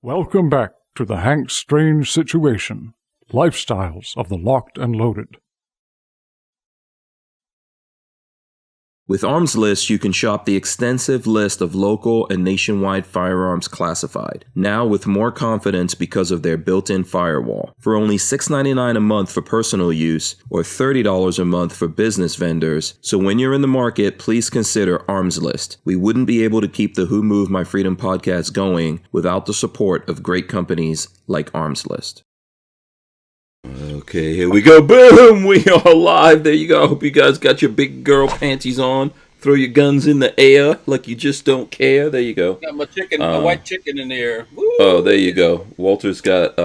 Welcome back to the Hank Strange Situation, Lifestyles of the Locked and Loaded. With Armslist, you can shop the extensive list of local and nationwide firearms classified, now with more confidence because of their built-in firewall. For only $6.99 a month for personal use, or $30 a month for business vendors, so when you're in the market, please consider Armslist. We wouldn't be able to keep the Who Moved My Freedom podcast going without the support of great companies like Armslist. Okay, here we go. Boom! We are live. There you go. I hope you guys got your big girl panties on. Throw your guns in the air like you just don't care. There you go. Got my chicken, my white chicken in there. Woo! Oh, there you go. Walter's got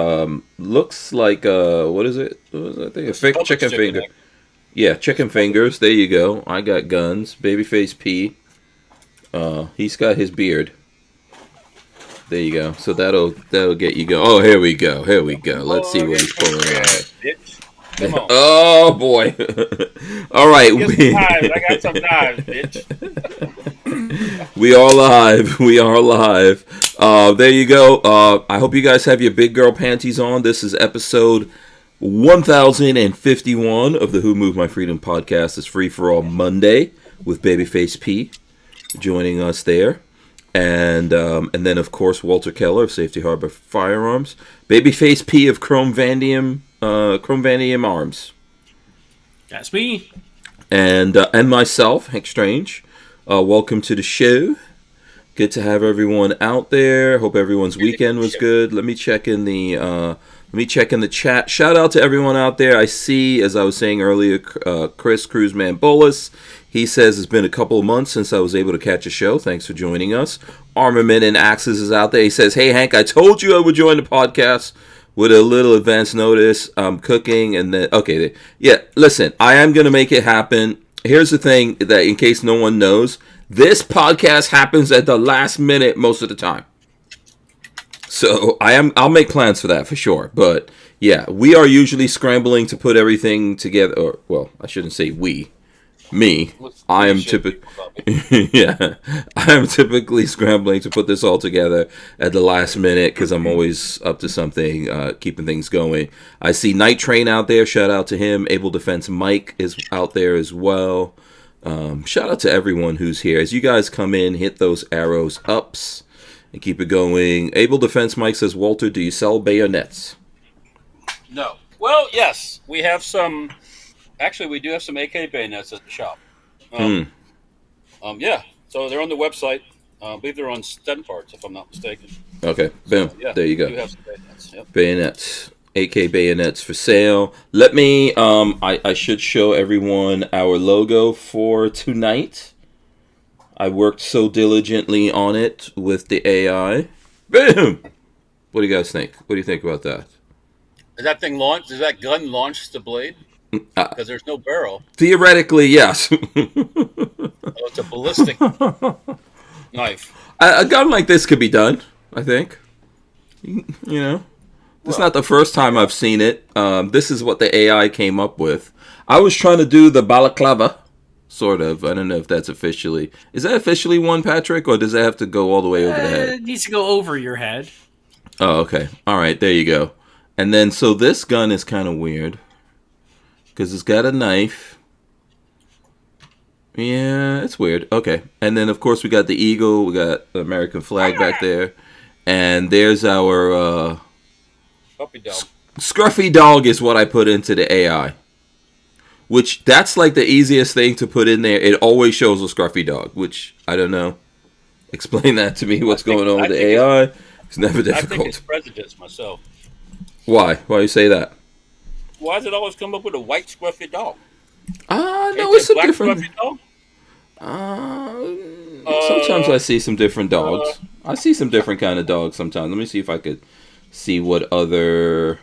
looks like what is it? What was that thing? A chicken finger. Yeah, chicken fingers. There you go. I got guns. Babyface P. He's got his beard. There you go. So that'll get you go. Oh, here we go. Let's see what he's pulling out. Come on. Oh boy. All right. I got some knives, bitch. We are live. There you go. I hope you guys have your big girl panties on. This is episode 1051 of the Who Moved My Freedom podcast. It's Free for All Monday with Babyface P joining us there. And then, of course, Walter Keller of Safety Harbor Firearms. Babyface P of Chrome Vanadium Arms. That's me. And myself, Hank Strange. Welcome to the show. Good to have everyone out there. Hope everyone's weekend was good. Let me check in the chat. Shout out to everyone out there. I see, as I was saying earlier, Chris Cruzman Bolus. He says it's been a couple of months since I was able to catch a show. Thanks for joining us. Armament and Axes is out there. He says, "Hey Hank, I told you I would join the podcast with a little advance notice. I'm cooking and then okay, yeah. Listen, I am gonna make it happen. Here's the thing that in case no one knows, this podcast happens at the last minute most of the time. So I'll make plans for that for sure. But yeah, we are usually scrambling to put everything together. Or well, I shouldn't say we. Me, I am typically scrambling to put this all together at the last minute because I'm always up to something, keeping things going. I see Night Train out there. Shout out to him. Able Defense Mike is out there as well. Shout out to everyone who's here. As you guys come in, hit those arrows ups and keep it going. Able Defense Mike says, Walter, do you sell bayonets? No. Well, yes, we have some. Actually, we do have some AK bayonets at the shop. Yeah, so they're on the website. I believe they're on Stun Parts, if I'm not mistaken. Okay, boom. So, yeah, there you go. We do have some bayonets. Yep. Bayonets, AK bayonets for sale. Let me. I should show everyone our logo for tonight. I worked so diligently on it with the AI. Boom. What do you guys think? What do you think about that? Is that thing launched? Does that gun launch the blade? Because there's no barrel. Theoretically, yes. It's a ballistic knife. A gun like this could be done, I think. You know, it's not the first time I've seen it. This is what the AI came up with. I was trying to do the balaclava, sort of. I don't know if that's officially. Is that officially one, Patrick, or does that have to go all the way over the head? It needs to go over your head. Oh, okay. All right, there you go. And then, so this gun is kind of weird. Because it's got a knife. Yeah, it's weird. Okay. And then, of course, we got the eagle. We got the American flag back there. And there's our... puppy dog. Scruffy dog is what I put into the AI. Which, that's like the easiest thing to put in there. It always shows a scruffy dog, which, I don't know. Explain that to me, what's going on with the AI. It's never difficult. I think it's prejudice myself. Why? Why do you say that? Why does it always come up with a white scruffy dog? No, it's a different. Scruffy dog? Sometimes I see some different dogs. I see some different kind of dogs sometimes. Let me see if I could see what other.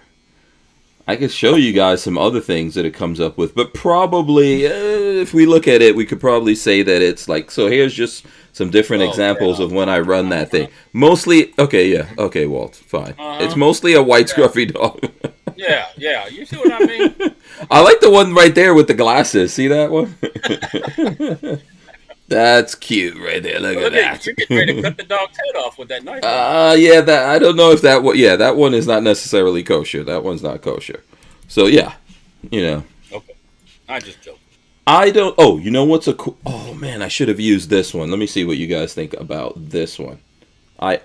I could show you guys some other things that it comes up with, but probably if we look at it, we could probably say that it's like. So here's just some different examples of when I run that thing. Mostly, okay, Walt, fine. It's mostly a white scruffy dog. Yeah, you see what I mean? I like the one right there with the glasses. See that one? That's cute right there. Look at that. You're getting ready to cut the dog's head off with that knife. Yeah, that I don't know if that one. Yeah, that one is not necessarily kosher. That one's not kosher. So yeah, you know. Okay, I just joke. I don't. Oh, you know what's a cool? Oh man, I should have used this one. Let me see what you guys think about this one. I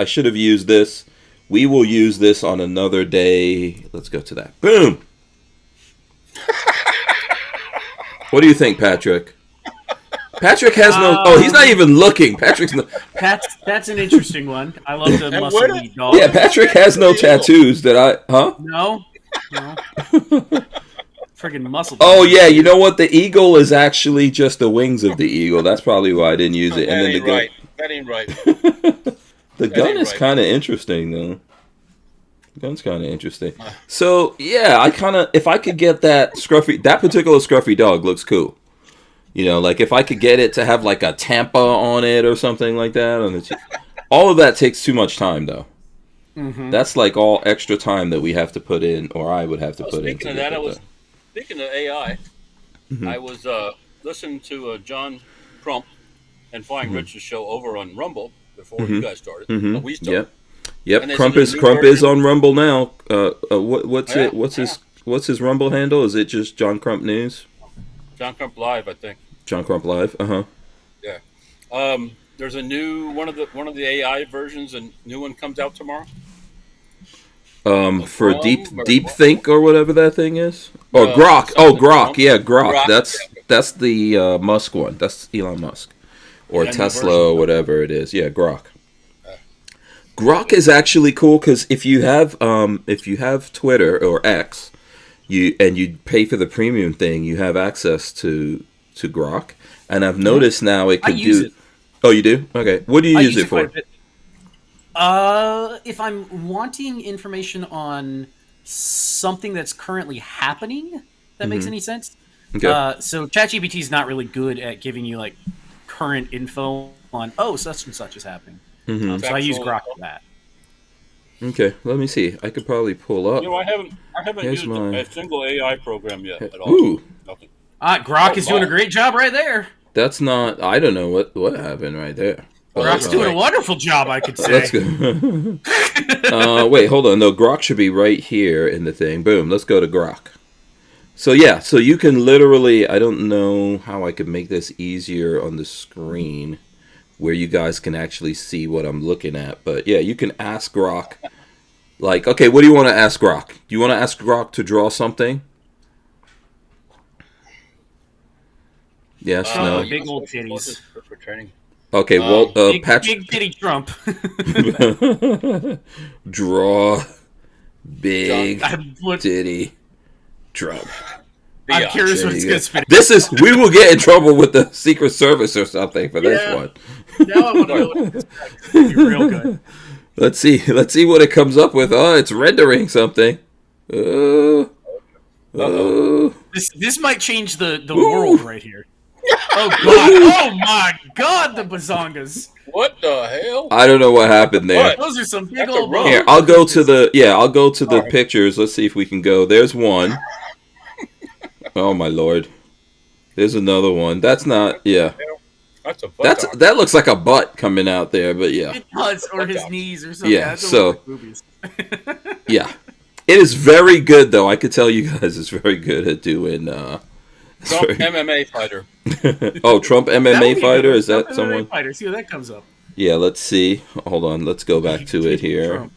should have used this. We will use this on another day. Let's go to that. Boom. What do you think, Patrick? Patrick has no. Oh, he's not even looking. Patrick's no. That's an interesting one. I love the muscle dog. Yeah, Patrick has no tattoos that I. Huh? No. Friggin' muscle. Oh yeah, you know what? The eagle is actually just the wings of the eagle. That's probably why I didn't use it. And then the gun. Right. That ain't right. The gun is kind of interesting though. The gun's kind of interesting. So yeah, if I could get that particular scruffy dog looks cool. You know, like if I could get it to have like a Tampa on it or something like that. All of that takes too much time though. Mm-hmm. That's like all extra time that we have to put in, or I would have to put in. Speaking of that, speaking of AI, I was listening to John Crump and Flying Rich's show over on Rumble before you guys started. We started. Yep. Crump is on Rumble now. What's his Rumble handle? Is it just John Crump News? John Crump Live, I think. John Crump Live. Yeah. There's a new one of the AI versions. A new one comes out tomorrow. For Deep Think or whatever that thing is, or Grok. Oh, Grok. Yeah, Grok. That's the Musk one. That's Elon Musk or Tesla or whatever it is. Yeah, Grok. Grok is actually cool because if you have Twitter or X, you pay for the premium thing, you have access to Grok, and I've noticed now it can do. It. Oh, you do? Okay. What do you use it for? If I'm wanting information on something that's currently happening, that makes any sense. Okay. So ChatGPT is not really good at giving you like current info on such and such is happening. So I use Grok for that. Okay, let me see. I could probably pull up. You know, I haven't used a single AI program yet at all. Ooh. Nothing. Grok is doing a great job right there. That's not. I don't know what happened right there. Grok's doing a wonderful job, I could say. Let's go. Wait, hold on. No, Grok should be right here in the thing. Boom. Let's go to Grok. So yeah, so you can literally. I don't know how I could make this easier on the screen, where you guys can actually see what I'm looking at. But yeah, you can ask Grok. Like, okay, what do you want to ask Grok? Do you want to ask Grok to draw something? Yes, no. Big old titties. Okay, well, Big titty Trump. Draw big titty Trump. I'm curious what it's going to spit. We will get in trouble with the Secret Service or something for this one. Now I want to know what it's going to be real good. Let's see what it comes up with. Oh, it's rendering something. This might change the world right here. Oh god! Oh my god! The bazongas. What the hell? I don't know what happened there. Those are some big old. Here, I'll go to the pictures. Let's see if we can go. There's one. Oh my lord. There's another one. That's not. Yeah. That's a butt. That looks like a butt coming out there, but yeah. It does, or his knees or something. Yeah. So. Yeah. It is very good though. I could tell you guys it's very good at doing. Trump MMA fighter. Oh, Trump MMA fighter? Is that Trump someone? MMA fighter. See what that comes up. Yeah, let's see. Hold on. Let's go back to it here.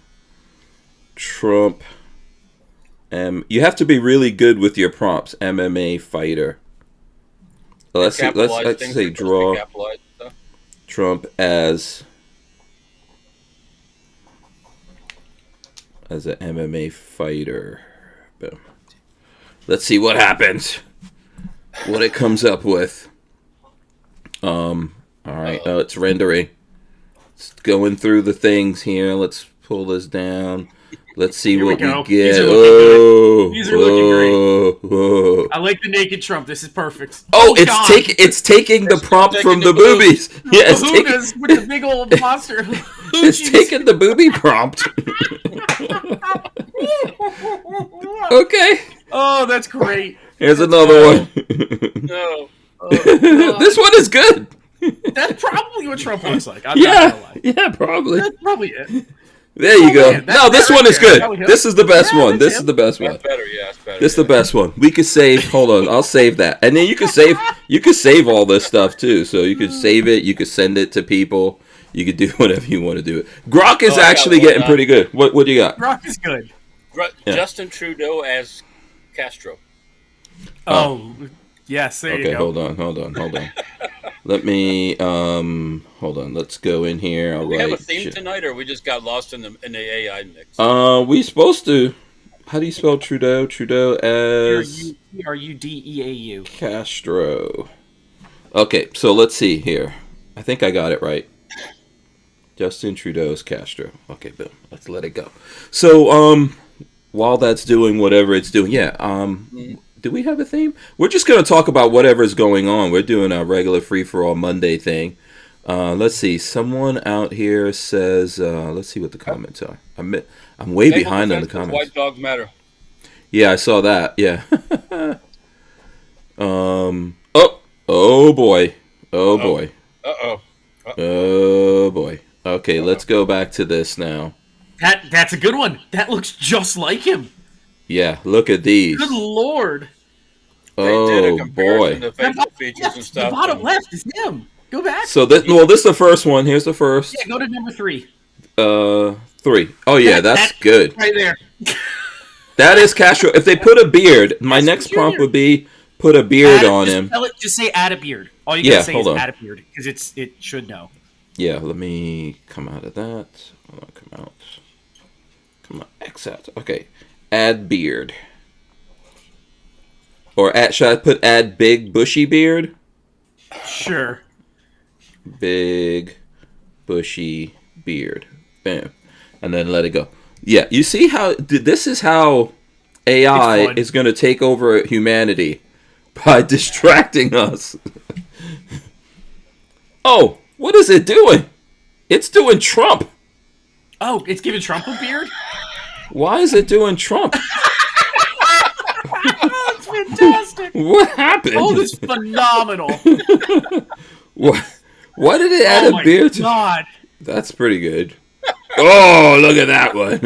Trump. You have to be really good with your prompts. MMA fighter. Let's see. Let's say draw Trump as an MMA fighter. Boom. Let's see what happens. What it comes up with. All right. It's rendering. It's going through the things here. Let's pull this down. Let's see what we get. These are looking great. I like the naked Trump. This is perfect. Oh, it's taking the prompt from the boobies. Yeah, it's taking with the big old monster. It's taking the booby prompt. Okay. Oh, that's great. Here's another one. No. This one is good. That's probably what Trump looks like. I'm not gonna lie. Yeah, probably. That's probably it. There you go. Man, No, this one is good. This is the best one. This is the best one. That's better, yeah, it's better. This is the best one. We could save. Hold on, I'll save that, and then you could save. You could save all this stuff too. So you could save it. You could send it to people. You could do whatever you want to do it. Grok is actually getting pretty good. What do you got? Grok is good. Justin Trudeau as Castro. Oh, yes. There you go. Hold on. Let me hold on. Let's go in here. Do we have a theme tonight, or we just got lost in the AI mix? We supposed to. How do you spell Trudeau? Trudeau as Trudeau. Castro. Okay, so let's see here. I think I got it right. Justin Trudeau's Castro. Okay, boom. Let's let it go. So while that's doing whatever it's doing, do we have a theme? We're just going to talk about whatever's going on. We're doing a regular free-for-all Monday thing. Let's see. Someone out here says, let's see what the comments are. I'm way behind on the comments. White dogs matter. Yeah, I saw that. Yeah. Oh boy. Oh boy. Oh boy. Okay, let's go back to this now. That's a good one. That looks just like him. Yeah, look at these. Good lord. Oh boy. The facial features and stuff. The bottom left is him. Go back. So this is the first one. Here's the first. Yeah, go to number 3. 3. Oh yeah, that's good. Right there. That is Castro. If they put a beard, my next prompt would be put a beard on him. Just say add a beard. All you gotta say is add a beard because it should know. Yeah, let me come out of that. Hold on, come on, X out. Okay, add beard. Or should I put add big bushy beard? Sure. Big bushy beard. Bam. And then let it go. Yeah, you see how this is how AI is going to take over humanity by distracting us. Oh, what is it doing? It's doing Trump. Oh, it's giving Trump a beard? Why is it doing Trump? That's fantastic. What happened? Oh, this is phenomenal. Why did it add a beard to? God. That's pretty good. Oh, look at that one.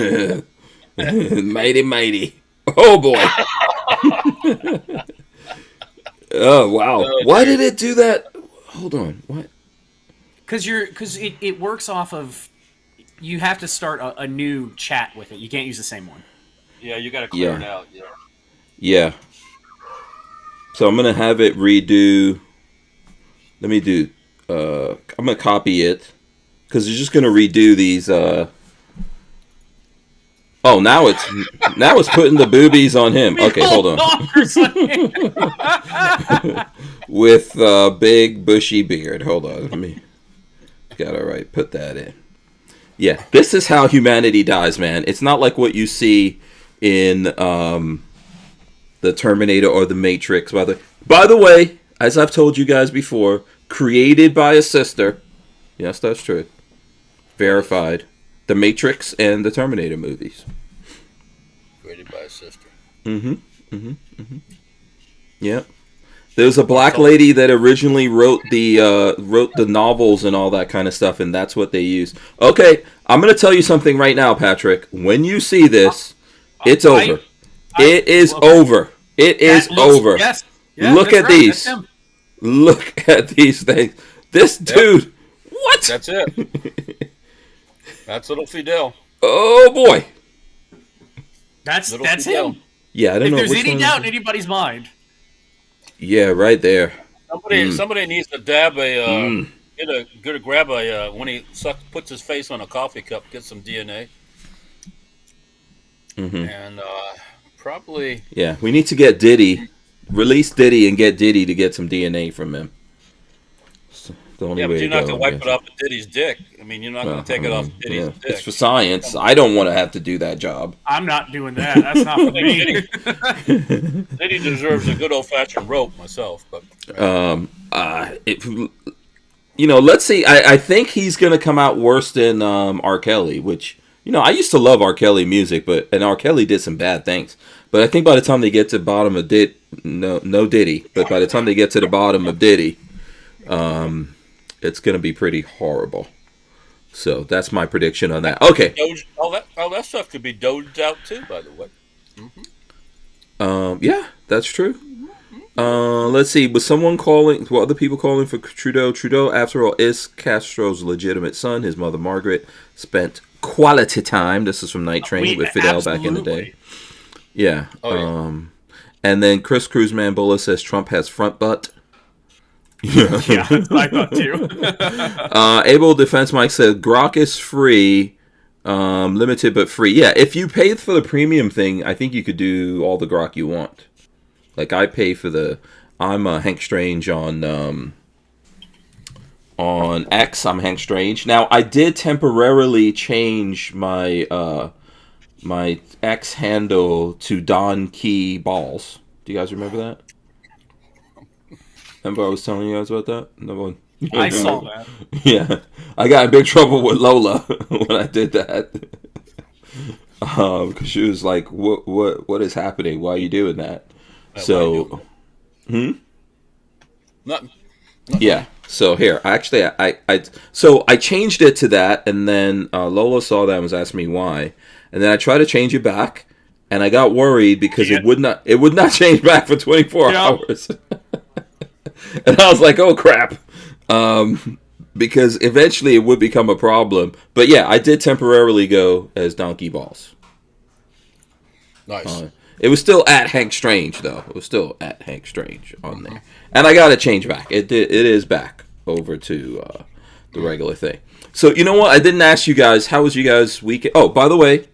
Mighty. Oh, boy. Oh, wow. Why did it do that? Hold on. What? Because it works off of, you have to start a new chat with it. You can't use the same one. Yeah, you got to clear it out. Yeah. So I'm going to have it redo. Let me do. I'm going to copy it. Because it's just going to redo these. Oh, now it's putting the boobies on him. Okay, hold on. With big bushy beard. Hold on. Let me. Put that in. Yeah, this is how humanity dies, man. It's not like what you see in the Terminator or the Matrix. By the way, as I've told you guys before, created by a sister. Yes, that's true. Verified. The Matrix and the Terminator movies. Created by a sister. Yep. There's a black lady that originally wrote the novels and all that kind of stuff, and that's what they used. Okay, I'm going to tell you something right now, Patrick. When you see this, it's over. It is over. It is over. Yes. Yeah, look at these. Look at these things. This dude. What? That's it. That's little Fidel. Oh boy. That's Fidel. him. Yeah, I don't know. If there's any doubt in anybody's mind. Yeah, right there. Somebody needs to dab grab a when he puts his face on a coffee cup, get some DNA, and probably. Yeah, we need to get Diddy, release Diddy, and get Diddy to get some DNA from him. But you're not going to wipe it off of Diddy's dick. I mean, you're not going to take it off Diddy's dick. It's for science. I don't want to have to do that job. I'm not doing that. That's not for me. Diddy deserves a good old-fashioned rope myself. But let's see. I think he's going to come out worse than R. Kelly, which, I used to love R. Kelly music, and R. Kelly did some bad things. But I think by the time they get to the bottom of no Diddy, but by the time they get to the bottom of Diddy, it's going to be pretty horrible. So that's my prediction on that. Okay. All that stuff could be dozed out too, by the way. Yeah, that's true. Let's see. Was someone calling? Were other people calling for Trudeau? Trudeau, after all, is Castro's legitimate son. His mother, Margaret, spent quality time. This is from Night Train with Fidel back in the day. Yeah. And then Chris Cruz Mambola says Trump has front butt. Yeah, I thought too. Able Defense Mike said Grok is free. Limited but free. Yeah, if you pay for the premium thing, I think you could do all the grok you want. Like I pay for I'm Hank Strange on X. I'm Hank Strange. Now I did temporarily change my my X handle to Don Key Balls. Do you guys remember that? Remember I was telling you guys about that? No one. I saw that. Yeah, I got in big trouble with Lola when I did that. Because she was like, "What is happening? Why are you doing that?" So, Nothing. Yeah. So here, actually, I changed it to that, and then Lola saw that and was asking me why, and then I tried to change it back, and I got worried because it would not change back for 24 hours, and I was like, "Oh crap." Because eventually it would become a problem. But yeah, I did temporarily go as Donkey Balls. Nice. It was still at Hank Strange, though. It was still at Hank Strange on there. And I got to change back. It is back over to the regular thing. So, you know what? I didn't ask you guys, how was you guys' weekend? Oh, by the way,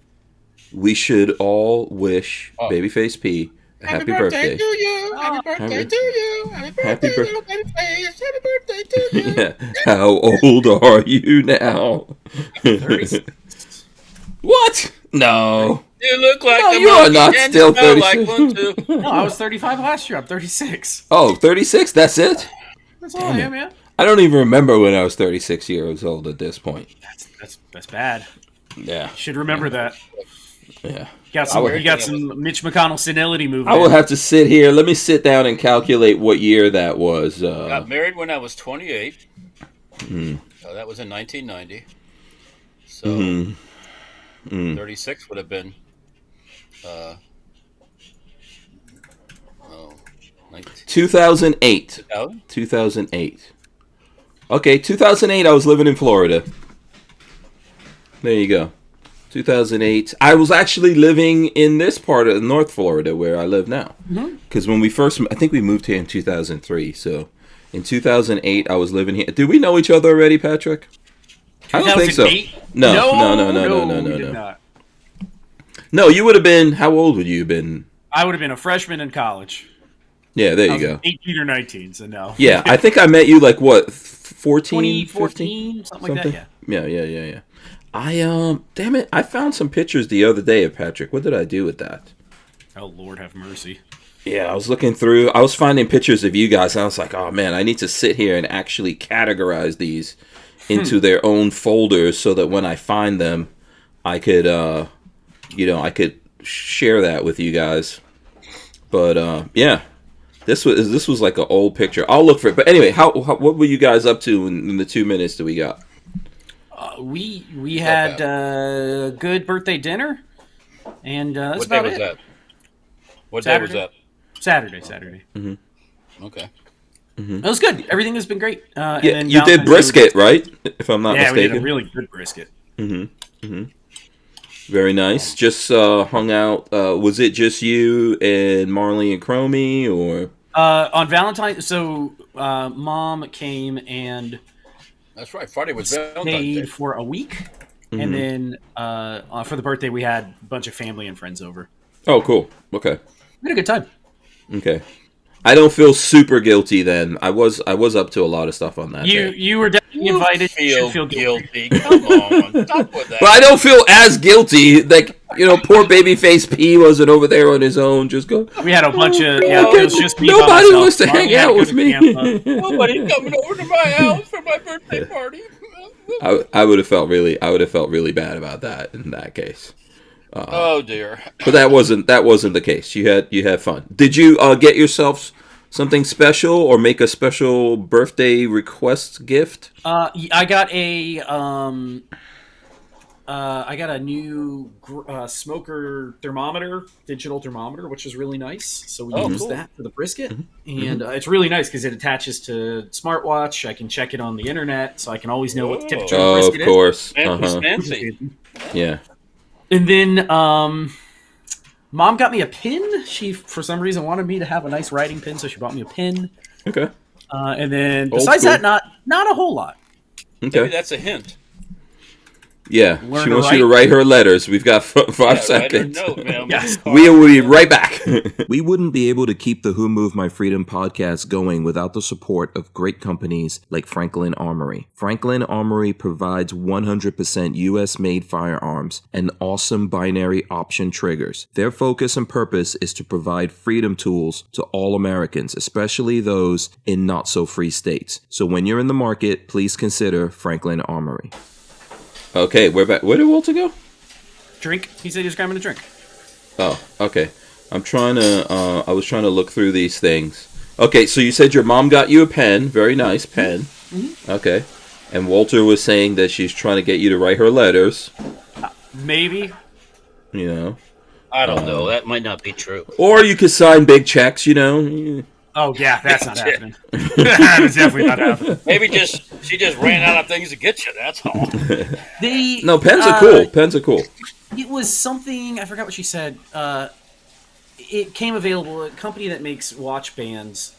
we should all wish Babyface P a happy birthday. To you. Happy birthday to you. Happy birthday, little Babyface. Happy birthday to you. Yeah. How old are you now? 36. What? No. You look like No, a you are monkey not and still you smell 36. like one too. No, I was 35 last year. I'm 36. Oh, 36? That's it? That's all I am, man. I don't even remember when I was 36 years old at this point. That's bad. Yeah. You should remember that. Yeah. You got some Mitch McConnell senility movement. I will have to sit here. Let me sit down and calculate what year that was. Got married when I was 28. That was in 1990. So 36 would have been 2008. 2008. Okay, 2008 I was living in Florida. There you go. 2008. I was actually living in this part of North Florida where I live now. Because when we first, I think we moved here in 2003. So in 2008, I was living here. Did we know each other already, Patrick? I don't think so. No. We did not. No, you would have been, how old would you have been? I would have been a freshman in college. Yeah, there you go. 18 or 19, so no. Yeah, I think I met you like what, 14? 2014, something like that, yeah. Yeah. Damn it, I found some pictures the other day of Patrick. What did I do with that? Oh, Lord have mercy. Yeah, I was looking through, I was finding pictures of you guys, and I was like, oh man, I need to sit here and actually categorize these into their own folders so that when I find them, I could, I could share that with you guys. But, yeah. This was like an old picture. I'll look for it. But anyway, what were you guys up to in the 2 minutes that we got? We had a good birthday dinner, and that's What about day was it. that? What Saturday. day was Saturday. Okay. It was good. Everything has been great. Yeah, and then you did Valentine's brisket, right? If I'm not Yeah, we mistaken. did a really good brisket. Very nice. Just hung out. Was it just you and Marley and Chromie, or? On Valentine, so Mom came and That's right. Friday was Valentine's Day. stayed for a week, and then for the birthday we had a bunch of family and friends over. Oh, cool. Okay. We had a good time. Okay. I don't feel super guilty then. I was up to a lot of stuff on that day. You were definitely invited. You Feel should feel guilty. Come on, stop with that. But I don't feel as guilty. Like, poor Babyface P wasn't over there on his own. Just go. We had a bunch of. Okay, It was just me by nobody myself. wants to Marley hang had to out go with to me. camp. Nobody's coming over to my house for my birthday party. I would have felt really bad about that in that case. Oh dear. But that wasn't the case. You had fun. Did you get yourself something special or make a special birthday request gift? I got a new smoker thermometer, digital thermometer, which is really nice. So we use that for the brisket, and it's really nice because it attaches to smartwatch. I can check it on the internet, so I can always know what the temperature of the brisket of course. is. Fancy. Yeah. And then Mom got me a pin. She, for some reason, wanted me to have a nice writing pin, so she bought me a pin. Okay. And then besides that, not a whole lot. Okay. Maybe that's a hint. Yeah, Learn she to wants you to write her letters. We've got 5 seconds. Write her note, man. Yes. We will be right back. We wouldn't be able to keep the Who Moved My Freedom podcast going without the support of great companies like Franklin Armory. Franklin Armory provides 100% US-made firearms and awesome binary option triggers. Their focus and purpose is to provide freedom tools to all Americans, especially those in not-so-free states. So when you're in the market, please consider Franklin Armory. Okay, we're back. Where did Walter go? Drink. He said he was grabbing a drink. Oh, okay. I was trying to look through these things. Okay, so you said your mom got you a pen. Very nice pen. Mm-hmm. Okay. And Walter was saying that she's trying to get you to write her letters. Maybe. You know. I don't know. That might not be true. Or you could sign big checks, you know. Oh, yeah, that's not happening. That's definitely not happening. Maybe she just ran out of things to get you, that's all. No, pens are cool. Pens are cool. It was something, I forgot what she said. It came available. A company that makes watch bands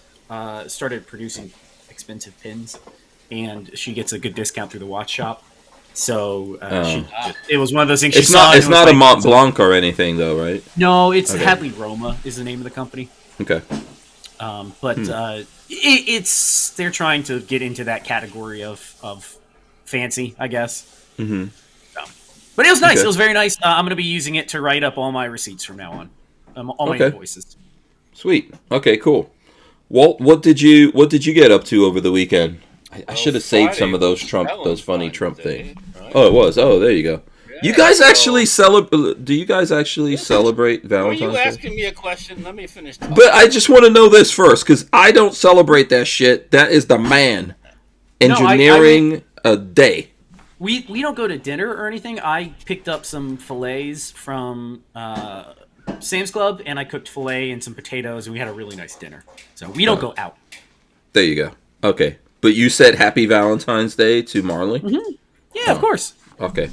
started producing expensive pins, and she gets a good discount through the watch shop. So it was one of those things It's not a Mont Blanc or anything, though, right? No, it's Hadley Roma is the name of the company. Okay. But it's they're trying to get into that category of fancy, I guess. Mm-hmm. But it was nice. Okay. It was very nice. I'm going to be using it to write up all my receipts from now on, all my invoices. Sweet. Okay. Cool. Walt, what did you get up to over the weekend? I should have saved some of those funny Trump things. Right? Oh, it was. Oh, there you go. You guys actually celebrate? Do you guys actually celebrate Valentine's Day? Were you asking me a question? Let me finish talking. But I just want to know this first, because I don't celebrate that shit. That is the man engineering a day. We don't go to dinner or anything. I picked up some fillets from Sam's Club, and I cooked filet and some potatoes, and we had a really nice dinner. So we don't go out. There you go. Okay. But you said Happy Valentine's Day to Marley? Mm-hmm. Yeah, of course. Okay.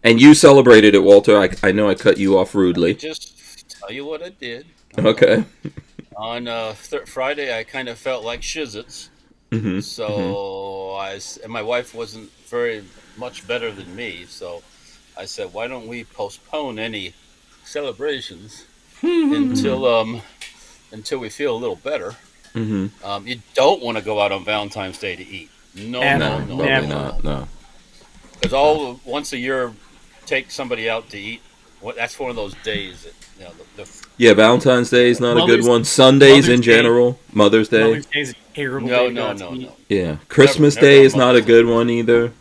And you celebrated it, Walter. I know I cut you off rudely. Just tell you what I did. Okay. On Friday, I kind of felt like shizits. Mm-hmm. So and my wife wasn't very much better than me. So I said, why don't we postpone any celebrations until we feel a little better? Mm-hmm. You don't want to go out on Valentine's Day to eat. No. Because once a year, take somebody out to eat. That's one of those days that, yeah, Valentine's Day is not a good one. Sundays in general. Mother's Day. Mother's Day is a terrible day. No. Yeah. Christmas Day is not a good one either.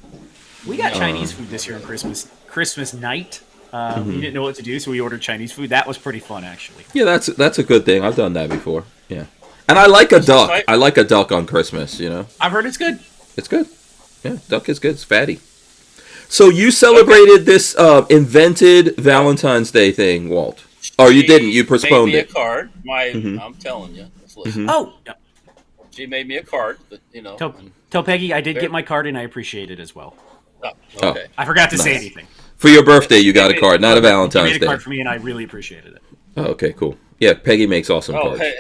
We got Chinese food this year on Christmas night. We didn't know what to do, so we ordered Chinese food. That was pretty fun, actually. Yeah, that's a good thing. I've done that before. Yeah. And I like a duck. I like a duck on Christmas, you know. I've heard it's good. It's good. Yeah, duck is good. It's fatty. So you celebrated this invented Valentine's Day thing, Walt. Or you didn't. You postponed it. Made me a card. I'm telling you. Oh. She made me a card, but, you know. Tell Peggy I did get my card, and I appreciate it as well. Oh, okay. I forgot to say anything. For your birthday, you got a card, not a Valentine's Day. She made a card for me, and I really appreciated it. Oh, okay, cool. Yeah, Peggy makes awesome cards. Hey,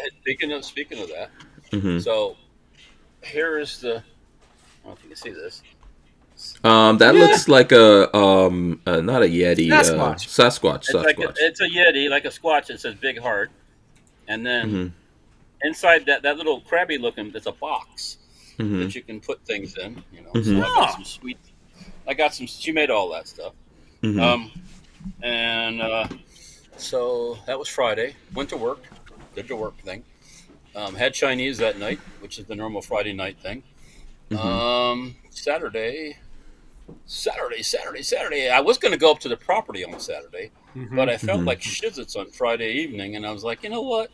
speaking of that, so here's the. I don't know if you can see this. That looks like a not a Yeti. Sasquatch. It's a Yeti, like a Squatch. It says Big Heart, and then inside that little crabby looking, it's a box that you can put things in. You know, so I got some sweet. She made all that stuff, so that was Friday. Went to work, did the work thing. Had Chinese that night, which is the normal Friday night thing. Saturday. I was going to go up to the property on Saturday, but I felt like shizits on Friday evening, and I was like, you know what?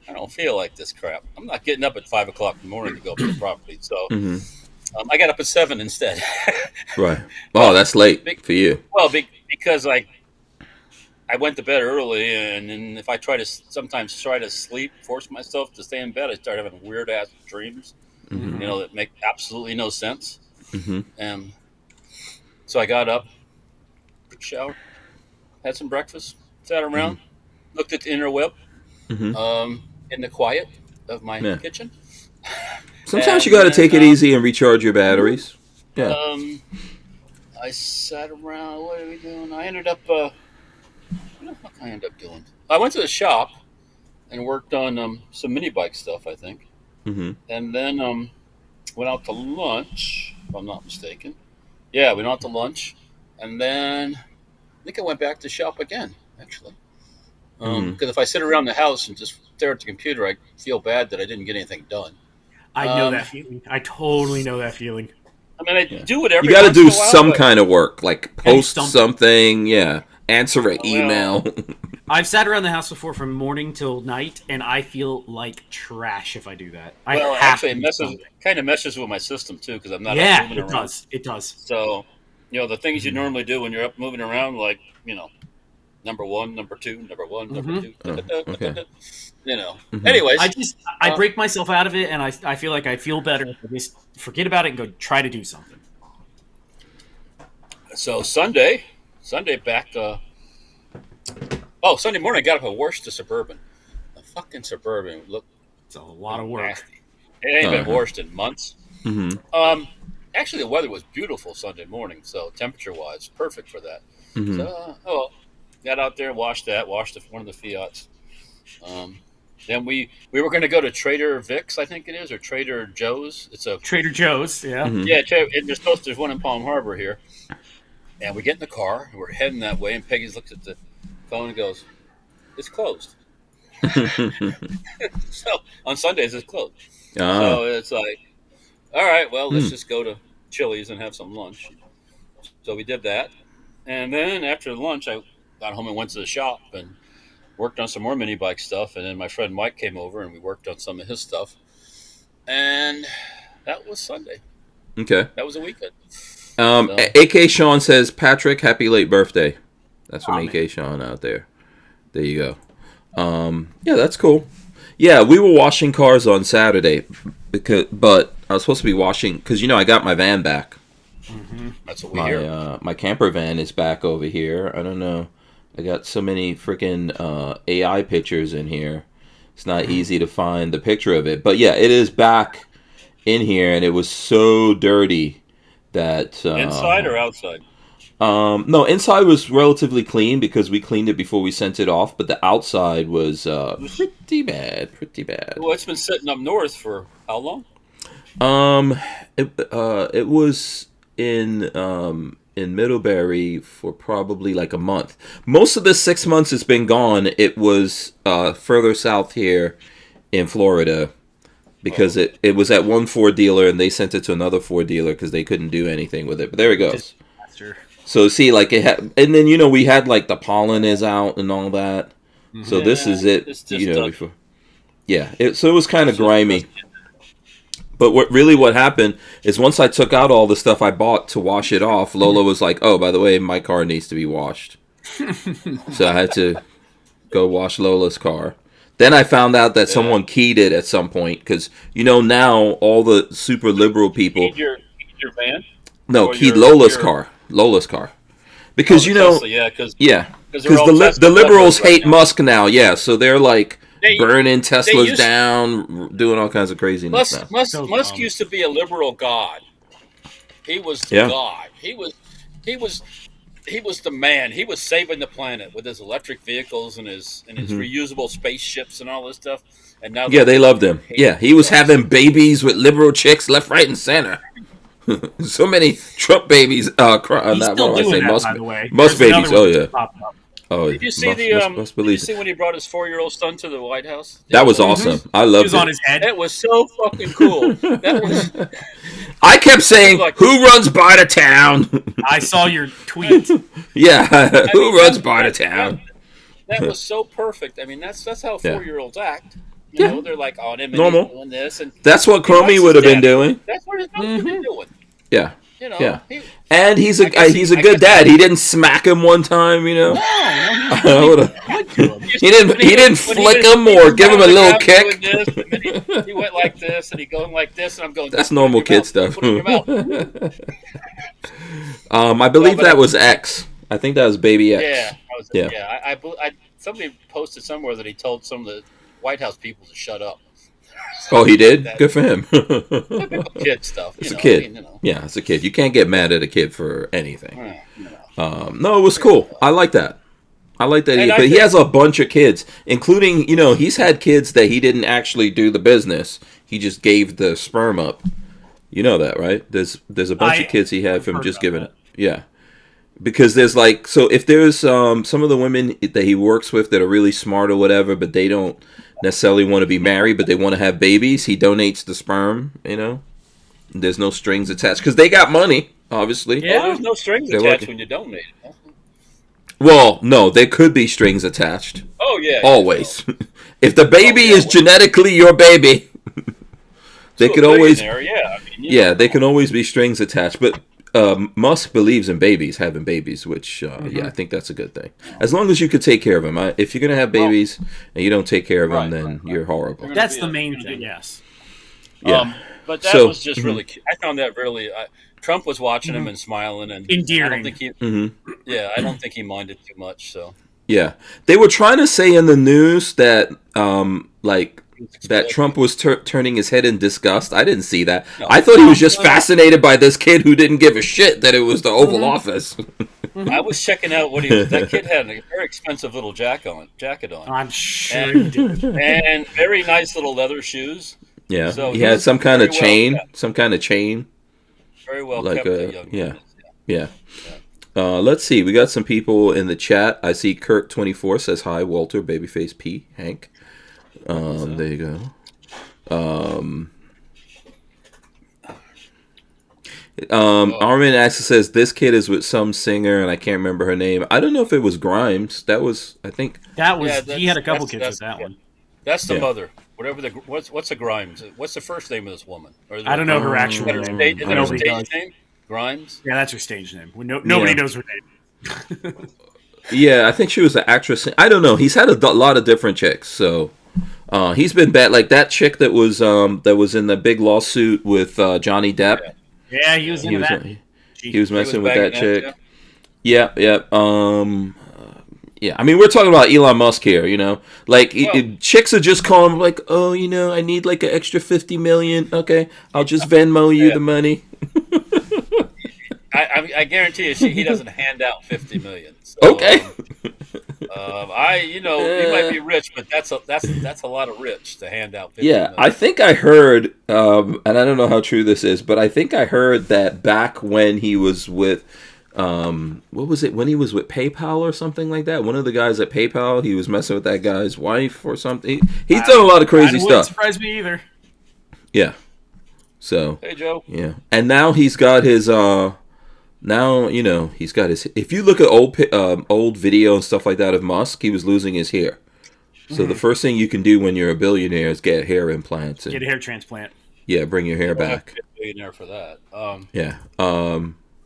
I don't feel like this crap. I'm not getting up at 5 o'clock in the morning to go up to the property. So I got up at 7 instead. Right. Oh, that's late for you. Well, because I went to bed early, and then if I sometimes try to sleep, force myself to stay in bed, I start having weird ass dreams, that make absolutely no sense. And so I got up, took a shower, had some breakfast, sat around, looked at the interweb, in the quiet of my kitchen. Sometimes you got to take it easy and recharge your batteries. Yeah. I sat around. What are we doing? I ended up. What the fuck I ended up doing? I went to the shop and worked on some mini bike stuff, I think, and then went out to lunch, if I'm not mistaken. Yeah, we went out to lunch, and then I think I went back to shop again, actually. Because if I sit around the house and just stare at the computer, I feel bad that I didn't get anything done. I know that feeling. I totally know that feeling. I mean, I do it every. You got to do once in a while, some kind of work, like post something. Yeah, answer an email. I've sat around the house before from morning till night, and I feel like trash if I do that. Actually, it kind of messes with my system too, because I'm not. Yeah, moving around. It does. So, the things you normally do when you're up moving around, like number one, number two, number one, number two. Okay. Anyways, I break myself out of it, and I feel like I feel better if I just forget about it and go try to do something. So Sunday back. Sunday morning I got up and washed the Suburban. The fucking Suburban it's a lot of work. Nasty. It ain't been washed in months. Actually, the weather was beautiful Sunday morning, so temperature-wise, perfect for that. So, got out there, washed one of the Fiats. Then we were going to go to Trader Vic's, I think it is, or Trader Joe's. It's a Trader Joe's, yeah. Yeah, there's one in Palm Harbor here. And we get in the car, and we're heading that way, and Peggy looks at the phone and goes, "It's closed." So on Sundays it's closed. So it's like, all right, well, let's just go to Chili's and have some lunch. So we did that, and then after lunch, I got home and went to the shop and worked on some more mini bike stuff. And then my friend Mike came over and we worked on some of his stuff. And that was Sunday. Okay, that was a weekend. AK Sean says, "Patrick, happy late birthday." That's from AK Sean out there. There you go. Yeah, that's cool. Yeah, we were washing cars on Saturday, but I was supposed to be washing because I got my van back. That's what we hear. My camper van is back over here. I don't know. I got so many freaking AI pictures in here. It's not easy to find the picture of it, but yeah, it is back in here, and it was so dirty that inside or outside. No, inside was relatively clean because we cleaned it before we sent it off, but the outside was pretty bad. Well, it's been sitting up north for how long? It was in Middlebury for probably like a month. Most of the 6 months it's been gone. It was further south here in Florida because it was at one Ford dealer and they sent it to another Ford dealer because they couldn't do anything with it. But there it goes. So see, like it had, and then we had like the pollen is out and all that. So this is it, before. Yeah, so it was kind of grimy. But what happened is once I took out all the stuff I bought to wash it off, Lola was like, "Oh, by the way, my car needs to be washed." So I had to go wash Lola's car. Then I found out that someone keyed it at some point because now all the super liberal people keyed your van. No, keyed Lola's car. Lola's car. Because Tesla, because the liberals hate Musk now. Yeah, so they're like burning Teslas down, doing all kinds of craziness. Musk used to be a liberal god. He was the god. He was the man. He was saving the planet with his electric vehicles and his reusable spaceships and all this stuff. And now they loved him. Yeah, he was having babies with liberal chicks left, right, and center. So many Trump babies. He's still doing that, by the way. Musk babies. Oh yeah. Did you see did you see when he brought his 4-year-old son to the White House? That was awesome. I loved it. He was on his head. That was so fucking cool. I kept saying, "Who runs by the town?" I saw your tweet. Yeah, who runs by the town? That was so perfect. I mean, that's how 4-year-olds act. You know, they're like on him and Normal. doing this, and that's what he likes Chromie his would have been dad. doing. That's what his dad would be doing. Yeah. You know, Yeah. And he's a I good guess dad. He didn't smack him one time, you know. He didn't flick him or give him a little kick. He went like this, and he going like this, and I'm going. That's normal kid stuff. I believe that was X. I think that was Baby X. Yeah. I somebody posted somewhere that he told some of the White House people to shut up. Oh, he did? Good for him. Kid stuff. It's a kid. Yeah, it's a kid. You can't get mad at a kid for anything. No, it was cool. I like that. But he has a bunch of kids, including, he's had kids that he didn't actually do the business. He just gave the sperm up. You know that, right? There's a bunch of kids he had from just giving it. Yeah. Because there's so if there's some of the women that he works with that are really smart or whatever, but they don't necessarily want to be married, but they want to have babies, he donates the sperm, There's no strings attached because they got money, obviously. Yeah, there's no strings attached when you donate. Well, no, there could be strings attached. Oh, yeah. Always. If the baby is genetically your baby, they could always... they can always be strings attached. But Musk believes in babies, having babies, which, I think that's a good thing. As long as you could take care of them. If you're going to have babies and you don't take care of them, then you're horrible. That's the main thing, yes. Yeah. But that was just really cute. I found that really... Trump was watching him and smiling, and endearing. I don't think he minded too much. So yeah, they were trying to say in the news that that Trump was turning his head in disgust. I didn't see that. No, I thought he was just fascinated by this kid who didn't give a shit that it was the Oval Office. I was checking out what he was. That kid had a very expensive little jacket on. I'm sure he did. And very nice little leather shoes. Yeah, so he had some kind of chain. Very well kept. Yeah. Let's see. We got some people in the chat. I see Kurt24 says hi. Walter, Babyface P, Hank. There you go. Armin actually says this kid is with some singer, and I can't remember her name. I don't know if it was Grimes. That was, I think. He had a couple kids with that one. That's the mother. Whatever what's a Grimes? What's the first name of this woman? I don't know her actual name. Is that her stage name? Grimes? Yeah, that's her stage name. Nobody knows her name. Yeah, I think she was an actress. I don't know. He's had a lot of different chicks, so he's been bad. Like that chick that was in the big lawsuit with Johnny Depp. Yeah, he was that. He was messing with that chick. Yeah. Yeah, I mean, we're talking about Elon Musk here, chicks are just calling like, oh, I need like an extra $50 million. Okay, I'll just Venmo you the money. I guarantee you, he doesn't hand out $50 million. So, okay. He might be rich, but that's a lot of rich to hand out $50 million. I think I heard, and I don't know how true this is, but I think I heard that back when he was with. What was it when he was with PayPal or something like that? One of the guys at PayPal, he was messing with that guy's wife or something. He's done a lot of crazy stuff. Wouldn't surprise me either. Yeah. So. Hey Joe. Yeah, and now he's got his. He's got his. If you look at old video and stuff like that of Musk, he was losing his hair. So the first thing you can do when you're a billionaire is get hair implants. Get a hair transplant. Yeah, bring your hair back. Have to be a billionaire for that.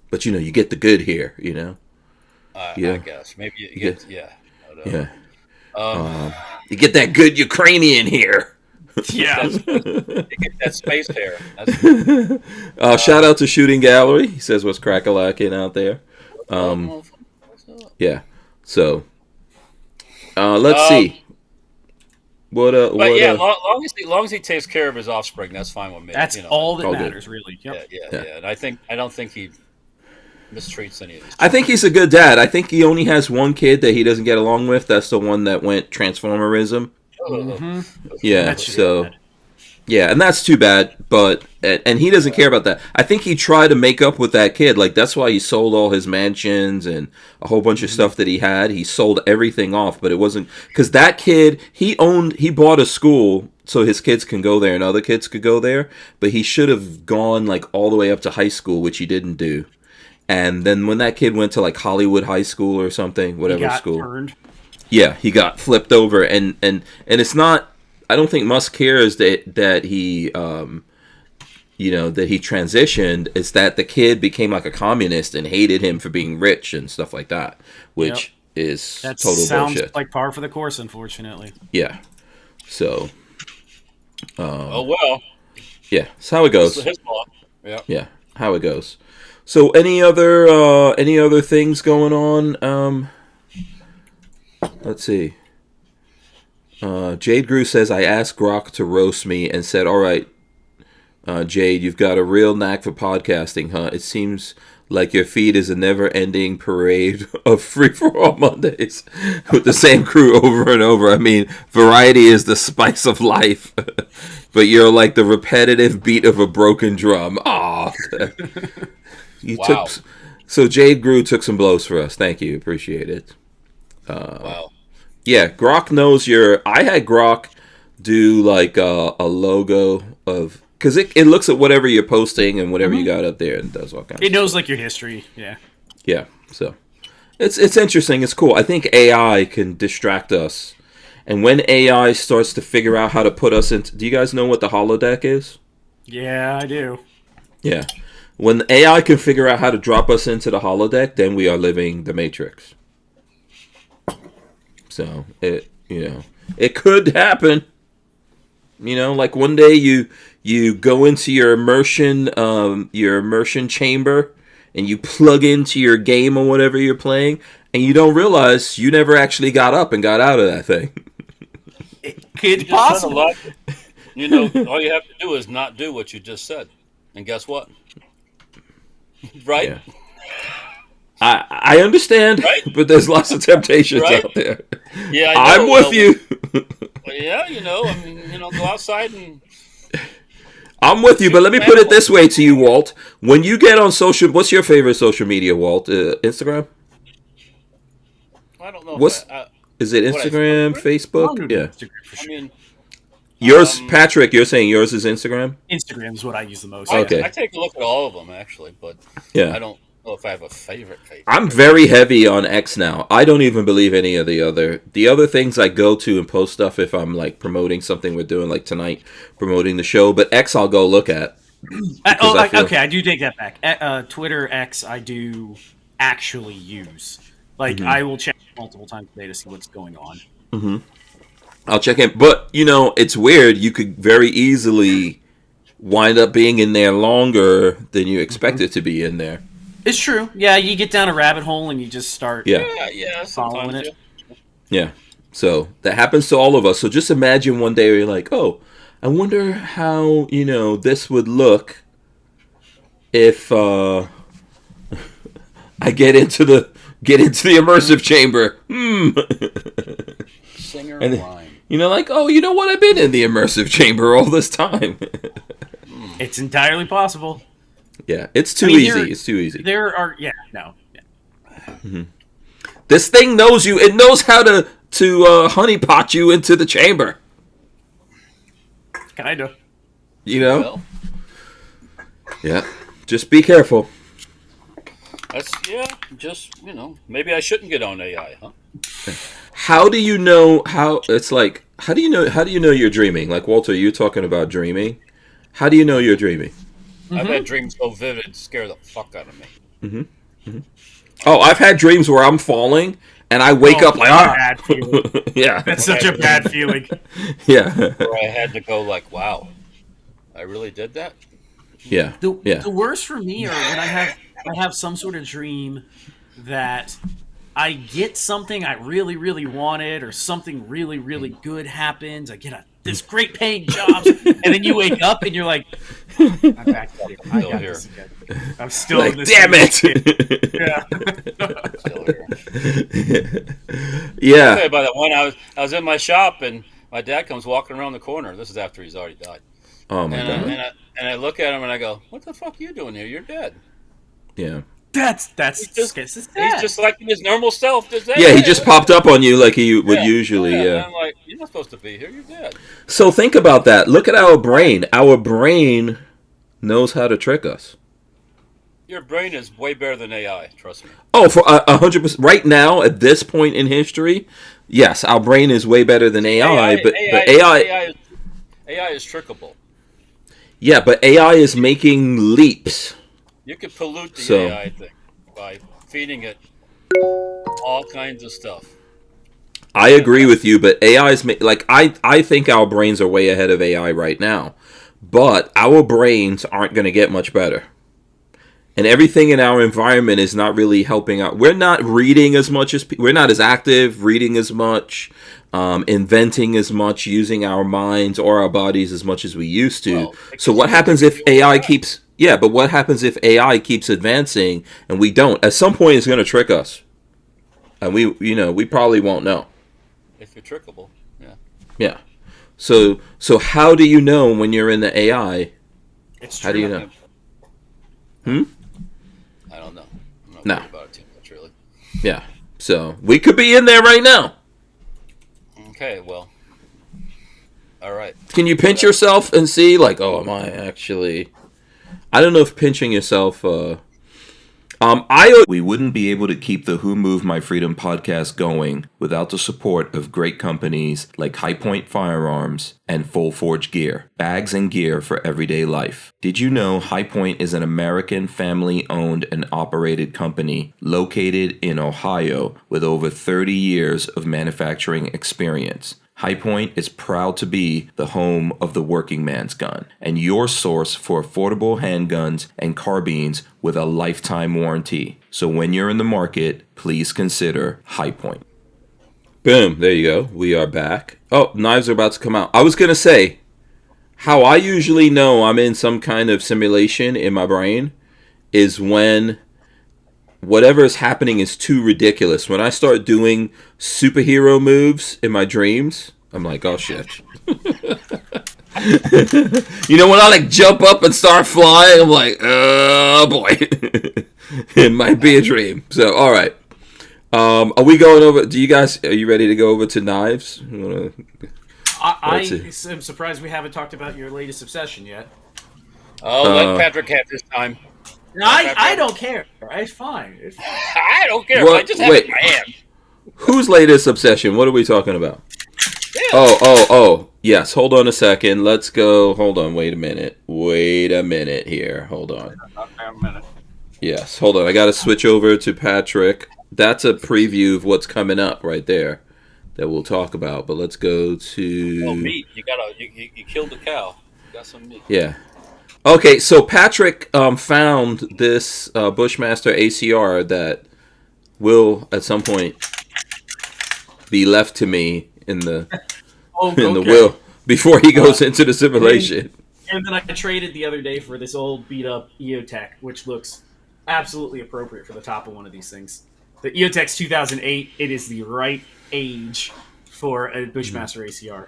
But you get the good hair, I guess maybe you get you get that good Ukrainian hair. Yeah, you get that space hair. Shout out to Shooting Gallery. He says what's crack-a-lacking out there. Yeah. So, let's see. Long as he takes care of his offspring, that's fine with me. That's all that matters, really. Yep. Yeah. And I don't think he mistreats any of these. I think he's a good dad. I think he only has one kid that he doesn't get along with. That's the one that went Transformerism. Mm-hmm. Yeah. And that's too bad. But and he doesn't care about that. I think he tried to make up with that kid. Like that's why he sold all his mansions and a whole bunch of stuff that he had. He sold everything off, but it wasn't because that kid he bought a school so his kids can go there and other kids could go there. But he should have gone like all the way up to high school, which he didn't do. And then when that kid went to like Hollywood High School or something, whatever school, turned. Yeah, he got flipped over, and it's not. Musk cares that he that he transitioned. It's that the kid became like a communist and hated him for being rich and stuff like that, which is total sounds bullshit. like par for the course, unfortunately. Yeah. So. Oh well. Yeah, that's how it goes. His fault. Yeah. Yeah, how it goes. So, any other things going on? Let's see. Jade Grew says, I asked Grok to roast me and said, all right, Jade, you've got a real knack for podcasting, huh? It seems like your feed is a never-ending parade of free-for-all Mondays with the same crew over and over. I mean, variety is the spice of life, but you're like the repetitive beat of a broken drum. Aw. So Jade Grew took some blows for us. Thank you. Appreciate it. Wow. Yeah, Grok knows I had Grok do like a logo of... Because it looks at whatever you're posting and whatever you got up there and does all kinds of stuff. It knows like your history, yeah. Yeah, so it's interesting. It's cool. I think AI can distract us. And when AI starts to figure out how to put us into... Do you guys know what the holodeck is? Yeah, I do. Yeah. When AI can figure out how to drop us into the holodeck, then we are living the Matrix. So, it could happen. Like one day you go into your immersion chamber and you plug into your game or whatever you're playing, and you don't realize you never actually got up and got out of that thing. It's possible. All you have to do is not do what you just said, and guess what? Right? Yeah. I understand, right? But there's lots of temptations out there. Yeah, I'm with you. Yeah, go outside and... I'm with you, but let me put it this way to you, Walt. When you get on social... What's your favorite social media, Walt? Instagram? I don't know. Is it Instagram, Facebook? Yeah. I mean... Yours, Patrick, you're saying yours is Instagram? Instagram is what I use the most. Okay. I take a look at all of them, actually, but I don't know if I have a favorite. I'm very heavy on X now. I don't even believe any of the other things I go to and post stuff if I'm like promoting something we're doing, like tonight, promoting the show. But X I'll go look at. Okay, I do take that back. Twitter, X, I do actually use. Like, I will check multiple times a day to see what's going on. Mm-hmm. I'll check in. But, it's weird. You could very easily wind up being in there longer than you expect it to be in there. It's true. Yeah, you get down a rabbit hole and you just start following it. Yeah. So that happens to all of us. So just imagine one day where you're like, oh, I wonder how, this would look if I get into the immersive chamber. Singer and line. Like, oh, you know what? I've been in the immersive chamber all this time. It's entirely possible. Yeah, it's too easy. It's too easy. Mm-hmm. This thing knows you. It knows how to honeypot you into the chamber. Kind of. Well, yeah. Just be careful. Maybe I shouldn't get on AI, huh? How do you know how do you know you're dreaming? Like, Walter, you're talking about dreaming. How do you know you're dreaming? I've had dreams so vivid, scare the fuck out of me. Mm-hmm. Mm-hmm. Oh, I've had dreams where I'm falling and I wake up like, bad feeling. Yeah. That's such a bad feeling. Yeah. Where I had to go like, wow, I really did that? Yeah. The worst for me are when I have some sort of dream that I get something I really, really wanted, or something really, really good happens. I get this great paying job, and then you wake up and you're like, I'm back here. I got this again. I'm still like, in this. Damn it! Yeah. I'll tell you about that one. I was in my shop, and my dad comes walking around the corner. This is after he's already died. Oh my God. And I look at him and I go, "What the fuck are you doing here? You're dead." Yeah. He's just like his normal self. Yeah, he just popped up on you like he would usually. Yeah. And I'm like, "You're not supposed to be here. You're dead." So think about that. Look at our brain. Our brain knows how to trick us. Your brain is way better than AI. Trust me. Oh, for 100%. Right now, at this point in history, yes, our brain is way better than AI. But AI is trickable. Yeah, but AI is making leaps. You could pollute the So AI thing by feeding it all kinds of stuff. I agree with you, but AI is I think our brains are way ahead of AI right now, but our brains aren't going to get much better. And everything in our environment is not really helping out. We're not reading as much as we're not as active, reading as much, inventing as much, using our minds or our bodies as much as we used to. Well, So what happens if AI keeps? Yeah, but what happens if AI keeps advancing and we don't? At some point, it's going to trick us, and we probably won't know. if you're trickable, yeah. Yeah. So how do you know when you're in the AI? It's How do you know? I don't know. I'm not No. worried about it too much, really. Yeah. So we could be in there right now. Okay, well, all right. Can you pinch yourself and see, like, oh, am I actually? I don't know if pinching yourself. We wouldn't be able to keep the Who Moved My Freedom podcast going without the support of great companies like High Point Firearms and Full Forge Gear, bags and gear for everyday life. Did you know High Point is an American family-owned and operated company located in Ohio with over 30 years of manufacturing experience? High Point is proud to be the home of the working man's gun and your source for affordable handguns and carbines with a lifetime warranty. So when you're in the market, please consider High Point. Boom, there you go. We are back. Oh, knives are about to come out. I was going to say, how I usually know I'm in some kind of simulation in my brain is when whatever is happening is too ridiculous. When I start doing superhero moves in my dreams, I'm like, oh shit. When I like jump up and start flying, I'm like, oh boy. It might be a dream. So, all right. Are we going over? Are you ready to go over to knives? I am surprised we haven't talked about your latest obsession yet. Oh, let Patrick have his time. I don't care. It's fine. I don't care. What? I just have it in my hand. Whose latest obsession? What are we talking about? Yeah. Oh. Yes, hold on a second. Let's go. Hold on. Wait a minute here. Hold on. A minute. Yes, hold on. I got to switch over to Patrick. That's a preview of what's coming up right there that we'll talk about. But let's go to... Oh, meat. You killed the cow. You got some meat. Yeah. Okay, so Patrick found this Bushmaster ACR that will at some point be left to me in the the will before he goes into the simulation. And then I traded the other day for this old beat up EOTech, which looks absolutely appropriate for the top of one of these things. The EOTech's 2008. It is the right age for a Bushmaster ACR.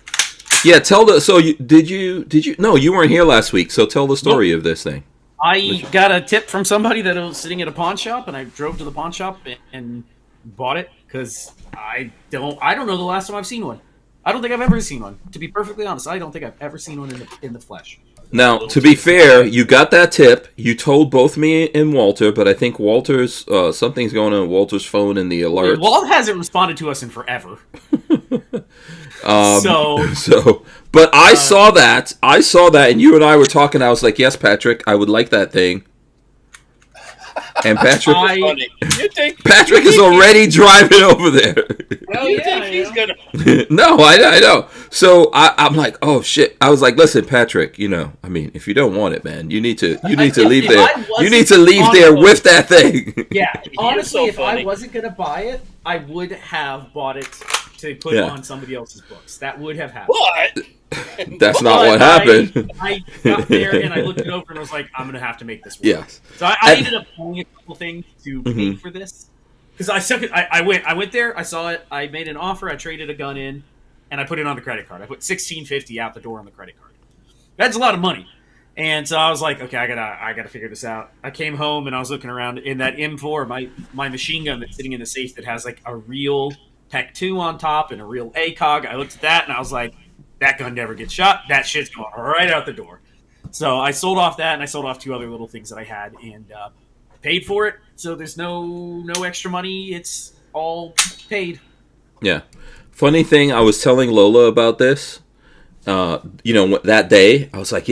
Yeah, did you no, you weren't here last week, so tell the story of this thing. I got a tip from somebody that was sitting at a pawn shop, and I drove to the pawn shop and bought it because I don't know the last time I've seen one. I don't think I've ever seen one. To be perfectly honest, I don't think I've ever seen one in the flesh. Now, to be fair, you got that tip. You told both me and Walter, but I think Walter's something's going on with Walter's phone in the alert. Walt hasn't responded to us in forever. But I saw that, and you and I were talking. I was like, "Yes, Patrick, I would like that thing." And Patrick is already driving over there. Well, you think he's gonna? No, I know. So I'm like, oh shit. I was like, listen, Patrick. If you don't want it, man, you need to leave there. You need to leave there with that thing. Yeah, honestly, if I wasn't gonna buy it, I would have bought it to put on somebody else's books. That would have happened. What? That's not what happened. I got there and I looked it over and I was like, I'm gonna have to make this work. Yes. So I ended up pulling a couple things to pay for this because I went there, I saw it, I made an offer, I traded a gun in, and I put it on the credit card. I put $16.50 out the door on the credit card. That's a lot of money. And so I was like, okay, I gotta figure this out. I came home and I was looking around in that M4, my machine gun that's sitting in the safe that has like a real Tech 2 on top and a real ACOG. I looked at that and I was like, that gun never gets shot. That shit's going right out the door. So I sold off that and I sold off two other little things that I had. And paid for it, so there's no extra money. It's all paid. Yeah. Funny thing, I was telling Lola about this. That day, I was like,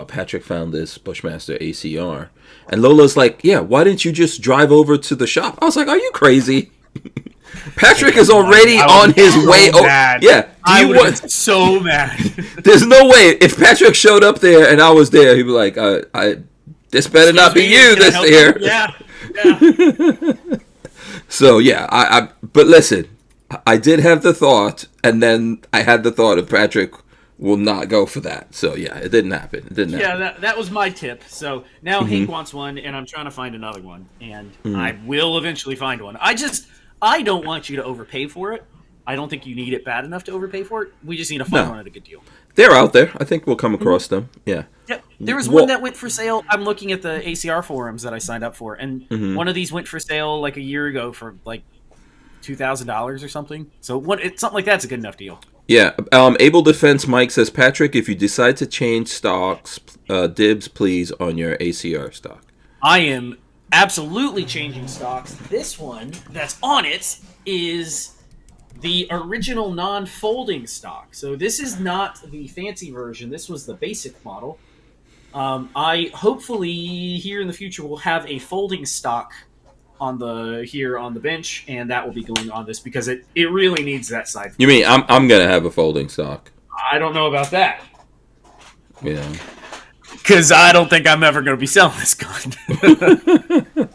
Patrick found this Bushmaster ACR. And Lola's like, yeah, why didn't you just drive over to the shop? I was like, are you crazy? Patrick is already on his way over. Yeah. I would have been so mad. There's no way. If Patrick showed up there and I was there, he'd be like, this better not be you this year. Yeah. So, yeah, but listen, I did have the thought, and then I had the thought of Patrick will not go for that. So, yeah, it didn't happen. Yeah, that was my tip. So now Hank wants one, and I'm trying to find another one. And I will eventually find one. I don't want you to overpay for it. I don't think you need it bad enough to overpay for it. We just need to find one at a good deal. They're out there. I think we'll come across them. Yeah. Yep. There was one that went for sale. I'm looking at the ACR forums that I signed up for, and one of these went for sale like a year ago for like $2,000 or something. So something like that's a good enough deal. Yeah. Able Defense Mike says, Patrick, if you decide to change stocks, dibs please on your ACR stock. I am absolutely changing stocks. This one that's on it is the original non-folding stock. So this is not the fancy version. This was the basic model. I hopefully here in the future will have a folding stock on the bench, and that will be going on this because it really needs that side. You mean I'm gonna have a folding stock? I don't know about that. Yeah. Because I don't think I'm ever going to be selling this gun.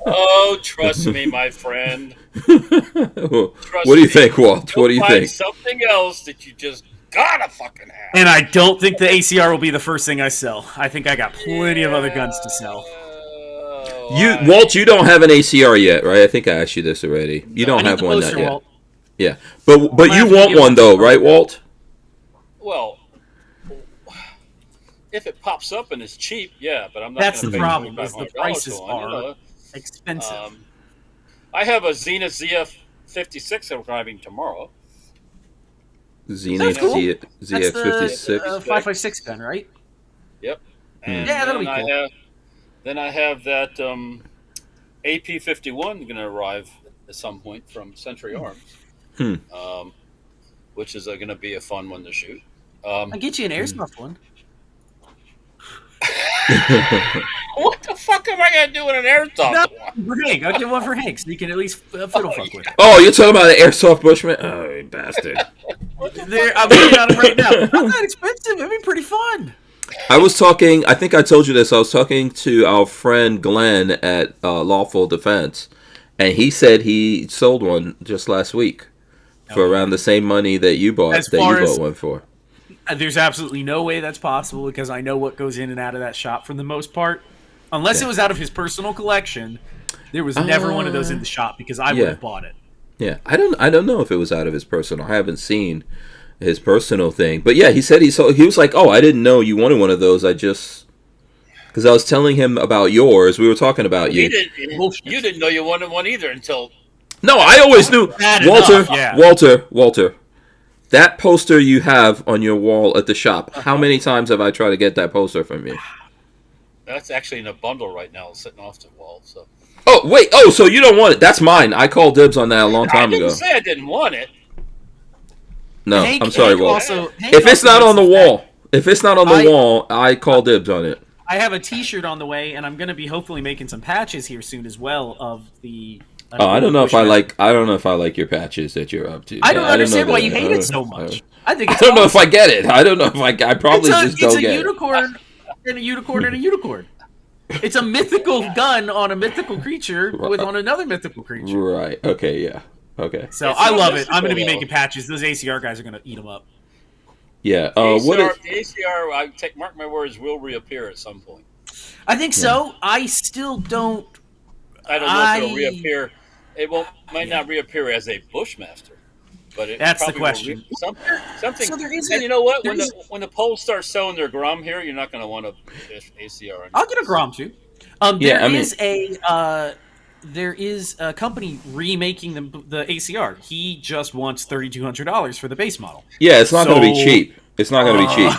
Oh, trust me, my friend. What do you think, Walt? What do you think? Something else that you just gotta fucking have. And I don't think the ACR will be the first thing I sell. I think I got plenty of other guns to sell. Walt, you don't have an ACR yet, right? I think I asked you this already. You don't have one yet. Walt. Yeah, but you want one though, right, Walt? Well, if it pops up and it's cheap, yeah, but I'm not. That's the problem. Is the prices are expensive. I have a Zenith ZF56 I'm driving tomorrow. Zenith cool. ZX56. 5.56 gun, right? Yep. And yeah, that'll be cool. Then I have that AP51 going to arrive at some point from Century Arms, which is going to be a fun one to shoot. I'll get you an airsoft one. What the fuck am I going to do with an airsoft one? For Hank. I'll get one for Hank so you can at least fiddle fuck with it. Oh, you're talking about an airsoft Bushman? Oh, you bastard. I'm looking at it right now. Not that expensive. It'd be pretty fun. I think I told you this. I was talking to our friend Glenn at Lawful Defense, and he said he sold one just last week for around the same money that you bought one for. There's absolutely no way that's possible because I know what goes in and out of that shop for the most part. Unless it was out of his personal collection, there was never one of those in the shop because I would have bought it. Yeah, I don't know if it was out of his personal. I haven't seen his personal thing, but yeah, he said he saw. He was like, "Oh, I didn't know you wanted one of those. Because I was telling him about yours. We were talking about you. You didn't know you wanted one either until. No, I always knew. Walter. That poster you have on your wall at the shop. How many times have I tried to get that poster from you? That's actually in a bundle right now, sitting off the wall. So. Oh wait! Oh, so you don't want it? That's mine. I called dibs on that a long time ago. I didn't say I didn't want it. No, I'm sorry, Walt. If it's not on the wall, I call dibs on it. I have a T-shirt on the way, and I'm going to be hopefully making some patches here soon as well of the. I don't know if I like your patches that you're up to. I don't understand why you hate it so much. I think it's I don't know if I get it. I don't know if I probably just don't get it. It's a unicorn and a unicorn and a unicorn. It's a mythical gun on a mythical creature on another mythical creature. Right. Okay. Yeah. Okay. So I love it. I'm going to be making patches. Those ACR guys are going to eat them up. Yeah. The ACR, mark my words, will reappear at some point. I think so. I still don't. I don't know if it'll reappear. It might not reappear as a Bushmaster, but that's the question. Something. So there is. And you know what? When the Poles start selling their Grom here, you're not going to want a ACR. I'll get a Grom too. There is a company remaking the ACR. He just wants $3,200 for the base model. Yeah, it's not going to be cheap. It's not going to be cheap.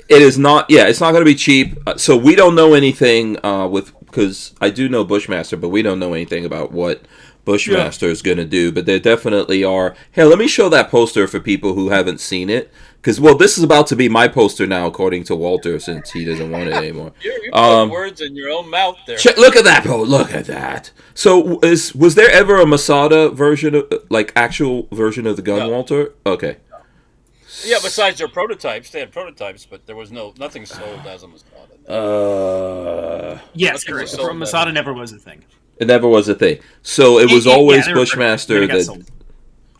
It is not. Yeah, it's not going to be cheap. So we don't know anything with because I do know Bushmaster, but we don't know anything about what Bushmaster is going to do. But there definitely are. Hey, let me show that poster for people who haven't seen it. Because, well, this is about to be my poster now, according to Walter, since he doesn't want it anymore. You're putting words in your own mouth there. Look at that, Poe. Look at that. So, was there ever a Masada version, actual version of the gun, No. Walter? Okay. Yeah, besides their prototypes, they had prototypes, but there was nothing sold as a Masada. Yes, Nothing correct. was sold Masada as- never was a thing. It never was a thing. So, it was always they were Bushmaster they got that... sold.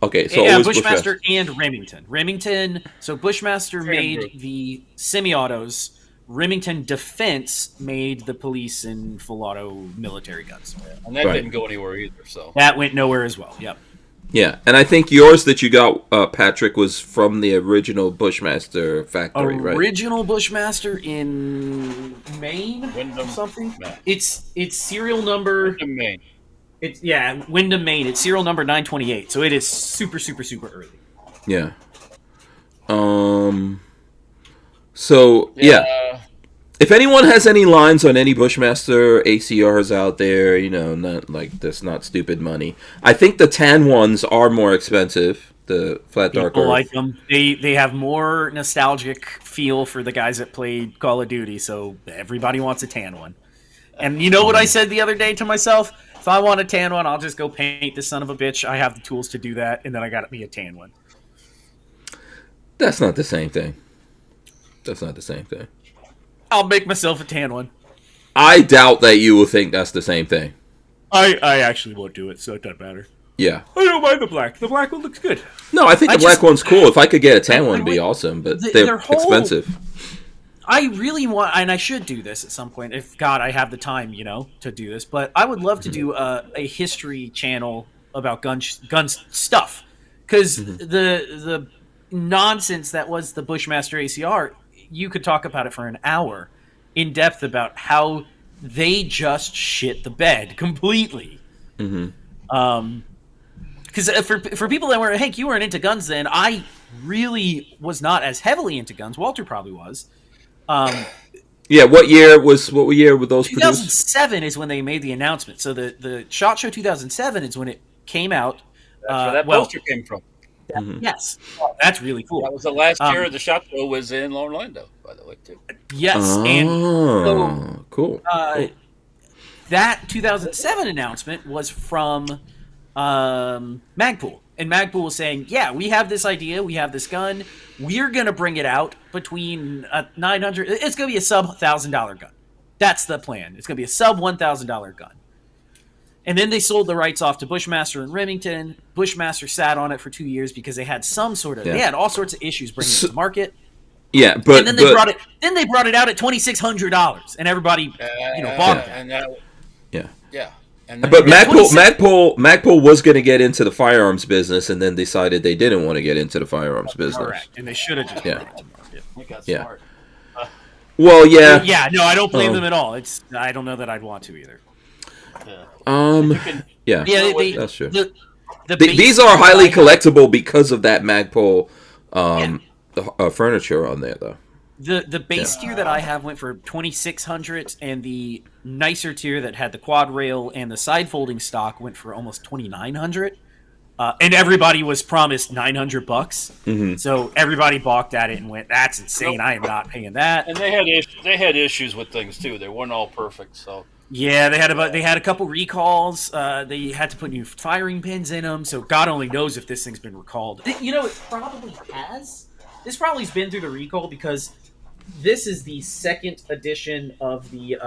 Okay, so Yeah, always Bushmaster and Remington. So Bushmaster Same made group. the semi-autos. Remington Defense made the police and full auto military guns. And that Right. didn't go anywhere either, so. That went nowhere as well. Yep. Yeah, and I think yours that you got, Patrick, was from the original Bushmaster factory, right? Original Bushmaster in Maine, Wyndham, something. Maine. It's serial number. In Maine. It's Wyndham, Maine. It's serial number 928. So it is super, super, super early. Yeah. So yeah. If anyone has any lines on any Bushmaster ACRs out there, not like that's not stupid money. I think the tan ones are more expensive. The flat dark People earth. like them. They have more nostalgic feel for the guys that played Call of Duty. So everybody wants a tan one. And you know what I said the other day to myself? If I want a tan one, I'll just go paint this son of a bitch. I have the tools to do that, and then I got me a tan one. That's not the same thing. That's not the same thing. I'll make myself a tan one. I doubt that you will think that's the same thing. I actually won't do it, so it doesn't matter. Yeah. I don't mind the black. The black one looks good. No, I think the black one's cool. If I could get a tan one, it'd be awesome. But they're their whole- expensive. I really want, and I should do this at some point. If God, I have the time, to do this. But I would love to do a history channel about gun stuff, because the nonsense that was the Bushmaster ACR, you could talk about it for an hour, in depth about how they just shit the bed completely. Because for people that weren't, Hank, you weren't into guns then. I really was not as heavily into guns. Walter probably was. Yeah, what year were those produced? 2007 is when they made the announcement. So the SHOT Show 2007 is when it came out. That's where that poster came from. Yes, that's really cool. That was the last year the SHOT Show was in Orlando, by the way, too. Yes, and so, cool. that 2007 announcement was from Magpul. And Magpul was saying, yeah, we have this idea, we have this gun, we're going to bring it out between $900, it's going to be a sub $1,000 gun. That's the plan. It's going to be a sub $1,000 gun. And then they sold the rights off to Bushmaster and Remington. Bushmaster sat on it for 2 years because they had they had all sorts of issues bringing it to market. Yeah, but and then they brought it out at $2,600, and everybody, bought it. And that, yeah. And But Magpul was going to get into the firearms business, and then decided they didn't want to get into the firearms business. Correct, and they should have just brought it to market. we got Yeah. smart. Well, yeah. Yeah, no, I don't blame them at all. I don't know that I'd want to either. Yeah. Yeah, that's true. base These are highly collectible because of that Magpul furniture on there, though. The base tier that I have went for $2,600, and the nicer tier that had the quad rail and the side folding stock went for almost $2,900. And everybody was promised $900, so everybody balked at it and went, "That's insane! I am not paying that." And they had issues with things too. They weren't all perfect. So Yeah, they had a couple recalls. They had to put new firing pins in them, so God only knows if this thing's been recalled. It probably has. This probably has been through the recall because this is the second edition of the.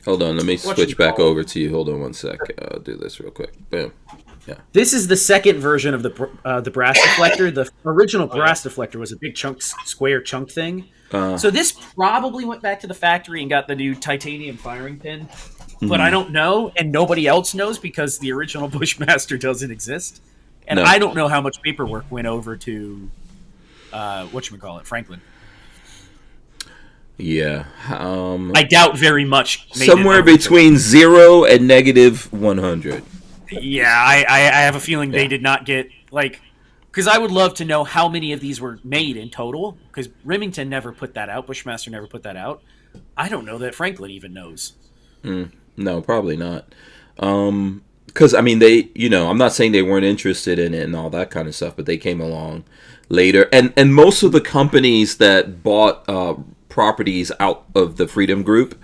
Hold on, let me switch back over to you. Hold on one sec. I'll do this real quick. Boom. Yeah. This is the second version of the brass deflector. The original brass deflector was a big square chunk thing. So this probably went back to the factory and got the new titanium firing pin. But I don't know, and nobody else knows because the original Bushmaster doesn't exist. And I don't know how much paperwork went over to, Franklin. Yeah. I doubt very much. Somewhere between 0 and negative 100. Yeah, I have a feeling they did not get, because I would love to know how many of these were made in total, because Remington never put that out, Bushmaster never put that out. I don't know that Franklin even knows. No, probably not. Because I mean, they, I'm not saying they weren't interested in it and all that kind of stuff, but they came along later, and most of the companies that bought properties out of the Freedom Group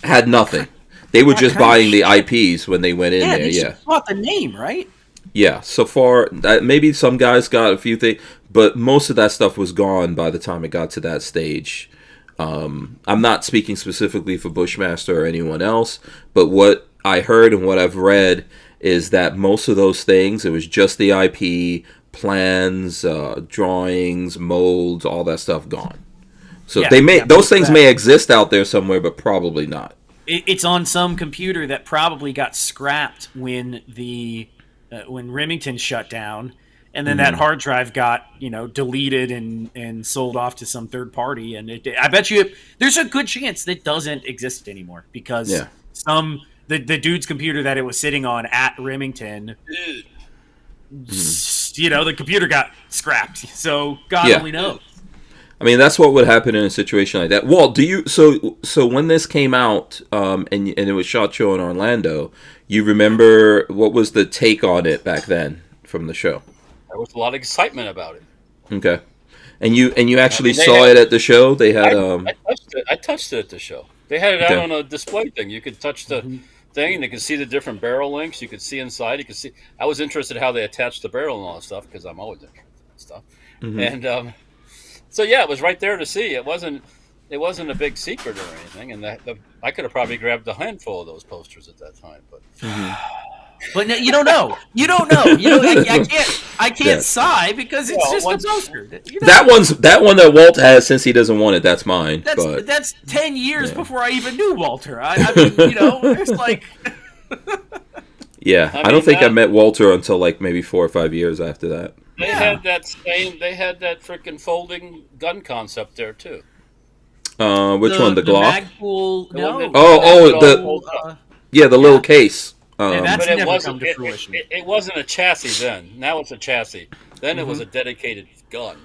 had nothing. They were just buying the IPs when they went in there. They just bought the name, right? Yeah. So far, maybe some guys got a few things, but most of that stuff was gone by the time it got to that stage. I'm not speaking specifically for Bushmaster or anyone else, but what I heard and what I've read is that most of those things, it was just the IP, plans, drawings, molds, all that stuff gone. So those things may exist out there somewhere, but probably not. It's on some computer that probably got scrapped when when Remington shut down, and then that hard drive got deleted and sold off to some third party. And I bet you there's a good chance that doesn't exist anymore because the dude's computer that it was sitting on at Remington, the computer got scrapped. So God only knows. I mean, that's what would happen in a situation like that. Walt, so when this came out and it was shot show in Orlando, you remember what was the take on it back then from the show? There was a lot of excitement about it. Okay, and you actually saw it at the show. They had I touched it at the show. They had it out on a display thing. You could touch the thing, and you could see the different barrel links. You could see inside. You could see. I was interested how they attached the barrel and all that stuff because I'm always interested in stuff. And so it was right there to see. It wasn't a big secret or anything, and I could have probably grabbed a handful of those posters at that time. But but no, you don't know. I can't sigh because it's just a poster. That one that Walt has, since he doesn't want it, that's mine. That's 10 years before I even knew Walter. I mean, it's like. Yeah, I don't think I met Walter until like maybe 4 or 5 years after that. They had that freaking folding gun concept there too. Which one? The Glock? Magpul, no. The little case. But it wasn't a chassis then. Now it's a chassis. Then it was a dedicated gun.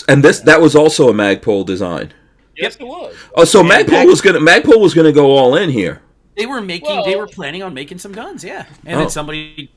And that was also a Magpul design. Yes, it was. Oh, so Magpul was gonna go all in here. They were planning on making some guns, and then somebody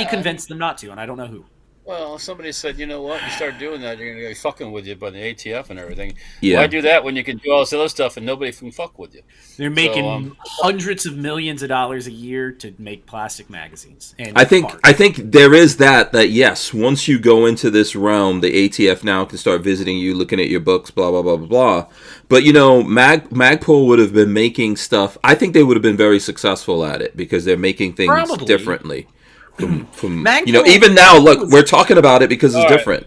convinced them not to, and I don't know who. Well, somebody said, you know what, you start doing that, you're going to be fucking with you by the ATF and everything. Yeah. Why do that when you can do all this other stuff and nobody can fuck with you? They're making hundreds of millions of dollars a year to make plastic magazines. And I think there is that yes, once you go into this realm, the ATF now can start visiting you, looking at your books, blah, blah, blah, blah, blah. But, Magpul would have been making stuff. I think they would have been very successful at it because they're making things differently. From even now, look, we're talking about it because it's different.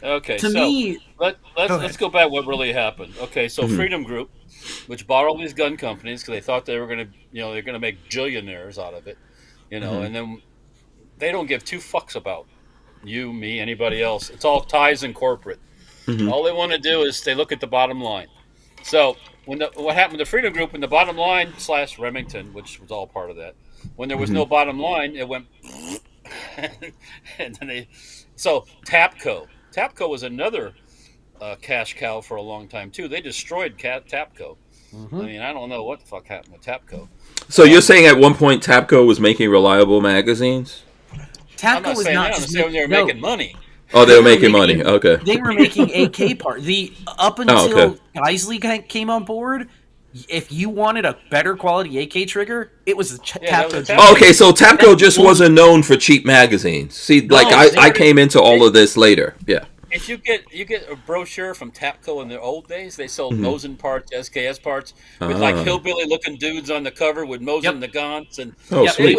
Okay, let's go back what really happened. Okay, so Freedom Group, which bought all these gun companies because they thought they were going to, they're going to make billionaires out of it, and then they don't give two fucks about you, me, anybody else. It's all ties and corporate. All they want to do is they look at the bottom line. So what happened to Freedom Group in the bottom line / Remington, which was all part of that. When there was no bottom line, it went, and then Tapco. Tapco was another cash cow for a long time too. They destroyed Tapco. I mean, I don't know what the fuck happened with Tapco. So you're saying at one point Tapco was making reliable magazines? Tapco was not. I'm saying they were making money. Oh, they were making money. Okay. They were making AK parts. Up until Geisley came on board. If you wanted a better quality AK trigger, it was the Tapco. Oh, okay, so Tapco just wasn't known for cheap magazines. See, I came into all of this later. Yeah. If you get a brochure from Tapco in the old days, they sold Mosin parts, SKS parts, with like hillbilly looking dudes on the cover with Mosin the Gaunts and sweet.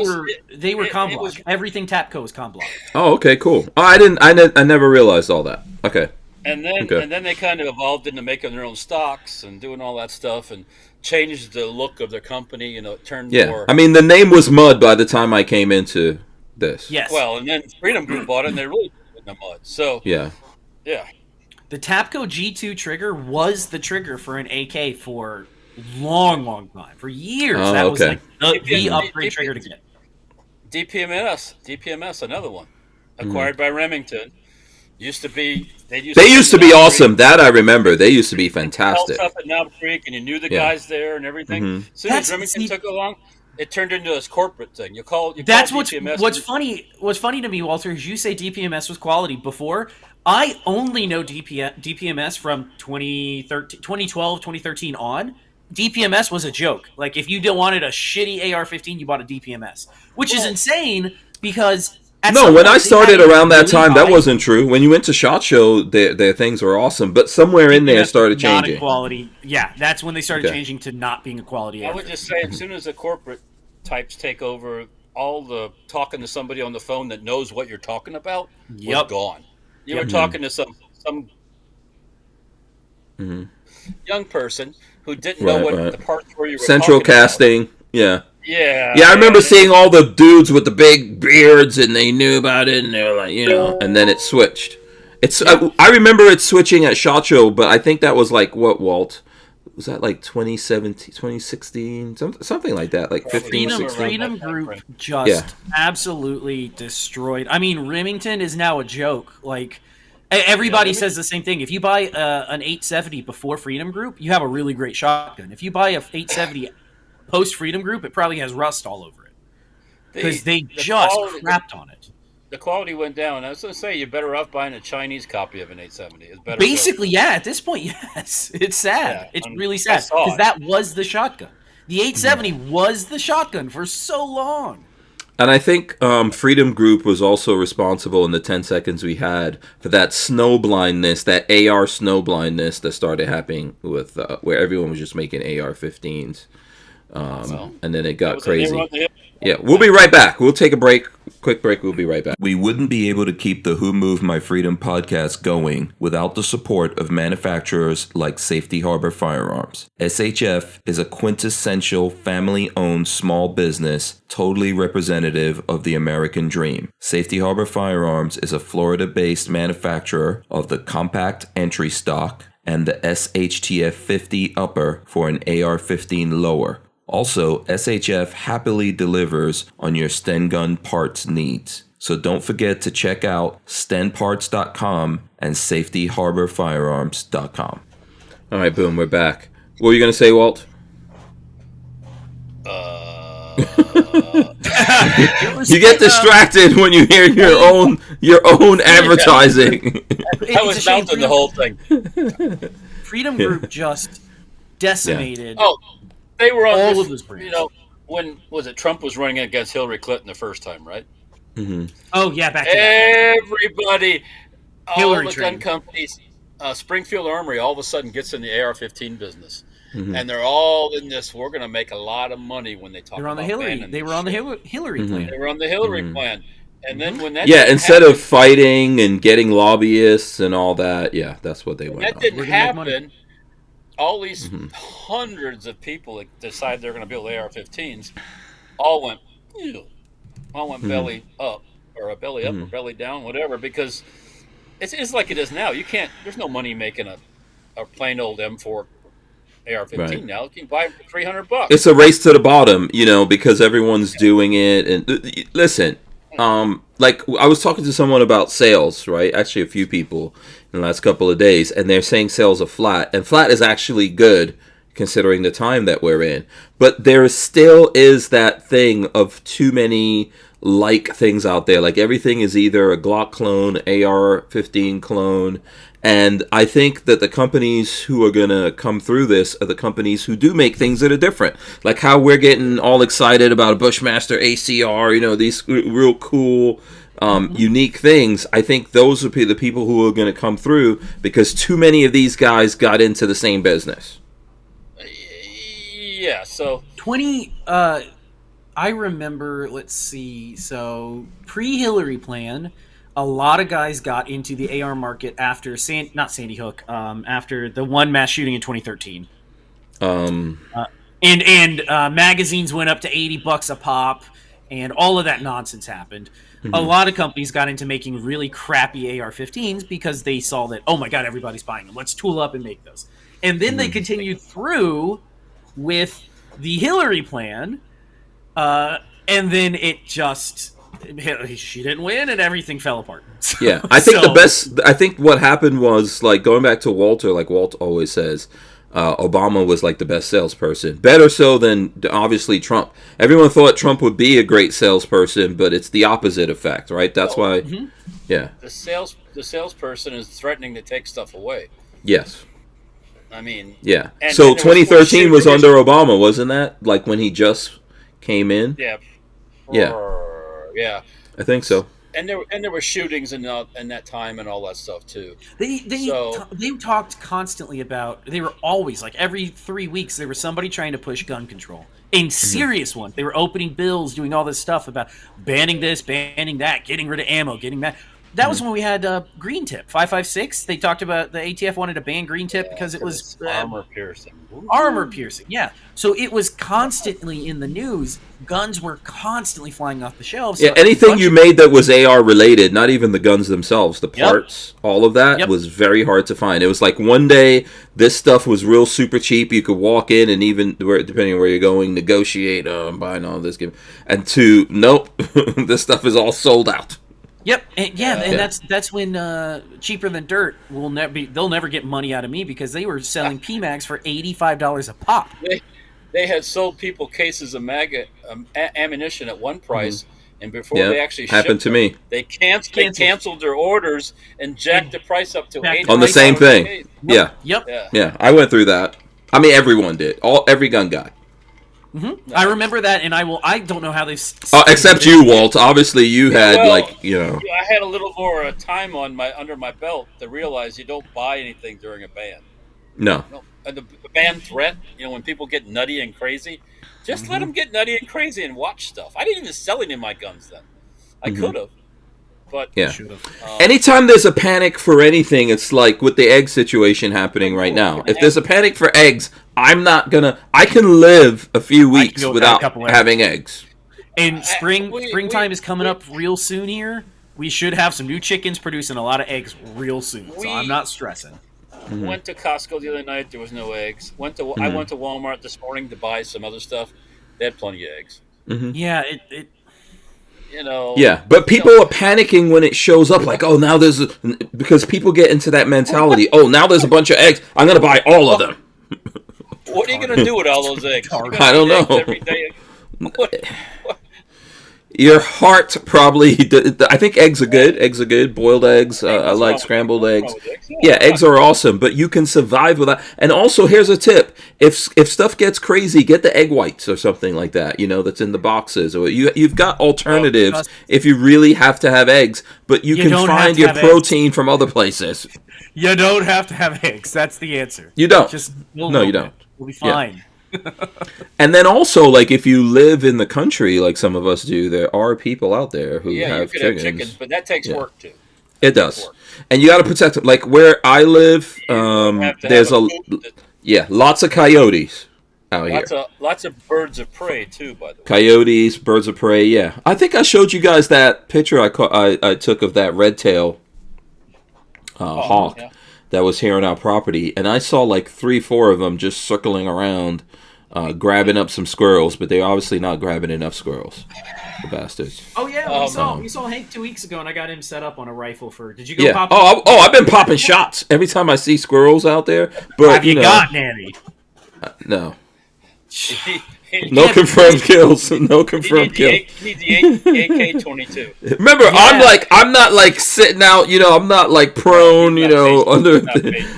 They were Comblock. Everything Tapco was Comblock. Oh, okay, cool. Oh, I never realized all that. Okay. And then they kind of evolved into making their own stocks and doing all that stuff and changed the look of their company. It turned more. I mean, the name was Mud by the time I came into this. Yes. Well, and then Freedom Group bought it, and they really put it in the mud. So yeah. The Tapco G2 trigger was the trigger for an AK for long time, for years. That was like the upgrade trigger to get. DPMS, another one, acquired by Remington. Used to be They used to be awesome. That I remember. They used to be fantastic. Up at Knob Creek, and you knew the guys there and everything. As soon as Remington took along, it turned into this corporate thing. That's what's funny. What's funny to me, Walter, is you say DPMS was quality before. I only know DPMS from 2012, 2013 on. DPMS was a joke. Like, if you wanted a shitty AR-15, you bought a DPMS, which is insane because. When I started around that time, that wasn't true. When you went to SHOT Show, their things were awesome, but somewhere in there started changing. Quality, yeah, that's when they started changing to not being a quality. I would just say, as soon as the corporate types take over, all the talking to somebody on the phone that knows what you're talking about, was gone. You were talking to some young person who didn't know what the parts were you were Central talking casting, about. Yeah, I remember seeing all the dudes with the big beards, and they knew about it, and they were like, and then it switched. I remember it switching at SHOT Show, but I think that was like, what, Walt? Was that like 2017, 2016? Something like that, like 15, 16? Freedom Group just absolutely destroyed. I mean, Remington is now a joke. Like, everybody says the same thing. If you buy an 870 before Freedom Group, you have a really great shotgun. If you buy a 870 post Freedom Group, it probably has rust all over it because they just crapped on it. The quality went down. I was going to say, you're better off buying a Chinese copy of an 870. It's better. Basically, at this point, yes. It's sad. It's really sad because that was the shotgun. The 870 was the shotgun for so long. And I think Freedom Group was also responsible in the 10 seconds we had for that snow blindness, that AR snow blindness that started happening with where everyone was just making AR-15s. And then it got crazy. Yeah, we'll be right back. We'll take a break. Quick break. We'll be right back. We wouldn't be able to keep the Who Moved My Freedom podcast going without the support of manufacturers like Safety Harbor Firearms. SHF is a quintessential family-owned small business, totally representative of the American dream. Safety Harbor Firearms is a Florida-based manufacturer of the compact entry stock and the SHTF 50 upper for an AR-15 lower. Also, SHF happily delivers on your Sten gun parts needs. So don't forget to check out stenparts.com and safetyharborfirearms.com. All right, boom, we're back. What were you going to say, Walt? You get distracted when you hear your own advertising. I was bouncing the whole thing. Freedom Group just decimated. Oh, they were on all of those brands. When was it? Trump was running against Hillary Clinton the first time, right? Mm-hmm. Oh yeah, back everybody, Hillary all the gun companies, Springfield Armory, all of a sudden gets in the AR-15 business. Mm-hmm. And they're all in this. We're going to make a lot of money when they talk about Hillary. They were on the Hillary plan. They were on the Hillary plan. And then when that instead of fighting and getting lobbyists and all that, that's what they went. That didn't happen. All these hundreds of people that decide they're going to build AR-15s, all went belly up or a belly up or belly down, whatever. Because it's like it is now. You can't. There's no money making a plain old M4 AR-15 now. You can buy it for $300. It's a race to the bottom, because everyone's doing it. And listen, like I was talking to someone about sales, right? Actually, a few people in the last couple of days, and they're saying sales are flat. And flat is actually good considering the time that we're in. But there still is that thing of too many like things out there. Like everything is either a Glock clone, AR-15 clone. And I think that the companies who are going to come through this are the companies who do make things that are different. Like how we're getting all excited about a Bushmaster ACR, these real cool, unique things. I think those are the people who are going to come through because too many of these guys got into the same business. Yeah, so... I remember, let's see, so pre-Hillary plan... A lot of guys got into the AR market after not Sandy Hook, after the one mass shooting in 2013. And magazines went up to $80 a pop, and all of that nonsense happened. Mm-hmm. A lot of companies got into making really crappy AR-15s because they saw that, oh my god, everybody's buying them. Let's tool up and make those. And then they continued through with the Hillary plan, and then it just she didn't win, and everything fell apart. Yeah, I think I think what happened was, like, going back to Walter, like Walt always says, Obama was like the best salesperson. Better so than, obviously, Trump. Everyone thought Trump would be a great salesperson, but it's the opposite effect, right? That's why, yeah. The salesperson is threatening to take stuff away. Yes. I mean... Yeah. So 2013 was under Obama, wasn't that? Like, when he just came in? Yeah. Yeah. I think so. And there were shootings in that time and all that stuff too. They talked constantly about. They were always like every 3 weeks there was somebody trying to push gun control. In serious ones, they were opening bills, doing all this stuff about banning this, banning that, getting rid of ammo, getting that. That was when we had green tip 5.56. They talked about the ATF wanted to ban green tip because it was armor piercing. Armor piercing, yeah. So it was constantly in the news. Guns were constantly flying off the shelves. Yeah, anything you made that was AR related, not even the guns themselves, the parts, all of that was very hard to find. It was like one day this stuff was real super cheap. You could walk in and even, depending on where you're going, negotiate, I'm buying all this. And two, nope, this stuff is all sold out. Yep, and that's when Cheaper Than Dirt they'll never get money out of me because they were selling PMags for $85 a pop. They had sold people cases of ammunition at one price, and before they actually happened to me, they canceled their orders and jacked the price up to $8 on the same thing. Yeah, I went through that. I mean, everyone did. Every gun guy. Mm-hmm. Nice. I remember that, and I don't know how they've... except you, Walt. Obviously, you had, I had a little more time under my belt to realize you don't buy anything during a ban. No. And the ban threat, when people get nutty and crazy, just let them get nutty and crazy and watch stuff. I didn't even sell any of my guns then. I could have. But anytime there's a panic for anything, it's like with the egg situation happening right now. If there's a panic for eggs, I can live a few weeks without having eggs. And springtime is coming up real soon here. We should have some new chickens producing a lot of eggs real soon. So I'm not stressing. Went to Costco the other night. There was no eggs. I went to Walmart this morning to buy some other stuff. They had plenty of eggs. Yeah, Yeah, but people are panicking when it shows up. Like, oh, now because people get into that mentality. Oh, now there's a bunch of eggs. I'm going to buy all of them. What are you going to do with all those eggs? I don't know. Every day? What? Your heart probably... I think eggs are good. Eggs are good. Boiled eggs. I like scrambled eggs. Yeah, eggs are awesome, but you can survive without... And also, here's a tip. If stuff gets crazy, get the egg whites or something like that, that's in the boxes. Or you've got alternatives if you really have to have eggs, but you can find your protein from other places. You don't have to have eggs. That's the answer. You don't. No, you don't. We'll be fine. Yeah. And then also, like, if you live in the country, like some of us do, there are people out there who have chickens. But that takes work too. It does, and you got to protect them. Like where I live, there's lots of coyotes out here. Lots of birds of prey too. By the way, coyotes, birds of prey. Yeah, I think I showed you guys that picture I took of that red tail hawk that was here on our property, and I saw like 3-4 of them just circling around. Grabbing up some squirrels, but they're obviously not grabbing enough squirrels. The bastards. Oh yeah, we saw Hank 2 weeks ago, and I got him set up on a rifle for. Did you go pop? I've been popping shots every time I see squirrels out there. But have you got Nanny? No. No confirmed kills. No confirmed kills. Need the AK-22. Remember, I'm not like sitting out. I'm not like prone. Under.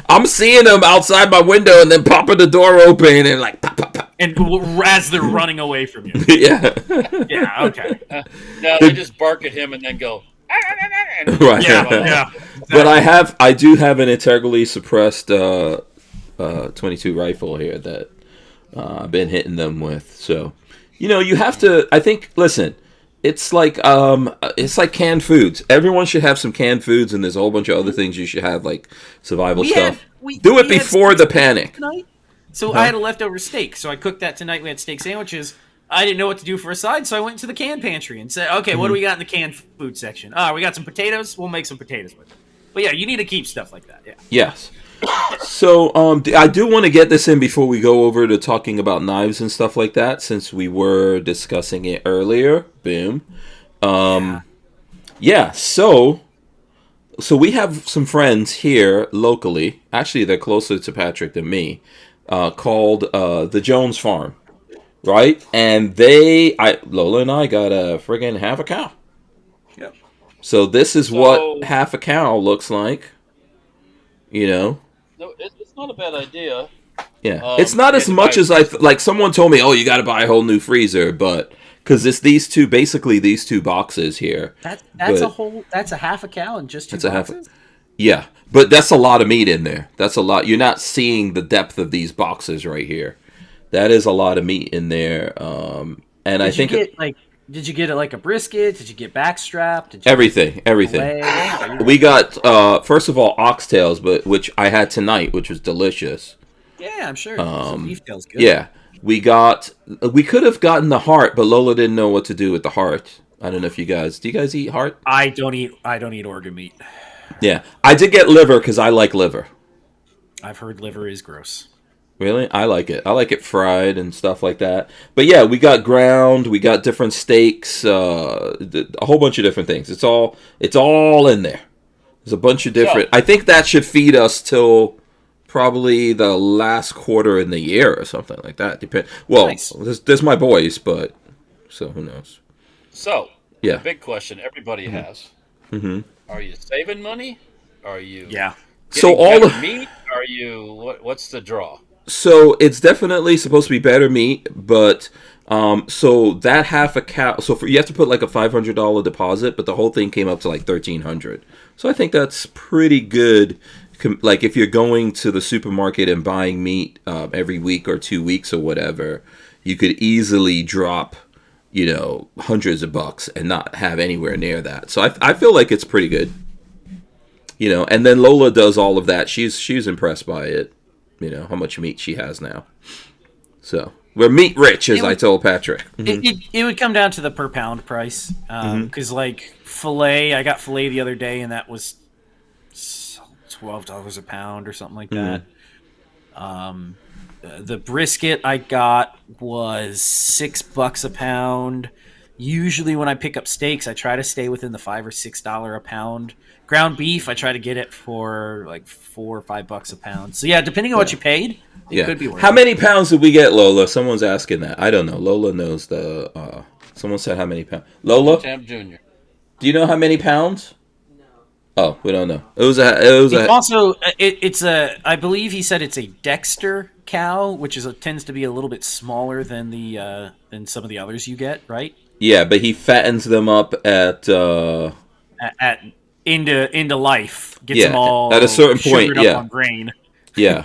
I'm seeing them outside my window and then popping the door open and like pop, pop, pop. And as they're running away from you. Yeah. Yeah. Okay. No, they just bark at him and then go. Right. Yeah. But I do have an integrally suppressed 22 rifle here that. I've been hitting them with. So, you have to. I think. Listen, it's like canned foods. Everyone should have some canned foods, and there's a whole bunch of other things you should have, like survival stuff. Do it before the panic. Tonight. So I had a leftover steak, so I cooked that tonight. We had steak sandwiches. I didn't know what to do for a side, so I went to the canned pantry and said, "Okay, what do we got in the canned food section? We got some potatoes. We'll make some potatoes with it." But yeah, you need to keep stuff like that. Yeah. Yes. So, I do want to get this in before we go over to talking about knives and stuff like that, since we were discussing it earlier. Boom. Yeah, so we have some friends here locally. Actually, they're closer to Patrick than me. Called the Jones Farm, right? And Lola and I got a friggin' half a cow. Yep. So this is what half a cow looks like. You know. No, it's not a bad idea. Yeah, it's not as much as like. Someone told me, "Oh, you got to buy a whole new freezer," but because it's these two boxes here. That's a half a cow and just two boxes. Yeah, but that's a lot of meat in there. That's a lot. You're not seeing the depth of these boxes right here. That is a lot of meat in there. And I think did you get it like a brisket? Did you get backstrap? Everything. We got first of all oxtails, which I had tonight, which was delicious. Yeah, I'm sure. Beef tail's good. Yeah, we could have gotten the heart, but Lola didn't know what to do with the heart. I don't know if do you guys eat heart? I don't eat organ meat. Yeah, I did get liver because I like liver. I've heard liver is gross. Really? I like it. I like it fried and stuff like that. But yeah, we got ground, we got different steaks, a whole bunch of different things. It's all in there. There's a bunch of different. I think that should feed us till probably the last quarter in the year or something like that. Nice. There's my boys, but so who knows? So yeah, big question everybody has. Mm-hmm. Are you saving money? Are you so all the meat? Are you what's the draw? So it's definitely supposed to be better meat, but so that half a cow. So you have to put like a $500 deposit, but the whole thing came up to like $1,300. So I think that's pretty good. Like if you're going to the supermarket and buying meat every week or 2 weeks or whatever, you could easily drop, hundreds of bucks and not have anywhere near that. So I feel like it's pretty good. And then Lola does all of that. She's impressed by it. How much meat she has now. So we're meat rich, as I told Patrick. It would come down to the per pound price. Because like filet, I got filet the other day, and that was $12 a pound or something like that. The brisket I got was $6 a pound. Usually when I pick up steaks, I try to stay within the $5 or $6 a pound. Ground beef, I try to get it for like $4 or $5 a pound. So yeah, depending on what you paid, it could be worth it. How many pounds did we get, Lola? Someone's asking that. I don't know. Lola knows the. Someone said how many pounds. Lola, Champ Jr. Do you know how many pounds? No. Oh, we don't know. It's a. I believe he said it's a Dexter cow, which tends to be a little bit smaller than than some of the others you get, right? Yeah, but he fattens them up into life. Gets them all at a certain point. Up on grain. Yeah.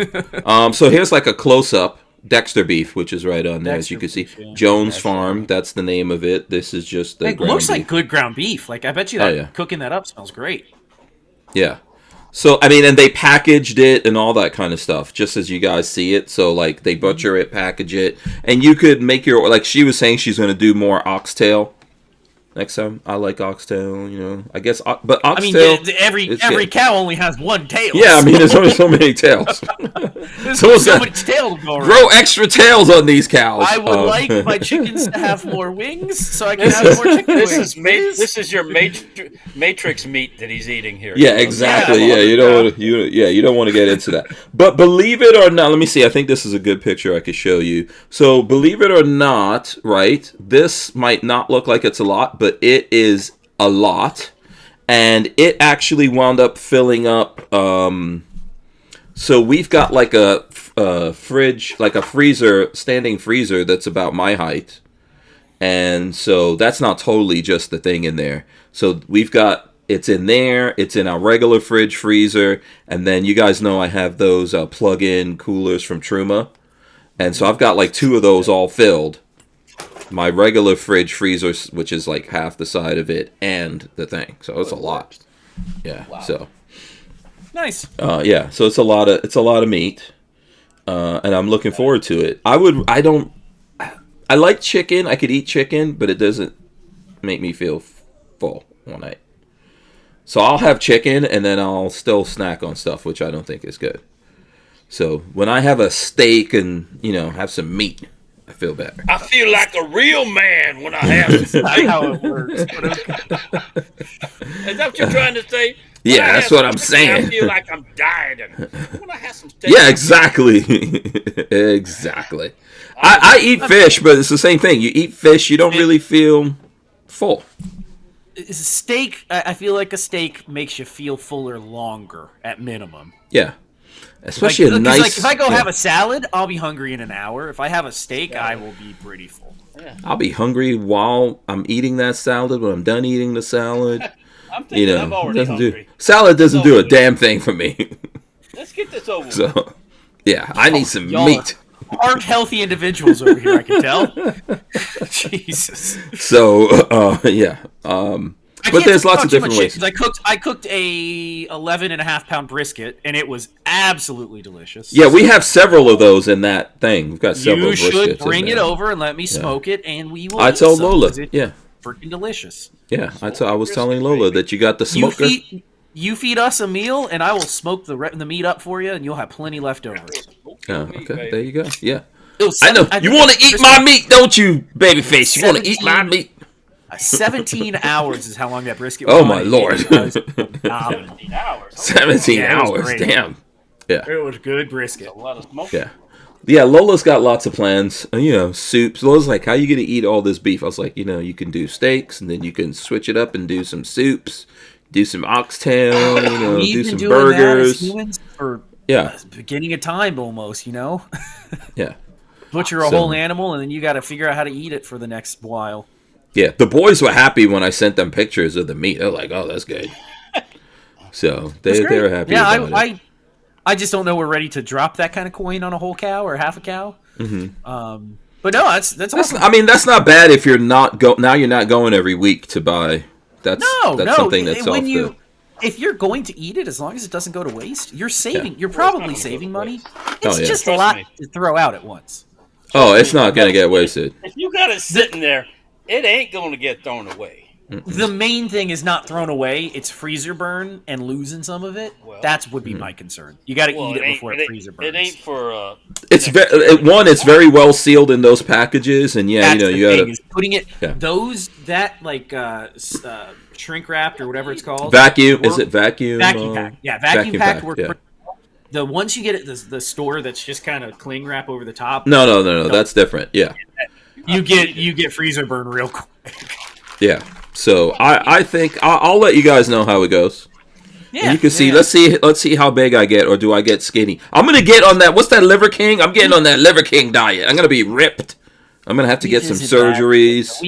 So here's like a close up Dexter beef, which is right on there, as you can see. Jones Farm, that's the name of it. This is just the. It looks like good ground beef. Like I bet you cooking that up smells great. Yeah. So I mean, and they packaged it and all that kind of stuff, just as you guys see it. So like they butcher it, package it, and you could make like she was saying she's going to do more oxtail next time. I like oxtail, I guess, but oxtail. I mean, every cow only has one tail. Yeah, I mean, there's only so many tails. There's so much tail to go around. Grow extra tails on these cows. I would like my chickens to have more wings, so I can have more chicken wings. This is your matrix meat that he's eating here. Yeah, exactly. Yeah, you don't want to get into that. But believe it or not, let me see. I think this is a good picture I could show you. So believe it or not, right? This might not look like it's a lot, but it is a lot, and it actually wound up filling up. So we've got like a fridge, like a freezer, standing freezer that's about my height, and so that's not totally just the thing in there. So it's in there, it's in our regular fridge freezer, and then you guys know I have those plug-in coolers from Truma, and so I've got like 2 of those all filled. My regular fridge freezer, which is like half the side of it, and the thing. So it's a lot. Yeah. Wow. So nice. Yeah. So it's a lot of meat, and I'm looking forward to it. I like chicken. I could eat chicken, but it doesn't make me feel full one night. So I'll have chicken, and then I'll still snack on stuff, which I don't think is good. So when I have a steak and have some meat, I feel better. I feel like a real man when I have That's not how it works. But okay. Is that what you're trying to say? Yeah, that's what I'm saying. I feel like I'm dying. When I have some steak. Yeah, exactly. Exactly. I eat fish, but it's the same thing. You eat fish, you don't really feel full. It's a steak. I feel like a steak makes you feel fuller longer at minimum. Yeah. Especially a nice... Like, if I go have a salad, I'll be hungry in an hour. If I have a steak, I will be pretty full. Yeah. I'll be hungry while I'm eating that salad, when I'm done eating the salad. I'm thinking I'm already hungry. Salad doesn't do a damn thing for me. Let's get this over with. So, yeah, I need some meat. Aren't healthy individuals over here, I can tell. Jesus. So, yeah. But there's lots of different ways. I cooked a 11.5 pound brisket, and it was absolutely delicious. Yeah, we have several of those in that thing. We've got several briskets. You should bring it over and let me smoke it, and we will. I told Lola. Yeah. Freaking delicious. Yeah, I was telling Lola that you got the smoker. You feed us a meal, and I will smoke the meat up for you, and you'll have plenty left over. Oh, okay, there you go. Yeah. I know. You want to eat my meat, don't you, babyface? You want to eat my meat? 17 hours is how long that brisket Oh, was. my Lord. 17 hours. 17 hours. Damn. Yeah. It was good brisket. A lot of smoke. Yeah. Yeah, Lola's got lots of plans. Soups. Lola's like, how are you going to eat all this beef? I was like, you can do steaks, and then you can switch it up and do some soups, do some oxtail, do some burgers. For beginning of time almost, Yeah. Butcher a whole animal, and then you got to figure out how to eat it for the next while. Yeah, the boys were happy when I sent them pictures of the meat. They're like, oh, that's good. So they were happy about it. I just don't know we're ready to drop that kind of coin on a whole cow or half a cow. Mm-hmm. But no, that's awesome. I mean, that's not bad if you're not now you're not going every week to buy. That's something that's off the... If you're going to eat it, as long as it doesn't go to waste, you're saving. You're probably saving money. It's just a lot to throw out at once. Oh, it's not going to get wasted. If you got it sitting there, it ain't going to get thrown away. The main thing is not thrown away. It's freezer burn and losing some of it. That would be my concern. You got to eat it before it freezer burns. It ain't for. It's it's very well sealed in those packages, and you got to putting it shrink wrapped or whatever it's called. Vacuum? Is it vacuum? Vacuum pack. Yeah, vacuum pack works. Yeah. The once you get it, the store that's just kind of cling wrap over the top. No, that's different. Yeah. You get freezer burn real quick. Yeah. So I think I'll let you guys know how it goes. Yeah. And you can see. Let's see how big I get, or do I get skinny? I'm gonna get on that. What's that, Liver King? I'm getting on that Liver King diet. I'm gonna be ripped. I'm gonna have to get some surgeries.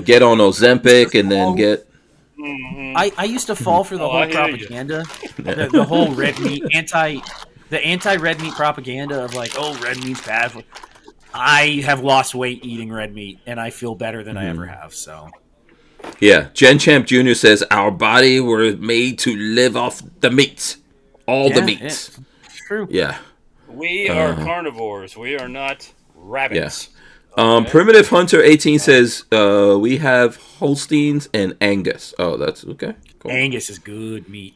Get on Ozempic and then get. I used to fall for the whole propaganda, the whole red meat anti-red meat propaganda of like, oh, red meat's bad. I have lost weight eating red meat, and I feel better than I ever have. So, yeah, Gen Champ Jr. says our body were made to live off the meats, the meats. It's true. Yeah, we are carnivores. We are not rabbits. Yeah. Primitive Hunter 18 says we have Holsteins and Angus. Oh, that's okay. Cool. Angus is good meat.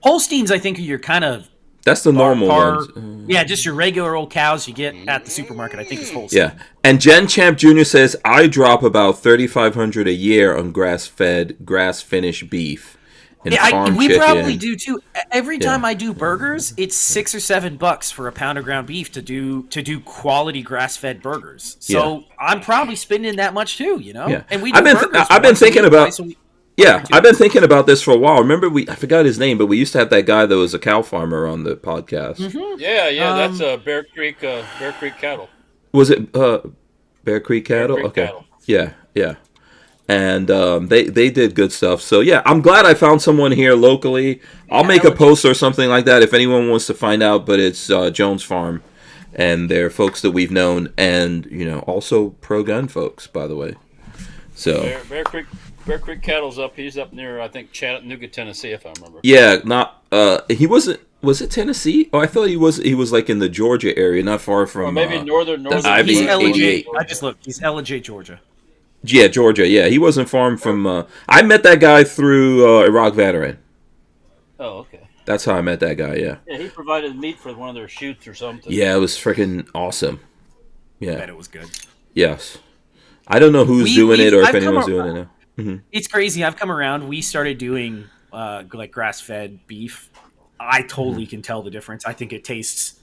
Holsteins, I think, are your kind of. That's the normal ones. Yeah, just your regular old cows you get at the supermarket, I think is Holstein. Yeah. And Gen Champ Jr. says, I drop about $3,500 a year on grass-fed, grass-finished beef and farm we chicken. Probably do, too. Every time I do burgers, it's $6 or $7 for a pound of ground beef to do quality grass-fed burgers. So I'm probably spending that much, too, Yeah. And we I've been thinking about... Yeah, I've been thinking about this for a while. Remember, I forgot his name, but we used to have that guy that was a cow farmer on the podcast. Mm-hmm. Yeah, that's Bear Creek Cattle. Was it Bear Creek Cattle? Bear Creek Cattle. Yeah. And they did good stuff. So, yeah, I'm glad I found someone here locally. I'll make a post or something like that if anyone wants to find out, but it's Jones Farm, and they're folks that we've known, and, also pro-gun folks, by the way. So Bear Creek Cattle's up. He's up near, I think, Chattanooga, Tennessee, if I remember. Yeah, he wasn't. Was it Tennessee? Oh, I thought he was. He was like in the Georgia area, not far from. Or maybe northern. He's LJ. I just looked. He's LJ, Georgia. Yeah, Georgia. Yeah, he wasn't far from. I met that guy through Iraq veteran. Oh, okay. That's how I met that guy. Yeah. Yeah, he provided meat for one of their shoots or something. Yeah, it was freaking awesome. Yeah. Bet it was good. Yes. I don't know who's doing it or if I've anyone's doing it now. Mm-hmm. It's crazy. I've come around. We started doing like grass-fed beef. I totally can tell the difference. I think it tastes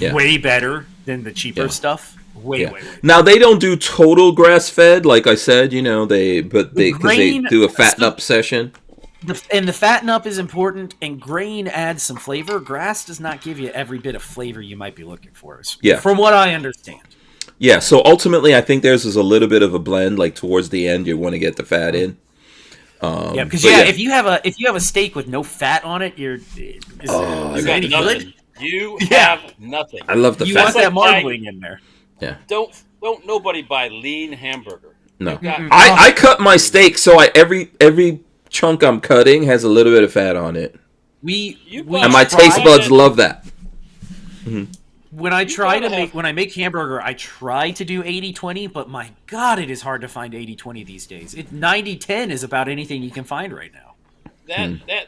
way better than the cheaper stuff. Way. Now they don't do total grass-fed, like I said. You know, they do a fatten up session. And the fatten up is important, and grain adds some flavor. Grass does not give you every bit of flavor you might be looking for. From what I understand. Yeah, so ultimately, I think theirs is a little bit of a blend. Like towards the end, you want to get the fat in. Because if you have a steak with no fat on it, is it any good? You have nothing. I love the fat. You want that marbling in there. Yeah. Don't nobody buy lean hamburger. No. I cut my steak so every chunk I'm cutting has a little bit of fat on it. And my taste buds love that. Mm-hmm. When I make hamburger, I try to do 80-20, but my God, it is hard to find 80-20 these days. 90-10 is about anything you can find right now.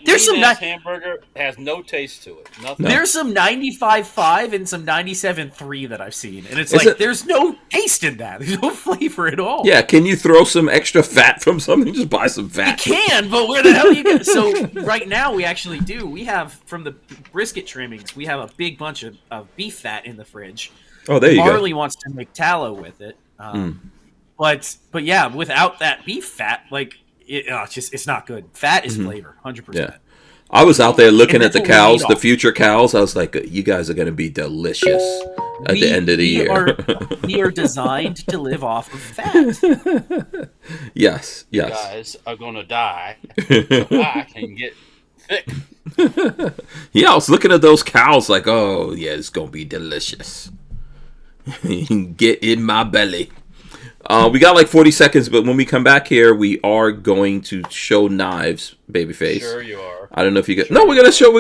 There's some hamburger has no taste to it. Nothing. There's some 95.5 and some 97.3 that I've seen, and there's no taste in that. There's no flavor at all. Yeah, can you throw some extra fat from something? Just buy some fat. You can, but where the hell you get? So right now we actually do. We have from the brisket trimmings. We have a big bunch of beef fat in the fridge. Oh, there you go. Marley wants to make tallow with it, but yeah, without that beef fat, like. It's not good. Fat is flavor, 100%. Yeah. I was out there looking at the cows, the future cows. I was like, you guys are going to be delicious at the end of the year. We are designed to live off of fat. Yes. You guys are going to die so I can get thick. Yeah, I was looking at those cows like, oh, yeah, it's going to be delicious. Get in my belly. We got like 40 seconds, but when we come back here, we are going to show knives, babyface. Sure you are. I don't know if you get. No, we're gonna show.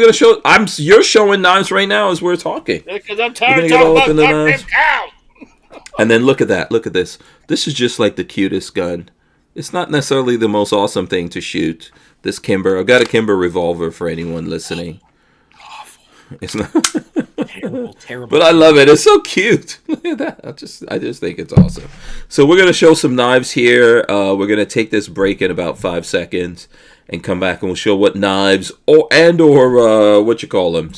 You're showing knives right now as we're talking. Because I'm tired of talking about goddamn cows. And then look at that. Look at this. This is just like the cutest gun. It's not necessarily the most awesome thing to shoot. This Kimber. I've got a Kimber revolver for anyone listening. It's not terrible. But I love it. It's so cute. Look at that. I just think it's awesome. So we're gonna show some knives here. We're gonna take this break in about 5 seconds and come back and we'll show what knives or what you call them.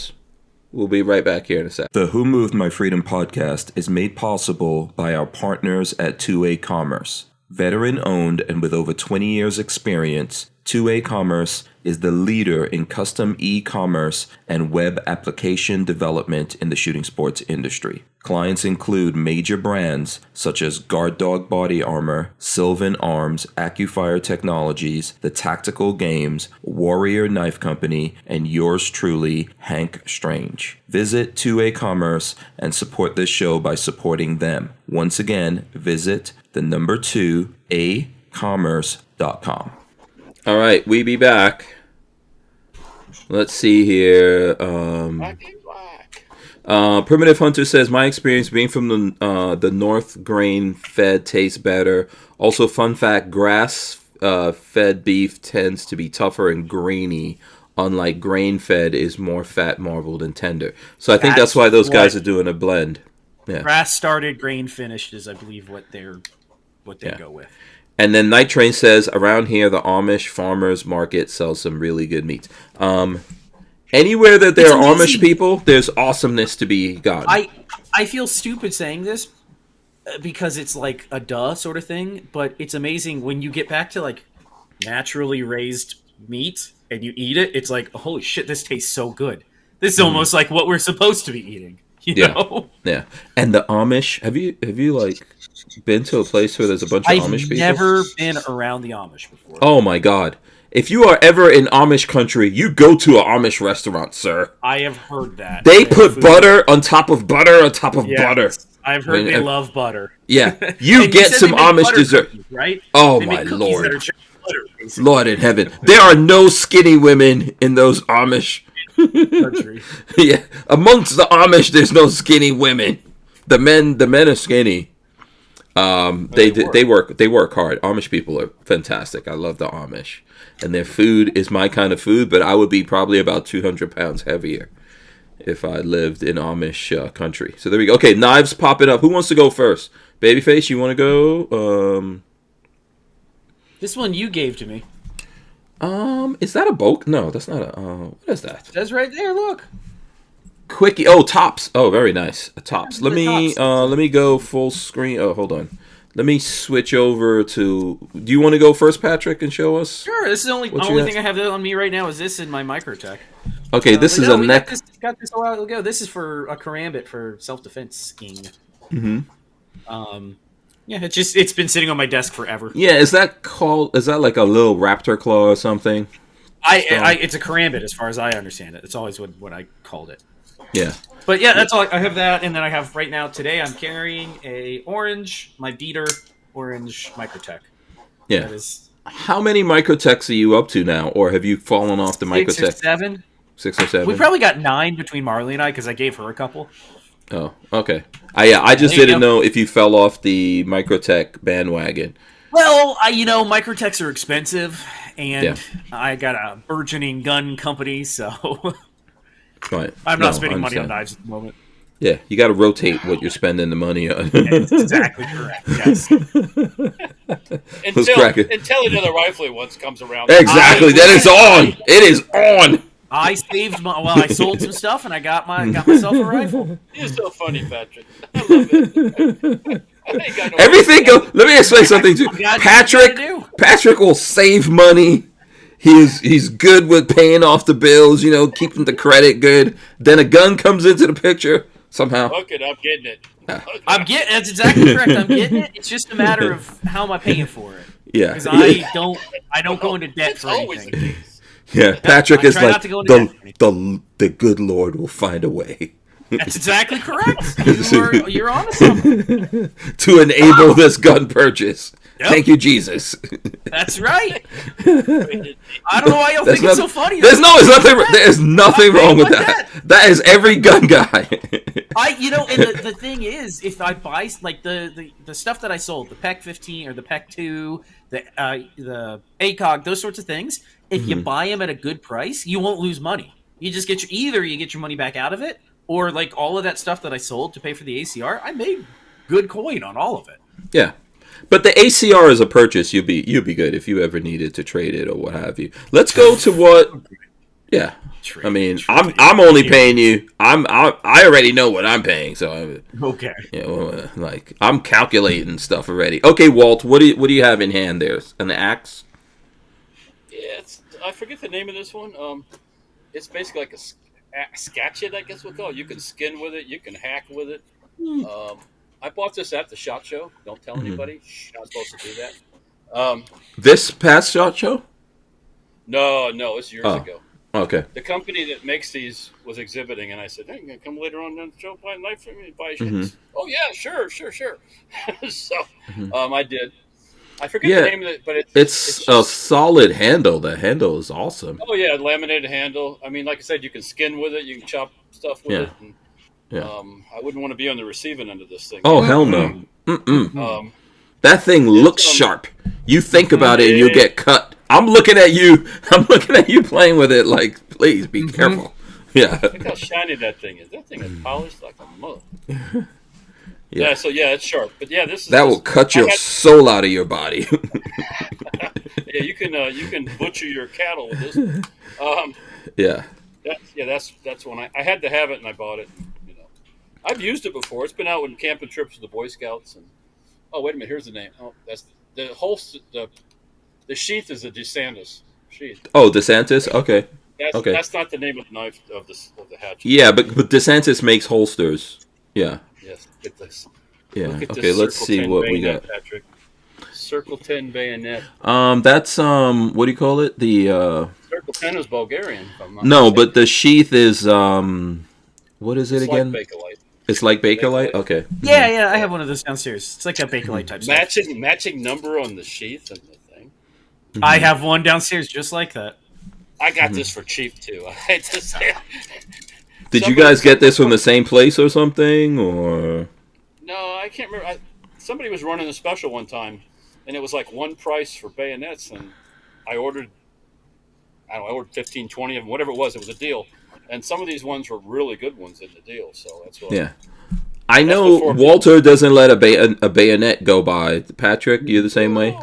We'll be right back here in a sec. The Who Moved My Freedom podcast is made possible by our partners at 2A Commerce. Veteran owned and with over 20 years experience, 2A Commerce is the leader in custom e-commerce and web application development in the shooting sports industry. Clients include major brands such as Guard Dog Body Armor, Sylvan Arms, AccuFire Technologies, The Tactical Games, Warrior Knife Company, and yours truly, Hank Strange. Visit 2A Commerce and support this show by supporting them. Once again, visit the number 2acommerce.com. All right, we be back. Let's see here. Primitive Hunter says, my experience being from the North, grain fed tastes better. Also, fun fact, grass fed beef tends to be tougher and grainy, unlike grain fed is more fat, marbled, and tender. So I think that's why those guys are doing a blend. Yeah. Grass started, grain finished is, I believe, what they go with. And then Night Train says, around here, the Amish farmers market sells some really good meats. Anywhere that there are Amish people, there's awesomeness to be gotten. I feel stupid saying this because it's like a duh sort of thing, but it's amazing when you get back to like naturally raised meat and you eat it. It's like, holy shit, this tastes so good. This is almost like what we're supposed to be eating. You know? Yeah. And the Amish, have you like been to a place where there's a bunch of Amish people? I've never been around the Amish before. Oh my God. If you are ever in Amish country, you go to an Amish restaurant, sir. I have heard that. They put butter on top of butter on top of butter. I've heard they love butter. Yeah. You get some Amish dessert. Cookies, right? Oh my Lord. Lord in heaven. There are no skinny women in those Amish country. Yeah. Amongst the Amish, there's no skinny women. The men are skinny. They work hard. Amish people are fantastic. I love the Amish, and their food is my kind of food. But I would be probably about 200 pounds heavier if I lived in Amish country. So there we go. Okay, knives popping up. Who wants to go first? Babyface, you want to go? This one you gave to me. Is that a boat? No, that's not a. What is that? It says right there. Look. Quickie. Oh, tops. Oh, very nice. Tops. Yeah, Let me go full screen. Oh, hold on. Let me switch over to. Do you want to go first, Patrick, and show us? Sure. This is the only thing I have on me right now is this in my Microtech. Okay, this is a neck. Got this a while ago. This is for a karambit for self-defense skiing. Mm-hmm. Yeah, it's been sitting on my desk forever. Yeah, is that like a little raptor claw or something? It's a karambit as far as I understand it. It's always what I called it. Yeah. But yeah, that's all. I have that, and then I have right now today. I'm carrying my beater orange Microtech. Yeah. That is. How many Microtechs are you up to now, or have you fallen off the Microtech? 6 or 7. 6 or 7. We probably got 9 between Marley and I because I gave her a couple. Oh, okay. I just didn't know if you fell off the Microtech bandwagon. Well, Microtechs are expensive, and I got a burgeoning gun company, so right. I'm not spending money on knives at the moment. Yeah, you got to rotate what you're spending the money on. That's exactly correct. Yes. Until another rifle once comes around. Exactly. That is on. It is on. I saved I sold some stuff and I got myself a rifle. You're so funny, Patrick. I love it. Everything goes. Let me explain something to you. Patrick will save money. He's good with paying off the bills, keeping the credit good. Then a gun comes into the picture somehow. Look it, I'm getting it. That's exactly correct. I'm getting it. It's just a matter of how am I paying for it. Yeah. Because I don't go into debt for anything. Yeah, Patrick is like the good Lord will find a way. That's exactly correct. You're on to something. To enable this gun purchase. Yep. Thank you, Jesus. That's right. I don't know why y'all think it's so funny. There's nothing wrong with that. That is every gun guy. And the thing is, if I buy like the stuff that I sold, the PEC 15 or the PEC 2, the ACOG, those sorts of things, if you buy them at a good price, you won't lose money. You just get your money back out of it, or like all of that stuff that I sold to pay for the ACR, I made good coin on all of it. Yeah. But the ACR as a purchase, you'd be good if you ever needed to trade it or what have you. Let's go to what. Yeah, I mean, I'm only paying you. I already know what I'm paying, so okay. I'm calculating stuff already. Okay, Walt, what do you have in hand there? An axe? Yeah, I forget the name of this one. It's basically like a scatchet, I guess we'll call it. You can skin with it. You can hack with it. I bought this at the SHOT Show. Don't tell anybody. You're not supposed to do that. This past SHOT Show? No, it's years ago. Okay. The company that makes these was exhibiting, and I said, "Hey, you gonna come later on and show buy a knife for me? Buy shit." Oh yeah, sure. So, I did. I forget the name of it, but it's a solid handle. The handle is awesome. Oh yeah, laminated handle. I mean, like I said, you can skin with it. You can chop stuff with it. And, I wouldn't want to be on the receiving end of this thing. Oh hell no! That thing looks sharp. You think about it, and you'll get cut. I'm looking at you playing with it. Like, please be careful. Yeah. Look how shiny that thing is. That thing is polished like a mug. Yeah. So it's sharp. But yeah, that will cut your soul out of your body. Yeah, you can butcher your cattle with this. That's one I had to have it, and I bought it. I've used it before. It's been out on camping trips with the Boy Scouts. And wait a minute, here's the name. Oh, that's the whole the sheath is a DeSantis sheath. Oh, DeSantis. Okay. That's not the name of the knife of the hatchet. Yeah, but DeSantis makes holsters. Yeah. Yes. Get this. Yeah. Okay. Let's see what we got. Patrick. Circle 10 bayonet. That's what do you call it? The Circle 10 is Bulgarian. If I'm not no, mistaken. but the sheath is what is it again? Like Bakelite. It's like Bakelite? Okay. Yeah, I have one of those downstairs. It's like a Bakelite type stuff. Matching number on the sheath and the thing. I have one downstairs just like that. I got this for cheap too. I hate to say it. Did you guys get this from the same place or something, or? No, I can't remember. Somebody was running a special one time, and it was like one price for bayonets, and I ordered 15, 20 of them, whatever it was. It was a deal. And some of these ones were really good ones in the deal, so that's why. Yeah. I know Walter doesn't let a bayonet go by. Patrick, you the same way?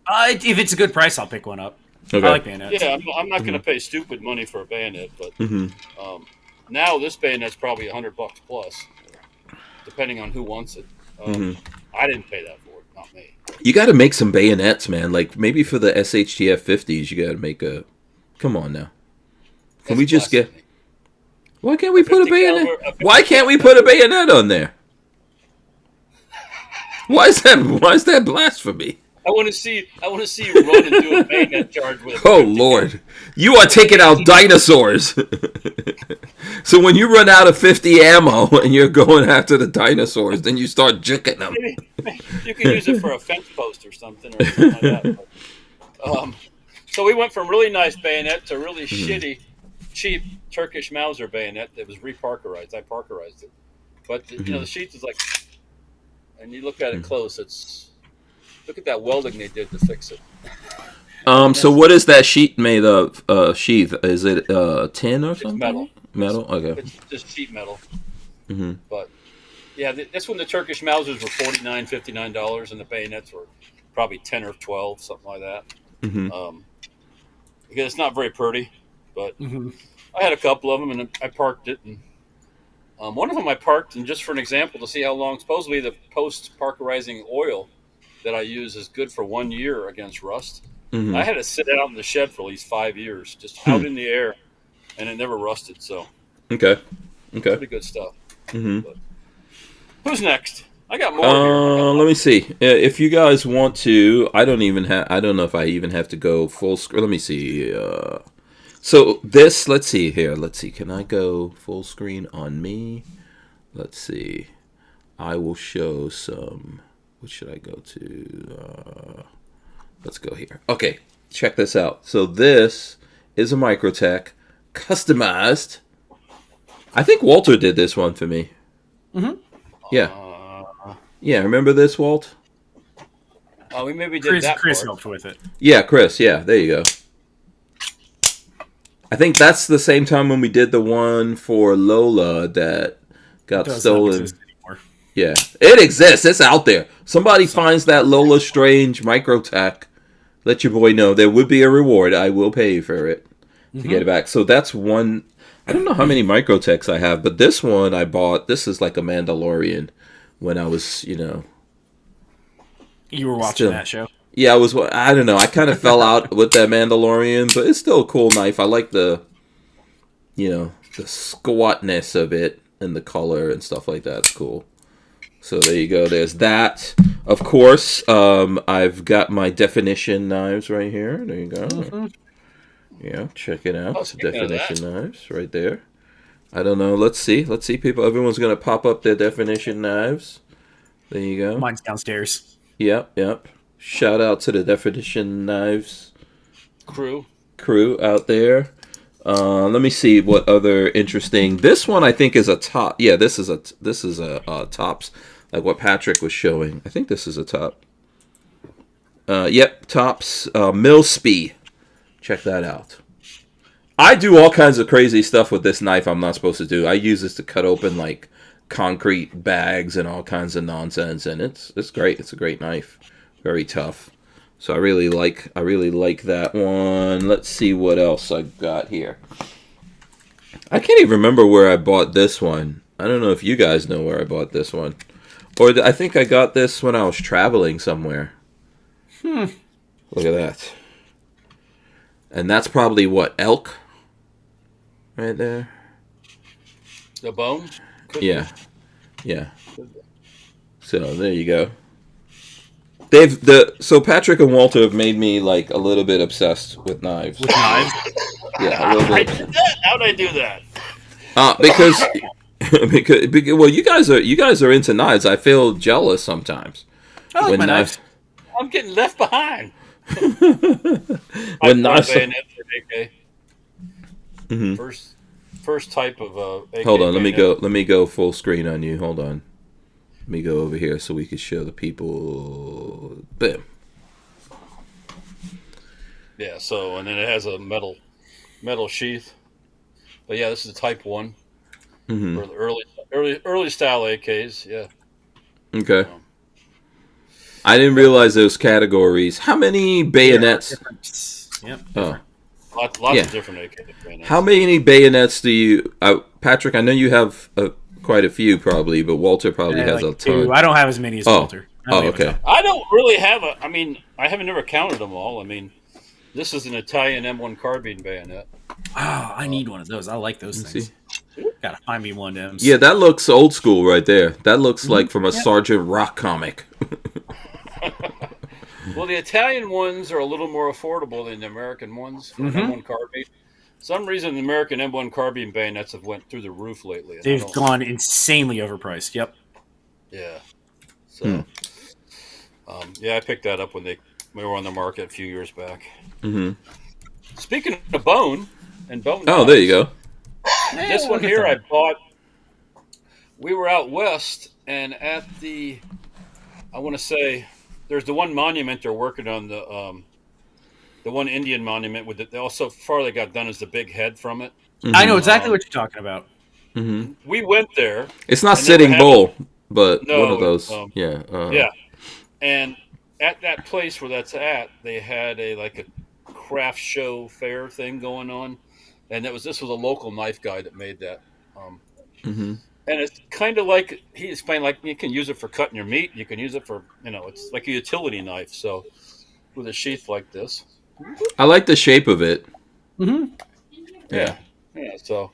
If it's a good price, I'll pick one up. Okay. I like bayonets. Yeah, I'm not going to pay stupid money for a bayonet, but now this bayonet's probably $100 plus, depending on who wants it. I didn't pay that for it, not me. You got to make some bayonets, man. Like maybe for the SHTF 50s, you got to make a. Come on now. Can we just get? Why can't we put a bayonet? Why can't we put a bayonet on there? Why is that blasphemy? I want to see you run and do a bayonet charge with. Oh Lord, you are taking out dinosaurs. So when you run out of 50 ammo and you're going after the dinosaurs, then you start jicking them. Maybe you can use it for a fence post or something like that. But, so we went from really nice bayonet to really shitty, cheap Turkish Mauser bayonet that was reparkerized. I parkerized it, but the sheath is like, and you look at it close, look at that welding they did to fix it. So what is that sheet made of? Sheath? Is it tin or something? It's metal. Metal. Okay. It's just sheet metal. But yeah, that's when the Turkish Mausers were $49, and the bayonets were probably 10 or 12, something like that. Because it's not very pretty, but I had a couple of them, and I parked it. And one of them I parked, and just for an example to see how long, supposedly the post-parkerizing oil that I use is good for 1 year against rust. I had to sit out in the shed for at least 5 years, just out in the air, and it never rusted. So okay, pretty good stuff. But who's next? I got more here. Let me see. If you guys want to, I don't know if I even have to go full screen. Let me see. So this, let's see here. Let's see. Can I go full screen on me? Let's see. I will show some. What should I go to? Let's go here. Okay, check this out. So this is a Microtech customized. I think Walter did this one for me. Yeah. Yeah, remember this, Walt? We maybe did that. Chris helped with it. Yeah, Chris. Yeah, there you go. I think that's the same time when we did the one for Lola that got stolen. Yeah, it exists. It's out there. Somebody finds that Lola Strange Microtech. Let your boy know there would be a reward. I will pay for it to get it back. So that's one. I don't know how many Microtechs I have, but this one I bought. This is like a Mandalorian. When I was, you were watching that show. Yeah, I was. I don't know. I kind of fell out with that Mandalorian, but it's still a cool knife. I like the squatness of it and the color and stuff like that. It's cool. So there you go. There's that. Of course, I've got my definition knives right here. There you go. Yeah, check it out. Definition knives right there. I don't know. Let's see, people. Everyone's gonna pop up their definition knives. There you go. Mine's downstairs. Yep. Shout out to the definition knives crew out there. Let me see what other interesting. This one I think is a top. Yeah, this is a tops, like what Patrick was showing. I think this is a top. Yep, tops. Milspe. Check that out. I do all kinds of crazy stuff with this knife I'm not supposed to do. I use this to cut open like concrete bags and all kinds of nonsense, and it's great. It's a great knife. Very tough. So I really like that one. Let's see what else I got here. I can't even remember where I bought this one. I don't know if you guys know where I bought this one. Or I think I got this when I was traveling somewhere. Look at that. And that's probably what, elk? Right there. The bone? Yeah. So there you go. So Patrick and Walter have made me like a little bit obsessed with knives. Yeah, a little bit. How'd I do that? Because well, you guys are into knives. I feel jealous sometimes. I like my knives. I'm getting left behind. When knives. First type of AK. Hold on, let me go full screen on you. Hold on. Let me go over here so we can show the people. Bam. Yeah, so and then it has a metal sheath. But yeah, this is a Type 1 Mm-hmm. for the early style AKs. Yeah. Okay. Um, I didn't realize those categories. How many There are bayonets? different. Yep. Oh, lots yeah. of different AK bayonets. How many bayonets do you, Patrick? I know you have quite a few, probably, but Walter probably has a Like ton. 2. I don't have as many as Oh. Walter. I Oh, only have a okay. couple. I don't really have I mean, I haven't never counted them all. I mean, this is an Italian M1 carbine bayonet. Oh, I need one of those. I like those Let's things. see. Gotta find me one of them. Yeah, that looks old school right there. That looks like from a Yep. Sergeant Rock comic. Well, the Italian ones are a little more affordable than the American ones for an M1 carbine. Some reason the American M1 carbine bayonets have went through the roof lately. And They've gone insanely overpriced. Yep. Yeah. So, yeah, I picked that up when they were on the market a few years back. Mm-hmm. Speaking of bone and bone. Oh, knives, there you go. This one look at here I that. bought. We were out west, and at the, I want to say, there's the one monument they're working on, the one Indian monument with the, also far they got done is the big head from it. I know exactly what you're talking about. Mm-hmm. We went there. It's not and they were Sitting having- Bull, but No, one of those. yeah, and at that place where that's at, they had a craft show fair thing going on, and this was a local knife guy that made that. Mm-hmm. And it's kind of like he explained, like you can use it for cutting your meat. You can use it for, it's like a utility knife. So with a sheath like this. I like the shape of it. Mm-hmm. Yeah. So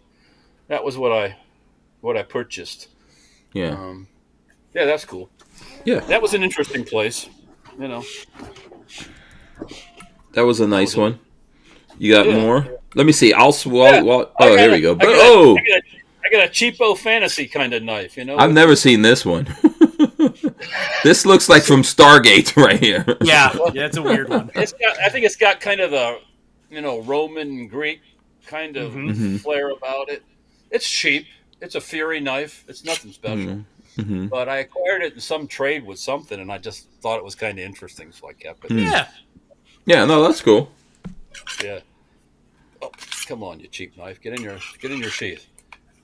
that was what I purchased. Yeah. Yeah, that's cool. Yeah. That was an interesting place. That was a nice one. You got Yeah. more? Let me see. I'll Yeah. Oh, here we go. But I got a cheapo fantasy kind of knife. I've never seen this one. This looks like from Stargate right here. Yeah, it's a weird one. I think it's got kind of the, Roman Greek kind of flair about it. It's cheap. It's a Fury knife. It's nothing special. Mm-hmm. But I acquired it in some trade with something, and I just thought it was kind of interesting, so I kept it. Yeah. Yeah, no, that's cool. Yeah. Oh, come on, you cheap knife! Get in your sheath.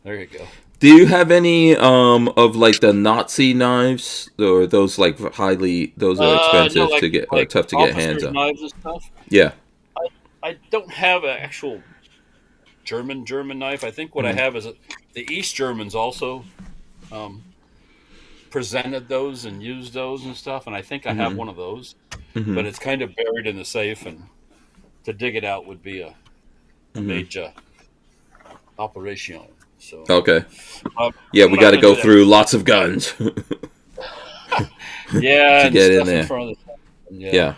There you go. Do you have any of like the Nazi knives, or those like those are expensive to get, or tough to get hands on? Knives and stuff. Yeah. I don't have an actual German knife. I think what I have is the East Germans also presented those and used those and stuff, and I think I have one of those, but it's kind of buried in the safe, and to dig it out would be a major operation. So Okay. Yeah, we got to go through lots of guns. Yeah, to and get in stuff there. front of the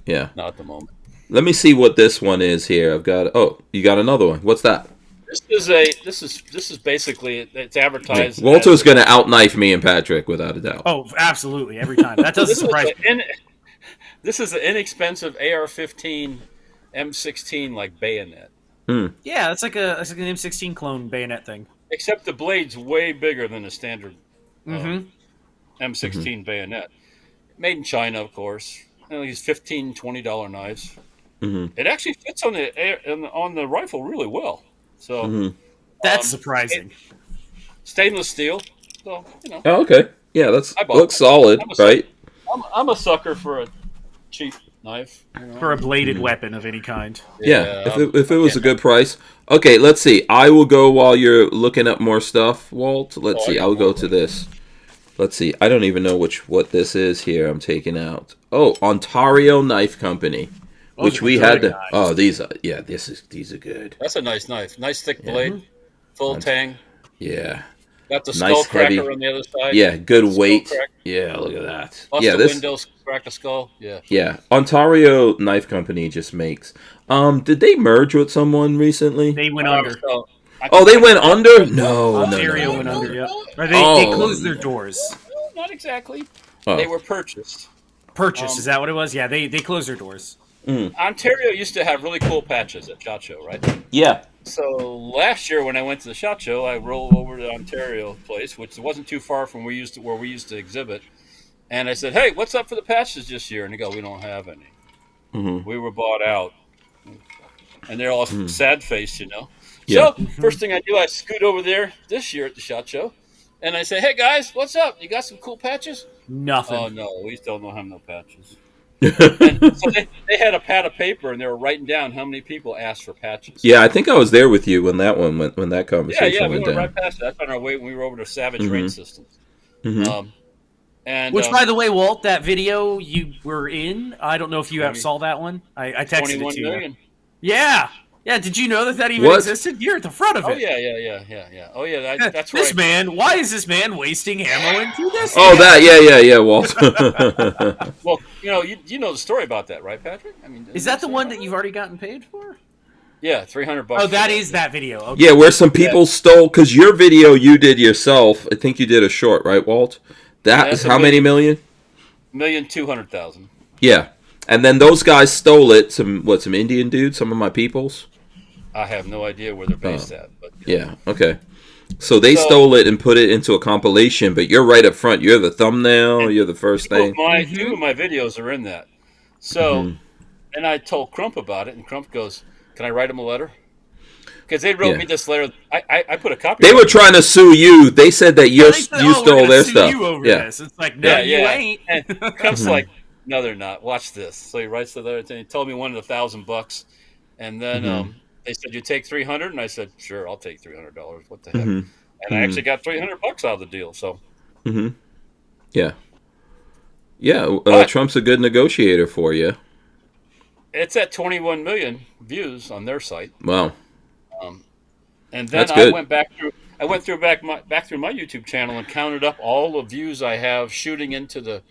Yeah. Not at the moment. Let me see what this one is here. I've got. Oh, you got another one. What's that? This is basically it's advertised. Walter's going to outknife me and Patrick without a doubt. Oh, absolutely. Every time. That doesn't surprise me. This is an inexpensive AR-15 M16 like bayonet. Yeah, it's like an M16 clone bayonet thing. Except the blade's way bigger than the standard M16 bayonet. Made in China, of course. These $15, $20 knives. It actually fits on the rifle really well. So That's surprising. Stainless steel. So Oh, okay. Yeah, looks solid, I'm right? I'm a sucker for a cheap knife. For a bladed weapon of any kind. Yeah, if it was a good price. Okay, let's see. I will go while you're looking up more stuff, Walt. Let's see. I'll go to this. Let's see. I don't even know what this is here. I'm taking out. Oh, Ontario Knife Company, which we had to. knives. Oh, these are good. That's a nice knife. Nice thick blade. Full tang. Yeah. Got the Nice, skull cracker heavy. on the other side. Yeah, good Skull weight. crack. Yeah, look at that. Bust Yeah, the this. windows, crack a skull. Yeah. Yeah, Ontario Knife Company just makes. Did they merge with someone recently? They went under. So, Oh, they went under? No, Ontario no. went under, yeah. Or they Oh. closed their doors. not exactly. Oh. They were purchased. Purchase, is that what it was? Yeah, they closed their doors. Ontario used to have really cool patches at SHOT Show, right? Yeah. So last year when I went to the SHOT Show, I rolled over to the Ontario place, which wasn't too far from where we used to exhibit. And I said, "Hey, what's up for the patches this year?" And they go, "We don't have any. We were bought out." And they're all sad faced, Yeah. So first thing I do, I scoot over there this year at the SHOT Show, and I say, "Hey guys, what's up? You got some cool patches?" Nothing. Oh no, we still don't have no patches. And so they had a pad of paper and they were writing down how many people asked for patches. Yeah, I think I was there with you when that one went, when that conversation Yeah, we went went down. right past it. That's on our way when we were over to Savage Mhm. Range Systems. Mhm. And Which, by the way, Walt, that video you were in, I don't know if you 20 saw that one. I texted it 21 to million. you. Yeah. Yeah, did you know that even What? existed? You're at the front of Oh it. yeah. Oh yeah, that's This right. man, why is this man wasting ammo into this? Oh, that, yeah, Walt. Well, you know the story about that, right, Patrick? I mean, Is that the one that you've already gotten paid for? Yeah, $300. Oh, that is that video. Okay. Yeah, where some people stole, because your video you did yourself, I think you did a short, right, Walt? That is That's how many million? 1,200,000. Yeah. And then those guys stole it, some Indian dudes, some of my peoples? I have no idea where they're based at, but Yeah, okay. So they stole it and put it into a compilation, but you're right up front. You're the thumbnail, you're the first thing. Two of my videos are in that. So, and I told Crump about it, and Crump goes, "Can I write him a letter?" Because they wrote me this letter. I put a copy. They were trying to sue you. They said that you stole their stuff. You over this. It's like, no, you ain't. And Crump's like, "No, they're not. Watch this." So he writes the letter, and he told me one of $1,000, and then they said, "You take 300," and I said, "Sure, I'll take $300. What the heck?" And I actually got $300 out of the deal. So, yeah. Trump's a good negotiator for you. it's at 21 million views on their site. Wow. And then That's good. I went through my YouTube channel and counted up all the views I have shooting into the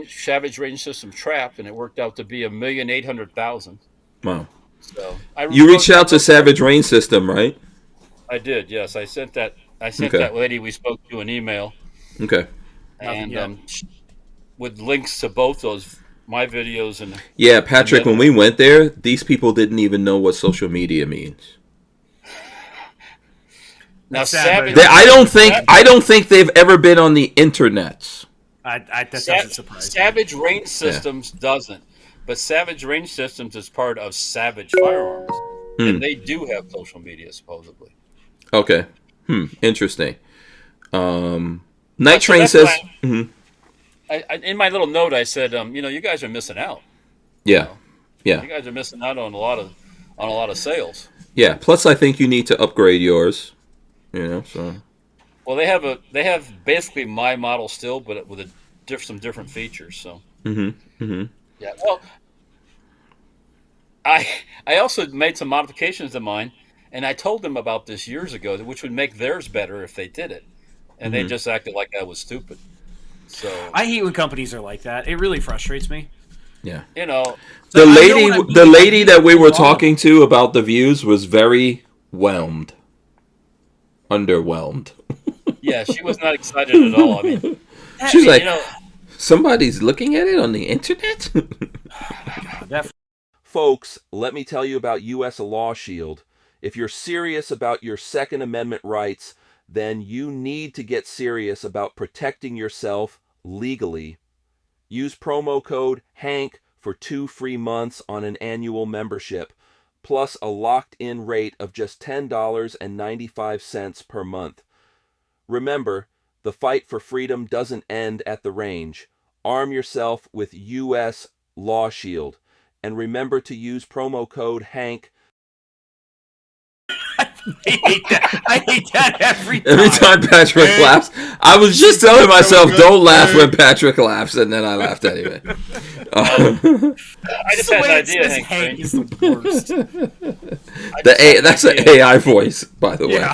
Savage Range System trap, and it worked out to be 1,800,000. Wow. So you reached out to Savage Range System, right? I did. Yes, I sent that that lady we spoke to an email. Okay. And with links to both my videos and Patrick, when we went there, these people didn't even know what social media means. Now, Savage, I don't think they've ever been on the internet. That doesn't surprise me. Savage Range Systems doesn't, but Savage Range Systems is part of Savage Firearms, and they do have social media supposedly. Okay. Interesting. Night Train says. In my little note, I said, you guys are missing out. Yeah. You guys are missing out on a lot of sales. Yeah. Plus, I think you need to upgrade yours. So. Well, they have basically my model still, but with some different features. So. Yeah. Well, I also made some modifications to mine, and I told them about this years ago, which would make theirs better if they did it, and they just acted like I was stupid. So I hate when companies are like that. It really frustrates me. Yeah. The lady that we were talking to about the views was very underwhelmed. Yeah, she was not excited at all. I mean, she's like, somebody's looking at it on the internet? Folks, let me tell you about U.S. Law Shield. If you're serious about your Second Amendment rights, then you need to get serious about protecting yourself legally. Use promo code HANK for 2 free months on an annual membership, plus a locked-in rate of just $10.95 per month. Remember, the fight for freedom doesn't end at the range. Arm yourself with U.S. Law Shield, and remember to use promo code HANK. I hate that every time. Every time Patrick laughs, I was just telling myself, don't laugh when Patrick laughs, and then I laughed anyway. I just had an idea, Hank is the worst. That's an AI voice, by the way.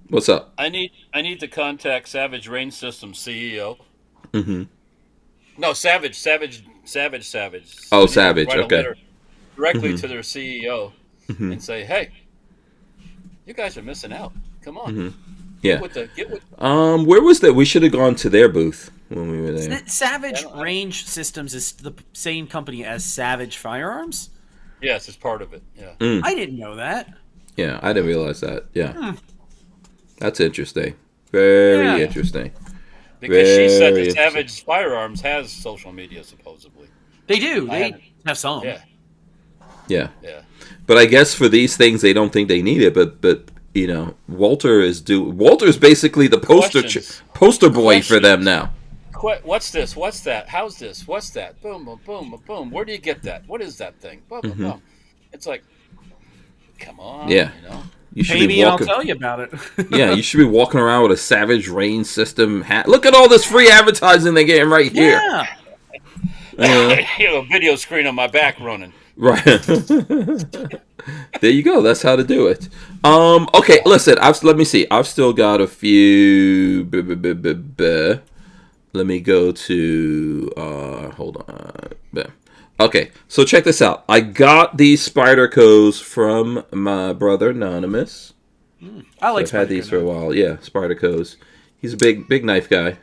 What's up? I need to contact Savage Range Systems CEO. No, Savage. Oh, Savage. Okay. Directly to their CEO and say, "Hey, you guys are missing out. Come on." Yeah. Where was that? We should have gone to their booth when we were there. Savage Range Systems is the same company as Savage Firearms? Yes, it's part of it. Yeah. I didn't know that. Yeah, I didn't realize that. Yeah. That's interesting. Very interesting. Because she said that Savage Firearms has social media, supposedly. They do. They have some. Yeah. Yeah. Yeah. But I guess for these things, they don't think they need it. But you know, Walter's basically the poster boy for them now. What's this? What's that? How's this? What's that? Boom, boom, boom, boom, boom. Where do you get that? What is that thing? Boom, boom, boom. It's like, come on. Yeah. You know? You should Pay be me and I'll walking. tell you about it. Yeah, you should be walking around with a Savage Rain system hat. Look at all this free advertising they're getting right here. Yeah. I have a video screen on my back running. Right. There you go. That's how to do it. Okay, listen. Let me see. I've still got a few. Let me go to. Hold on. Okay, so check this out. I got these Spydercos from my brother Anonymous. I like I've had these for a while. Yeah, Spydercos. He's a big knife guy.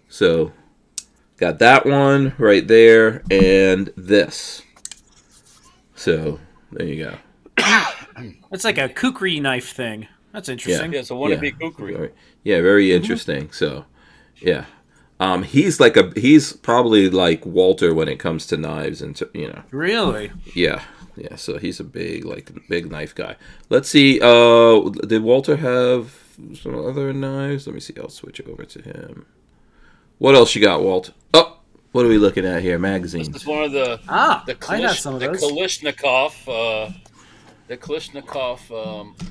So, got that one right there and this. So, there you go. It's like a kukri knife thing. That's interesting. Yeah, it's a wannabe kukri. Yeah, very interesting. So, yeah. He's probably like Walter when it comes to knives and Really? Yeah. So he's a big knife guy. Let's see. Did Walter have some other knives? Let me see. I'll switch over to him. What else you got, Walt? Oh, what are we looking at here? Magazines. This is one of the I have some of those. Kalishnikov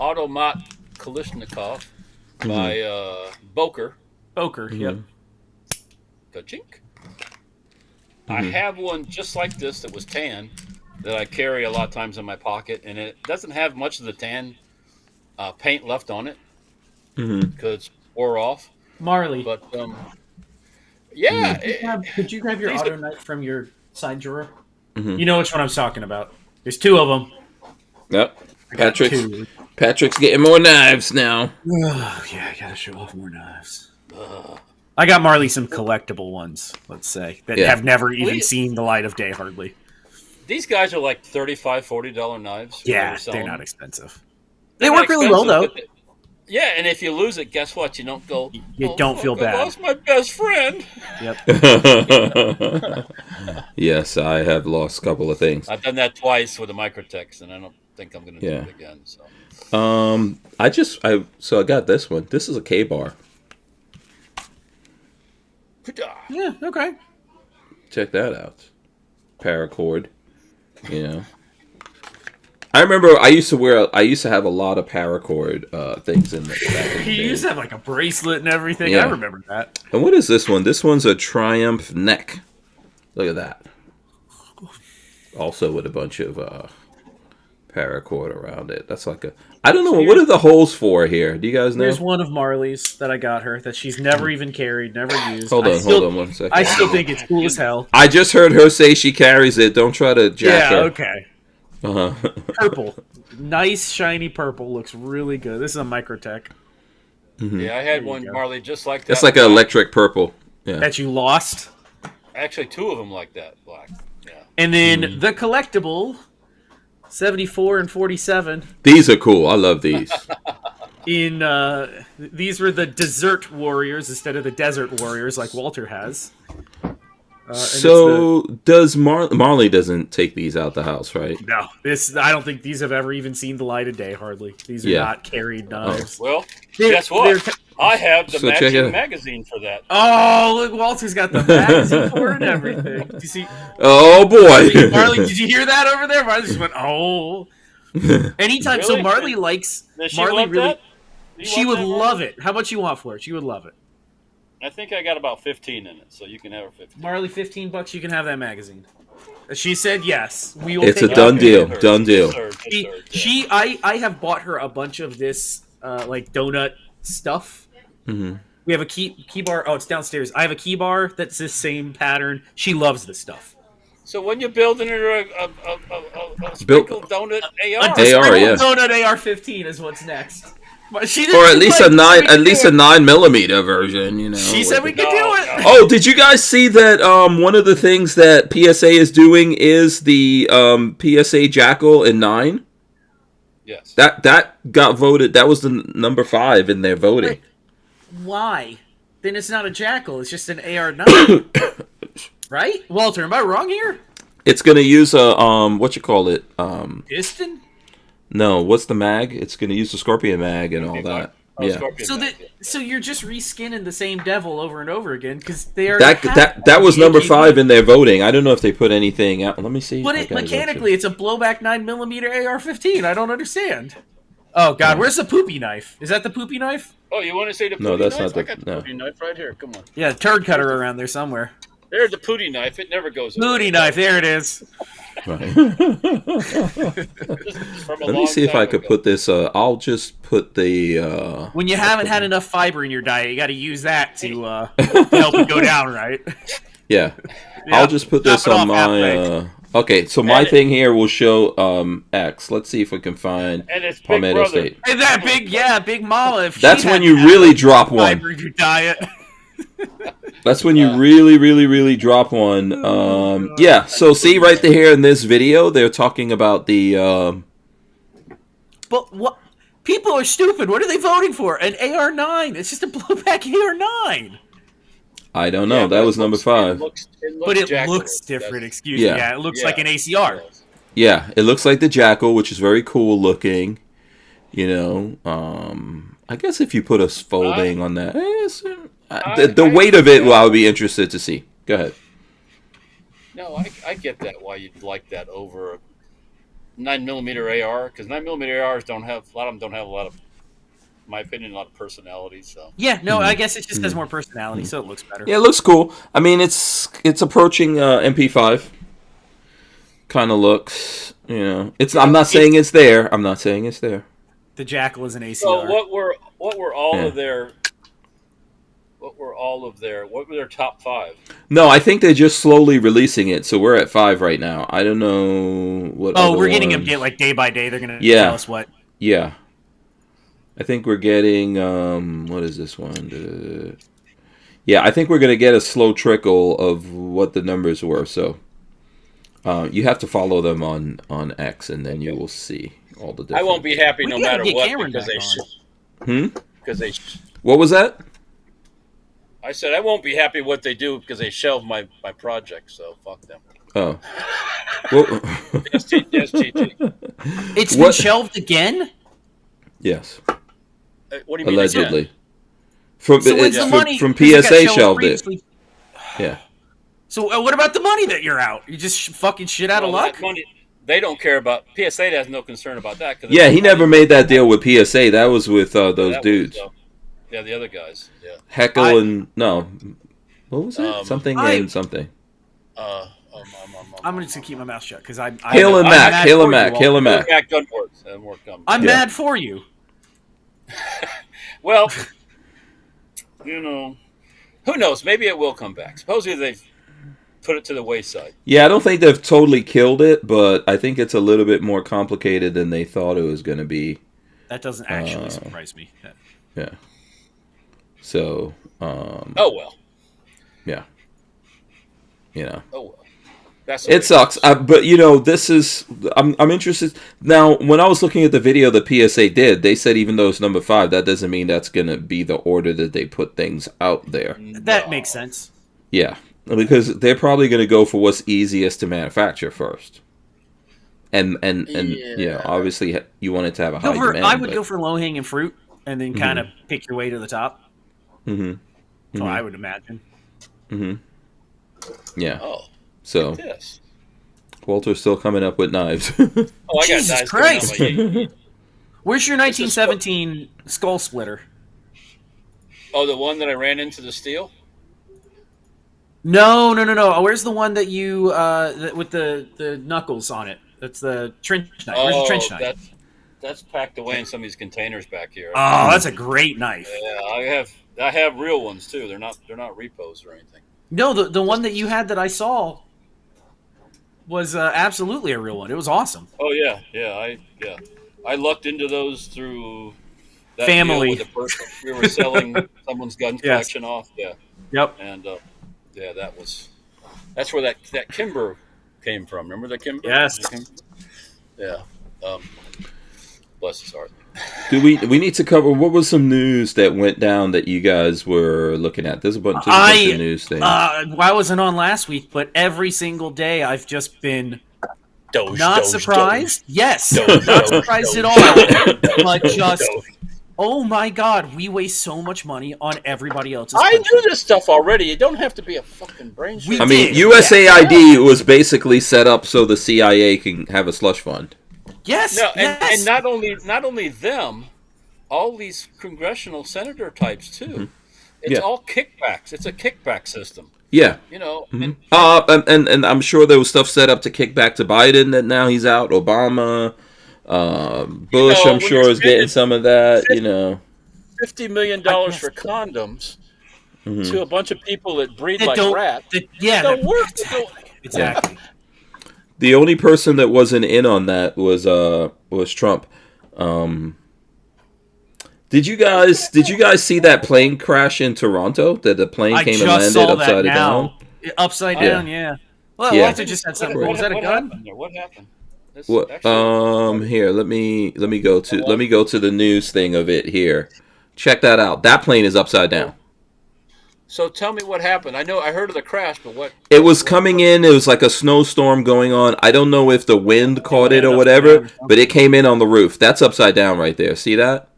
Automat Kalishnikov by Boker. Boker. Yep. Ka-chink. I have one just like this that was tan that I carry a lot of times in my pocket, and it doesn't have much of the tan paint left on it because it's wore off. Marley. But yeah, could you grab your auto knife from your side drawer? You know which one I'm talking about. There's two of them. Yep. Patrick's getting more knives now. Oh, yeah, I gotta show off more knives. I got Marley some collectible ones, let's say, that have never even seen the light of day, hardly. These guys are like $35, $40 knives. Yeah, they're not expensive. They work really well, though. Yeah, and if you lose it, guess what? You don't go. You don't feel bad. I lost my best friend. Yep. Yes, I have lost a couple of things. I've done that twice with a Microtex, and I don't think I'm going to do it again. So. I got this one. This is a K-bar. Yeah, okay. Check that out. Paracord. I remember I used to have a lot of paracord things in there. He used to have like a bracelet and everything. Yeah. I remember that. And what is this one? This one's a Triumph neck. Look at that. Also with a bunch of paracord around it. That's like a... I don't know. What are the holes for here? Do you guys know? There's one of Marley's that I got her that she's never even carried, never used. Hold on 1 second. I still think it's cool as hell. I just heard her say she carries it. Don't try to jack her. Yeah, okay. Purple. Nice, shiny purple. Looks really good. This is a Microtech. Yeah, I had one, Marley, just like that. That's like an electric purple. Yeah. That you lost? Actually, two of them like that, black. Yeah. And then the collectible... 74 and 47. These are cool. I love these. These were the Desert Warriors instead of the Desert Warriors like Walter has. Does Marley doesn't take these out the house, right? No, I don't think these have ever even seen the light of day. Hardly. These are not carried knives. Well, guess what? I have the matching magazine for that. Oh, look, Walter's got the magazine for it and everything. Did you see? Oh boy, Marley, did you hear that over there? Marley just went, oh. Anytime. Really? So Marley likes. Does she Marley love really. that? She would love it. How much you want for it? She would love it. I think I got about 15 in it, so you can have her 15. Marley, $15, you can have that magazine. She said yes. We will. It's a done deal. Done deal. I have bought her a bunch of this like donut stuff. Mm-hmm. We have a key bar. Oh, it's downstairs. I have a key bar that's the same pattern. She loves this stuff. So when you're building her a sprinkled donut AR, donut AR-15 is what's next. Or at least a 9mm version, She said we could do it. Oh, did you guys see that? One of the things that PSA is doing is the PSA Jackal in 9. Yes. That got voted. That was the number 5 in their voting. Wait, why? Then it's not a Jackal. It's just an AR-9. Right, Walter? Am I wrong here? It's gonna use a what you call it? Piston. No, what's the mag? It's gonna use the Scorpion mag and all that. Yeah. So you're just reskinning the same devil over and over again because they are That was number 5 in their voting. I don't know if they put anything out. Let me see. But mechanically, it's a blowback 9mm AR-15. I don't understand. Oh God, where's the poopy knife? Is that the poopy knife? Oh, you want to say the poopy No, that's knife? not the I got the poopy knife right here. Come on. Yeah, turd cutter around there somewhere. There's the pooty knife. It never goes away. Pooty knife, there it is. Right. Let me see if I could put this. I'll just put the. When you haven't had enough fiber in your diet, you got to use that to help it go down, right? Yeah. I'll just put this on my. Okay, so my thing here will show X. Let's see if we can find Palmetto State. Is that big? Yeah, Big Mama. If that's when you really drop one. Fiber in your diet. That's when you really, really, really drop one. Yeah, so see right here in this video, they're talking about the... But what? People are stupid. What are they voting for? An AR-9. It's just a blowback AR-9. I don't know. That was number 5. It looks different. Excuse me. Yeah, it looks like an ACR. Yeah, it looks like the Jackal, which is very cool looking. You know, I guess if you put a folding on that... the weight of it, I would be interested to see. Go ahead. No, I get that. Why you'd like that over 9mm AR, because 9mm ARs don't have a lot of in my opinion, a lot of personality. So yeah, no, I guess it just has more personality, so it looks better. Yeah, it looks cool. I mean, it's approaching MP5. Kind of looks, you know. I'm not saying it's there. I'm not saying it's there. The Jackal is an ACR. So what were their top 5? No, I think they're just slowly releasing it. So we're at 5 right now. I don't know what. Oh, we're getting them like day by day. They're gonna tell us what. Yeah. I think we're getting what is this one? Yeah, I think we're gonna get a slow trickle of what the numbers were. So you have to follow them on X, and then you will see all the different. I won't be happy no matter what because they because they. What was that? I said I won't be happy what they do because they shelved my project. So fuck them. Oh. Well, STT. It's been shelved again? Yes. What do you mean? Allegedly. From PSA shelved it. Yeah. So what about the money that you're out? You just fucking shit out of luck? Money, they don't care about. PSA has no concern about that. Yeah, he never made that deal with PSA. That was with those dudes. The other guys. Yeah. Heckle and... No. What was it? Something and something. I'm just going to keep my mouth shut because I'm... Hail and Mac. I'm mad for you. Well, you know, who knows? Maybe it will come back. Supposedly they've put it to the wayside. Yeah, I don't think they've totally killed it, but I think it's a little bit more complicated than they thought it was going to be. That doesn't actually surprise me. Yeah. So, oh well. Yeah. You know. Oh well. It sucks, but you know, this is. I'm interested now. When I was looking at the video the PSA did, they said even though it's number 5, that doesn't mean that's gonna be the order that they put things out there. That makes sense. Yeah, because they're probably gonna go for what's easiest to manufacture first. And you know, obviously you want it to have a high demand. I would go for low hanging fruit and then kind of pick your way to the top. Mm-hmm. So I would imagine. Mm-hmm. Yeah. Oh. So, Walter's still coming up with knives. Oh, I got Jesus knives Christ! Where's your 1917 skull splitter? Oh, the one that I ran into the steel? No. Where's the one that you with the knuckles on it? That's the trench knife. Where's the trench knife? That's packed away in some of these containers back here. Oh, that's a great knife. Yeah, I have real ones too. They're not repos or anything. No, the one that you had that I saw was absolutely a real one. It was awesome. Oh yeah. I lucked into those through that family. Deal with the person. We were selling someone's gun collection off. Yeah. Yep. And that's where that Kimber came from. Remember the Kimber? Yes. Yeah. Bless his heart. we need to cover what was some news that went down that you guys were looking at? There's a bunch of news things. I wasn't on last week, but every single day I've just been not surprised. Yes, not surprised at all. But just, oh my god, we waste so much money on everybody else's. I knew this stuff already. You don't have to be a fucking brain. I mean, USAID was basically set up so the CIA can have a slush fund. Yes, no, and not only them, all these congressional senator types too. Mm-hmm. It's all kickbacks. It's a kickback system. Yeah, you know, mm-hmm. and I'm sure there was stuff set up to kick back to Biden that now he's out. Obama, Bush, I'm sure is getting some of that. $50 million for condoms to a bunch of people that breed like rats. Don't work. Exactly. The only person that wasn't in on that was Trump. Did you guys see that plane crash in Toronto? That the plane came and landed upside down? Upside down, yeah. Well, Walter just had something. Was that a gun? What happened? Here, let me go to the news thing of it here. Check that out. That plane is upside down. So tell me what happened. I heard of the crash, but what? It was coming in. It was like a snowstorm going on. I don't know if the wind caught it or whatever, but it came in on the roof. That's upside down right there. See that?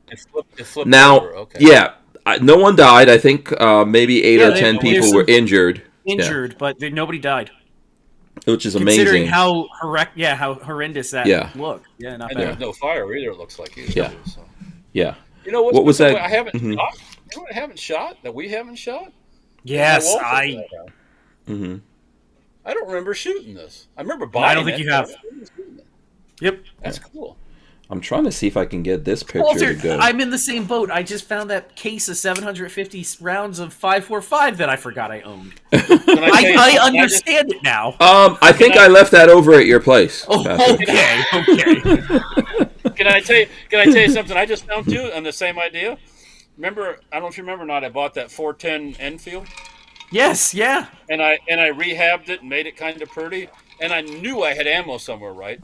It flipped now, over. Okay. Yeah, no one died. I think maybe 8 or 10 people were injured. But nobody died. Which is amazing. Considering how horrendous that looked. Yeah, not bad. There was no fire either, it looks like. Yeah. So. Yeah. You know what was that? I haven't shot? You know what I haven't shot? That we haven't shot? Yes, Mm-hmm. I don't remember shooting this. I remember buying it. I don't think you have. Yep. That's cool. I'm trying to see if I can get this picture Walter, to go. I'm in the same boat. I just found that case of 750 rounds of 5.45 that I forgot I owned. I understand it now. I think I left that over at your place. Oh, okay. Can I tell you something I just found too on the same idea? Remember, I don't know if you remember or not, I bought that 410 Enfield. Yes, yeah. And I rehabbed it and made it kind of pretty. And I knew I had ammo somewhere, right?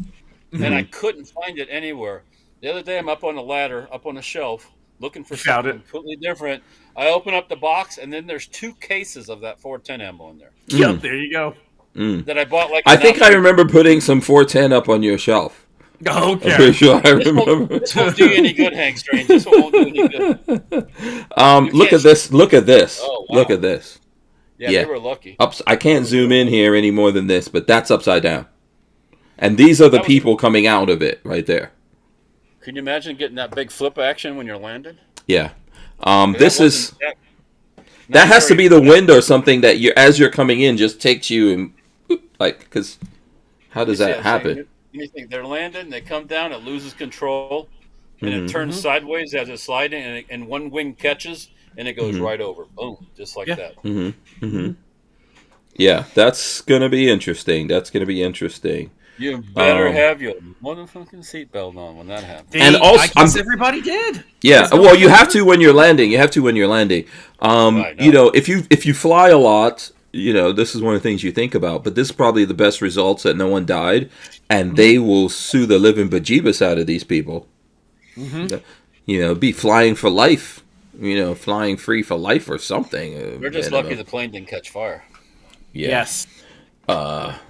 Mm-hmm. And I couldn't find it anywhere. The other day, I'm up on the ladder, up on the shelf, looking for something completely different. I open up the box, and then there's 2 cases of that 410 ammo in there. Yep, there you go. That I bought I think I remember putting some 410 up on your shelf. Okay. I'm pretty sure I remember. This won't do you any good, Hank Strange. This one won't do any good. Look at this. Look at this. Oh, wow. Look at this. Yeah, they were lucky. I can't zoom in here any more than this, but that's upside down. And these are the people coming out of it right there. Can you imagine getting that big flip action when you're landing? Yeah. This is... That has to be the wind or something that as you're coming in just takes you and... because how does that happen? You think they're landing, they come down, it loses control, and it turns sideways as it's sliding, and one wing catches, and it goes right over. Boom. Just like that. Mm-hmm. Mm-hmm. Yeah, that's going to be interesting. You better have your motherfucking seatbelt on when that happens. And also, I guess everybody did. Yeah, well, you have to when you're landing. Right, if you fly a lot, this is one of the things you think about. But this is probably the best results that no one died, and they will sue the living bejeebus out of these people. Mm-hmm. Be flying for life. Flying free for life or something. We're just lucky the plane didn't catch fire. Yeah. Yes.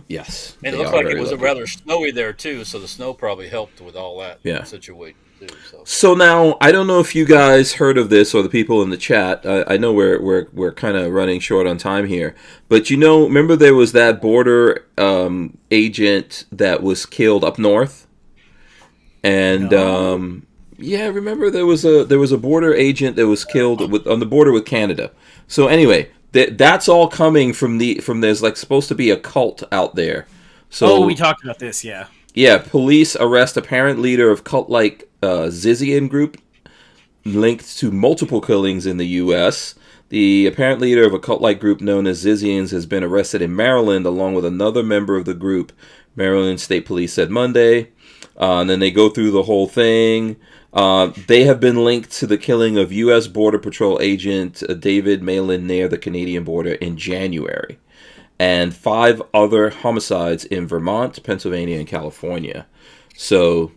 Yes. And it looked like it was rather snowy there too, so the snow probably helped with all that situation too. So now I don't know if you guys heard of this or the people in the chat. I know we're kind of running short on time here, but remember there was that border agent that was killed up north, and remember there was a border agent that was killed on the border with Canada. So anyway. That's all coming from there's supposed to be a cult out there. So we talked about this, yeah. Yeah, police arrest apparent leader of cult-like Zizian group linked to multiple killings in the U.S. The apparent leader of a cult-like group known as Zizians has been arrested in Maryland along with another member of the group, Maryland State Police said Monday. And then they go through the whole thing. They have been linked to the killing of U.S. Border Patrol agent David Malin near the Canadian border in January, and 5 other homicides in Vermont, Pennsylvania, and California. So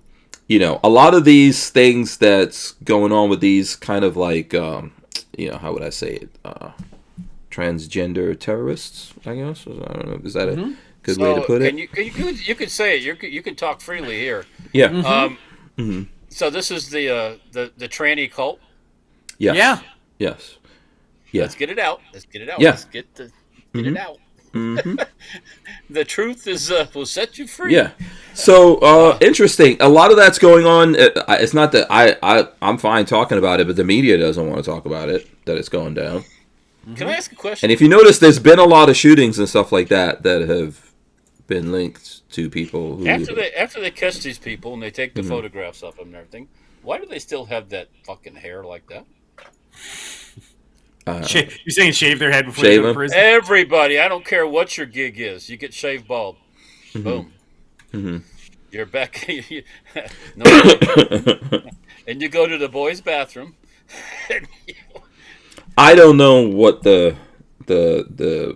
a lot of these things that's going on with these kind of like, how would I say it? Transgender terrorists, I guess. I don't know. Is that a good way to put it? You could say it. You can talk freely here. Yeah. So this is the tranny cult. Yes. Yeah. Yes. Yeah. Let's get it out. Yeah. Let's get it out. The truth will set you free. Yeah. So interesting. A lot of that's going on. It's not that I'm fine talking about it, but the media doesn't want to talk about it. That it's going down. Can I ask a question? And if you notice, there's been a lot of shootings and stuff like that have been linked to people who after they catch these people and they take the photographs of them and everything. Why do they still have that fucking hair like that? You're saying shave their head before they go to prison? Everybody, I don't care what your gig is. You get shaved bald. Boom. You're back. And you go to the boys' bathroom. I don't know what the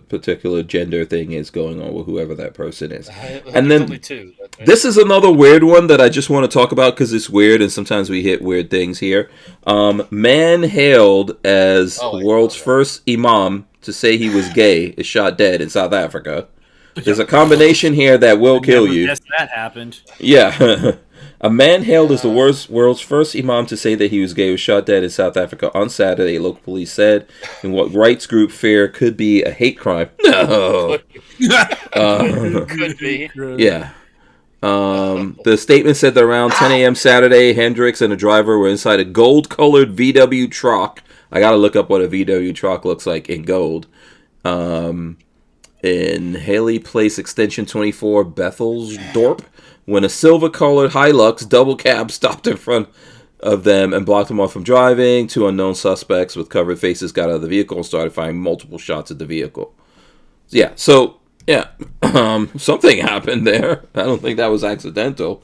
particular gender thing is going on with whoever that person is. And then only two. This is another weird one that I just want to talk about because it's weird and sometimes we hit weird things here. Man hailed as world's first Imam to say he was gay is shot dead in South Africa. There's a combination here that will kill you. Yes, that happened. Yeah. A man hailed as the world's first Imam to say that he was gay was shot dead in South Africa on Saturday, local police said, in what rights group fear could be a hate crime. No. Could be. Yeah. The statement said that around 10 a.m. Saturday, Hendricks and a driver were inside a gold-colored VW truck. I gotta look up what a VW truck looks like in gold. In Haley Place Extension 24, Bethelsdorp, when a silver-colored Hilux double cab stopped in front of them and blocked them off from driving. Two unknown suspects with covered faces got out of the vehicle and started firing multiple shots at the vehicle. Yeah, so, yeah, something happened there. I don't think that was accidental.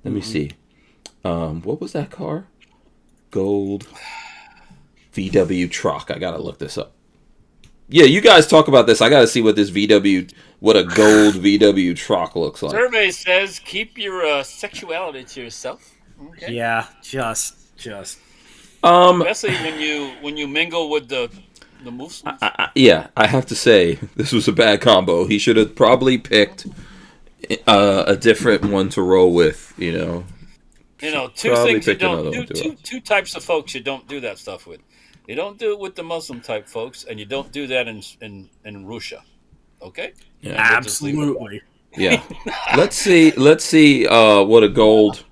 Let me see. What was that car? Gold VW truck. I gotta look this up. Yeah, you guys talk about this. I gotta see what a gold VW truck looks like. Survey says keep your sexuality to yourself. Okay. Yeah, just. Especially when you mingle with the Muslims. I have to say this was a bad combo. He should have probably picked a different one to roll with. Two things you don't do. Two types of folks you don't do that stuff with. You don't do it with the Muslim type folks, and you don't do that in Russia. Okay? Yeah, absolutely. Yeah. Let's see what a gold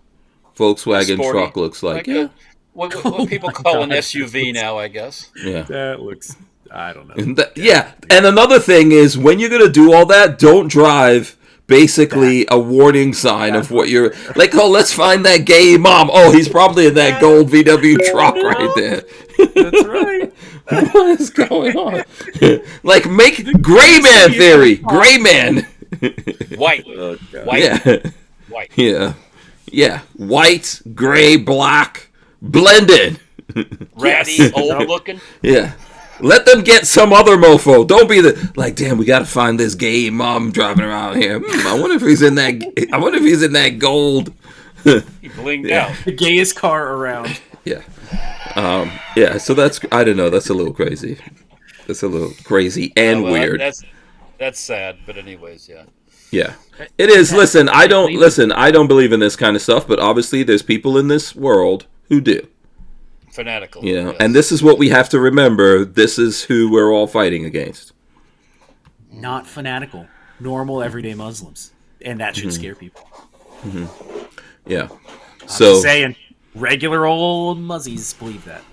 Volkswagen truck looks like. Yeah. What people call an SUV now, I guess. Yeah. That looks, I don't know. Yeah. And another thing is, when you're going to do all that, don't drive basically a warning sign of what you're like. Oh, let's find that gay Imam. Oh, he's probably in that gold VW truck right there. That's right. What is going on? Like, make gray man theory. Gray man. White. White. Yeah. White. Yeah. Yeah. White, gray, black, blended. Ratty, old looking. Yeah. Let them get some other mofo. Don't be damn, we got to find this gay Imam driving around here. I wonder if he's in that gold. He blinged out. The gayest car around. Yeah. So that's, I don't know, that's a little crazy. That's a little crazy and weird. That's sad, but anyways, yeah. Yeah. It is. Listen, I don't believe in this kind of stuff, but obviously there's people in this world who do. Fanatical. Yes. And this is what we have to remember. This is who we're all fighting against. Not fanatical. Normal, everyday Muslims. And that should scare people. Mm-hmm. Yeah. I'm just saying, regular old muzzies believe that.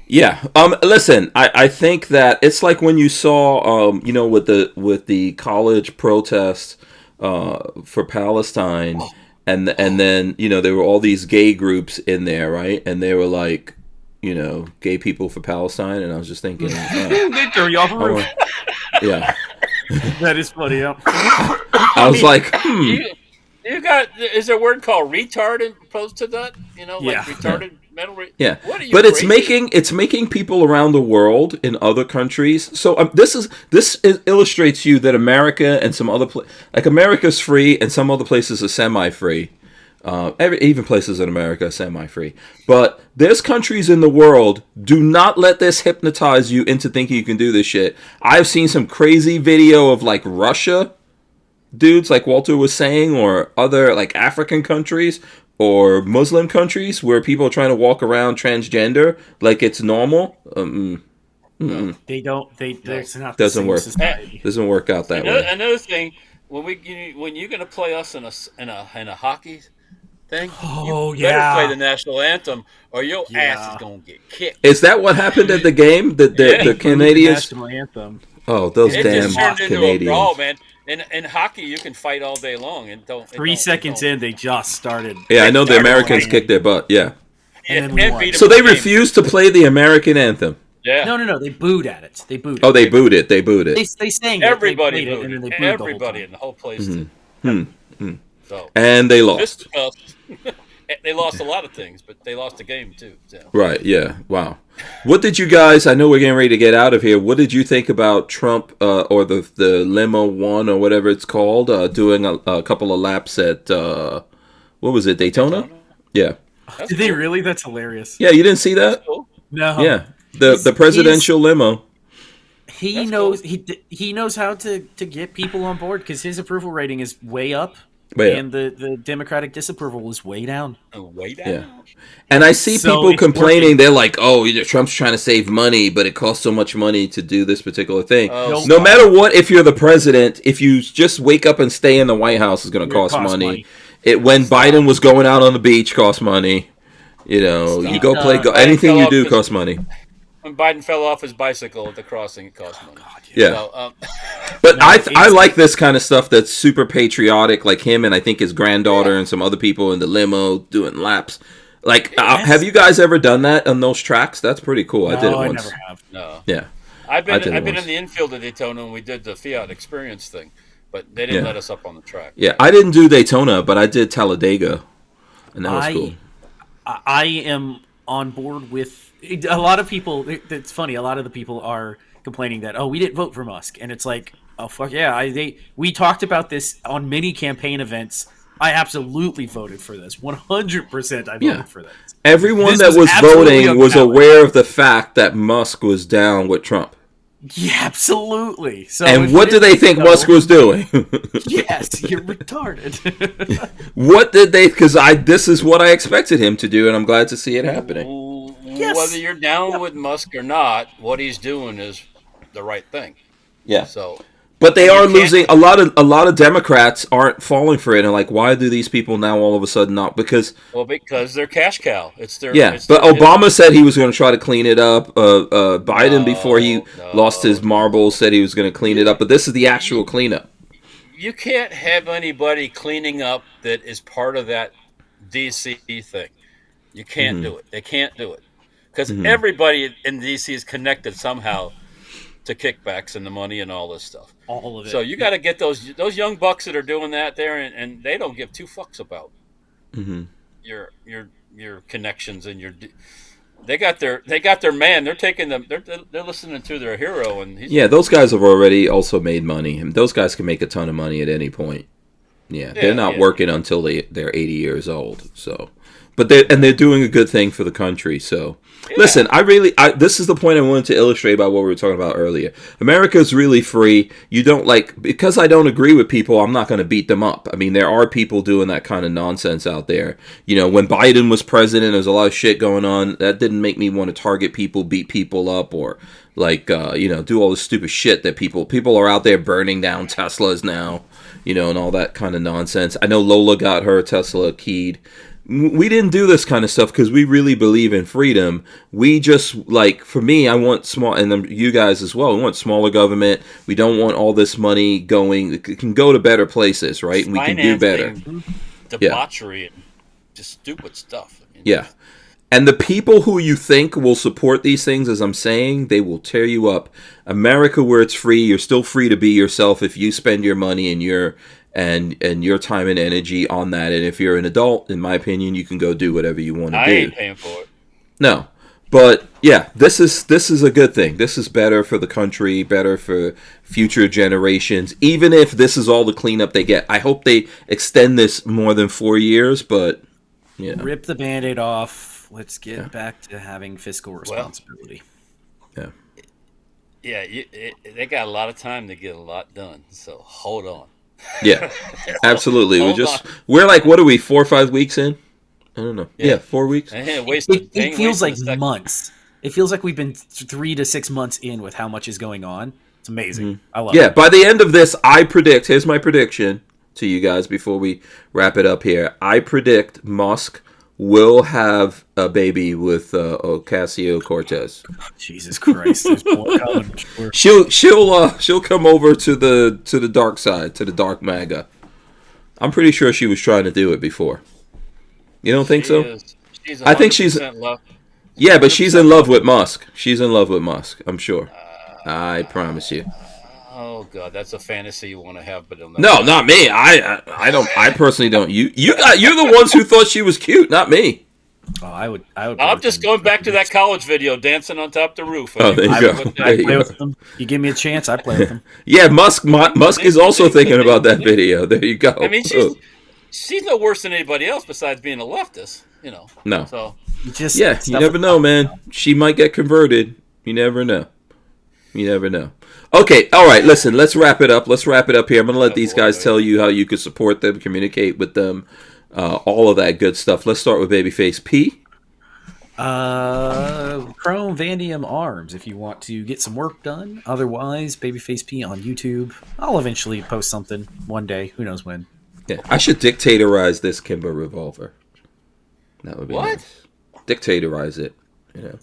Yeah. Listen, I think that it's like when you saw, with the college protest for Palestine. And then, there were all these gay groups in there, right? And they were like, gay people for Palestine. And I was just thinking... they throw you off a roof. Yeah. That is funny, yeah. I was like, is there a word called retard opposed to that? Retarded mental... Yeah. What are you, but crazy? it's making people around the world in other countries. So this illustrates you that America and some other America's free and some other places are semi-free. Even places in America are semi-free. But there's countries in the world, do not let this hypnotize you into thinking you can do this shit. I've seen some crazy video of like Russia dudes, like Walter was saying, or other like African countries or Muslim countries where people are trying to walk around transgender like it's normal. They don't. It's not the Doesn't same work. society. Doesn't work out that way. Another thing, when you're gonna play us in a hockey thing, Oh, you better yeah. play the national anthem, or your ass is gonna get kicked. Is that what happened at the game? The Canadians? National anthem. Oh, those It damn just turned into a Canadians. brawl, man. In hockey, you can fight all day long, and don't. 3 seconds in, they just started. Yeah, I know the They're Americans fighting. kicked their butt. Yeah. And then we won. beat 'em So in they the game. refused to play the American anthem. Yeah. No. They booed at it. They booed. Oh, it. they booed it. They booed it. They sang it. Everybody they played booed it, and then they it. booed Everybody the in the whole place Hmm. did. So And they this, lost. they lost a lot of things, but they lost the game too. So. Right, yeah. Wow. What did you guys, I know we're getting ready to get out of here. What did you think about Trump or the Limo 1 or whatever it's called, doing a couple of laps at, what was it, Daytona? Yeah. That's Did they cool. really? That's hilarious. Yeah, you didn't see that? Cool. No. Yeah. The presidential limo. He That's knows cool. he knows how to get people on board because his approval rating is way up, Way up. and the Democratic disapproval is way down. Way down. Yeah. And I see So people it's complaining. working. They're like, "Oh, Trump's trying to save money, but it costs so much money to do this particular thing." Oh, No matter what, if you're the president, if you just wake up and stay in the White House, it's going to cost money. When Biden was going out on the beach, cost money. You know, you go play anything you do costs money. When Biden fell off his bicycle at the crossing, it cost money. Yeah. So, But No, I like this kind of stuff that's super patriotic, like him and I think his granddaughter and some other people in the limo doing laps. Like, have you guys ever done that on those tracks? That's pretty cool. I did it No, I once. never have. no. Yeah. I've I did it been once. in the infield of Daytona when we did the Fiat Experience thing, but they didn't Yeah. let us up on the track. Yeah, I didn't do Daytona, but I did Talladega, and that was cool. I am on board with a lot of people. It's funny. A lot of the people are complaining that we didn't vote for Musk, and it's like, oh fuck yeah! We talked about this on many campaign events. I absolutely voted for this. 100%, I voted for this. Everyone This that was absolutely voting was unbalanced. aware of the fact that Musk was down with Trump. Yeah, absolutely. So And if what you do they didn't think know- Musk was doing? Yes, you're retarded. What did they? Because this is what I expected him to do, and I'm glad to see it happening. Yes. Whether you're down with Musk or not, what he's doing is the right thing. Yeah. So, But they are can't- losing a lot of Democrats aren't falling for it, and like, why do these people now all of a sudden not? Because because they're cash cow. It's their yeah, it's but their- Obama said he was going to try to clean it up. Biden, before he lost his marbles, said he was going to clean it up. But this is the actual cleanup. You can't have anybody cleaning up that is part of that DC thing. You can't do it. They can't do it because everybody in DC is connected somehow to kickbacks and the money and all this stuff. All of it. So you got to get those young bucks that are doing that there, and they don't give two fucks about your connections and your. They got their man. They're taking them. They're listening to their hero, and he's, Yeah, those guys have already also made money, and those guys can make a ton of money at any point. Yeah, they're not working until they're 80 years old. So, but they're doing a good thing for the country. So, listen, this is the point I wanted to illustrate about what we were talking about earlier. America's really free. You don't because I don't agree with people, I'm not going to beat them up. I mean, there are people doing that kind of nonsense out there. You know, when Biden was president, there's a lot of shit going on. That didn't make me want to target people, beat people up, or do all this stupid shit that people are out there burning down Teslas now, and all that kind of nonsense. I know Lola got her Tesla keyed. We didn't do this kind of stuff because we really believe in freedom. We just, for me, I want small, and you guys as well, we want smaller government. We don't want all this money going. It can go to better places, right? And we can do better. Debauchery and just stupid stuff. Yeah. And the people who you think will support these things, as I'm saying, they will tear you up. America, where it's free, you're still free to be yourself if you spend your money and your time and energy on that. And if you're an adult, in my opinion, you can go do whatever you want to do. I ain't paying for it. No. But yeah, this is a good thing. This is better for the country, better for future generations. Even if this is all the cleanup they get, I hope they extend this more than 4 years. But you know. Rip the Band-Aid off. Let's get back to having fiscal responsibility. Yeah. Yeah, they got a lot of time to get a lot done. So hold on. Yeah, absolutely. Hold We're like, what are we, 4 or 5 weeks in? I don't know. Yeah, 4 weeks. It feels like months. It feels like we've been 3 to 6 months in with how much is going on. It's amazing. Mm-hmm. I love it. Yeah, by the end of this, I predict, here's my prediction to you guys before we wrap it up here. I predict Musk will have a baby with Ocasio-Cortez. Jesus Christ. There's more coming. She'll come over to the dark side, to the dark MAGA. I'm pretty sure she was trying to do it before. You don't think so? I think she's. Yeah, but she's in love with Musk. She's in love with Musk. I'm sure. I promise you. Oh God, that's a fantasy you want to have, but no, not me. I don't. I personally don't. You're the ones who thought she was cute, not me. Oh, I would. I'm just going back to that college video, dancing on top of the roof. Oh, there you go. I play with them. You give me a chance, I play with them. Yeah, Musk is also thinking about that video. There you go. I mean, she's no worse than anybody else besides being a leftist, you know. No. So you never know, man. She might get converted. You never know. Okay, all right. Listen, let's wrap it up. here. I'm gonna let these guys tell you how you can support them, communicate with them, all of that good stuff. Let's start with Babyface P. Chrome Vandium Arms if you want to get some work done. Otherwise, Babyface P on YouTube. I'll eventually post something one day. Who knows when. Yeah, I should dictatorize this Kimber revolver. That would be nice. Dictatorize it, you know.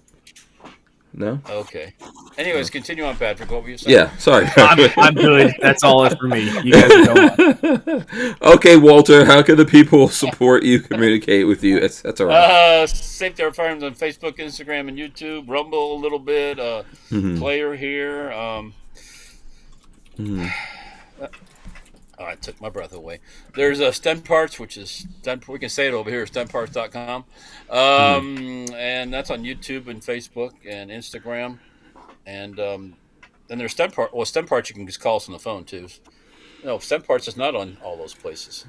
No? Okay. Anyways, continue on, Patrick. What were you saying? Yeah, sorry. I'm good. That's all for me. You guys go on. Okay, Walter, how can the people support you, communicate with you? That's all right. Safety Our Firearms on Facebook, Instagram, and YouTube. Rumble a little bit. Player here. Oh, I took my breath away. There's STEM Parts, which is we can say it over here, STEMparts.com. And that's on YouTube and Facebook and Instagram. And then there's STEM Parts. Well, STEM Parts you can just call us on the phone too. No, STEM Parts is not on all those places.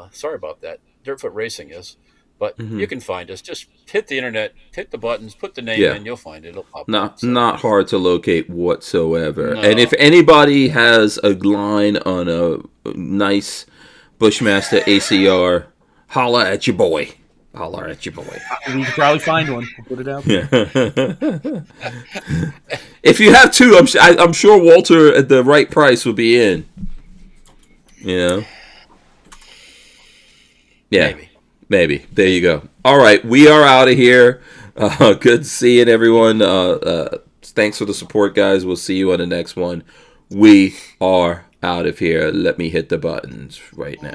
Sorry about that. Dirtfoot Racing is. But you can find us. Just hit the internet, hit the buttons, put the name in, you'll find it. It'll pop up. Not hard to locate whatsoever. No. And if anybody has a line on a nice Bushmaster ACR, holla at your boy. We can probably find one. We'll put it out there. If you have two, I'm sure Walter at the right price will be in. You know? Yeah. Maybe. There you go. All right. We are out of here. Good seeing everyone. Thanks for the support, guys. We'll see you on the next one. We are out of here. Let me hit the buttons right now.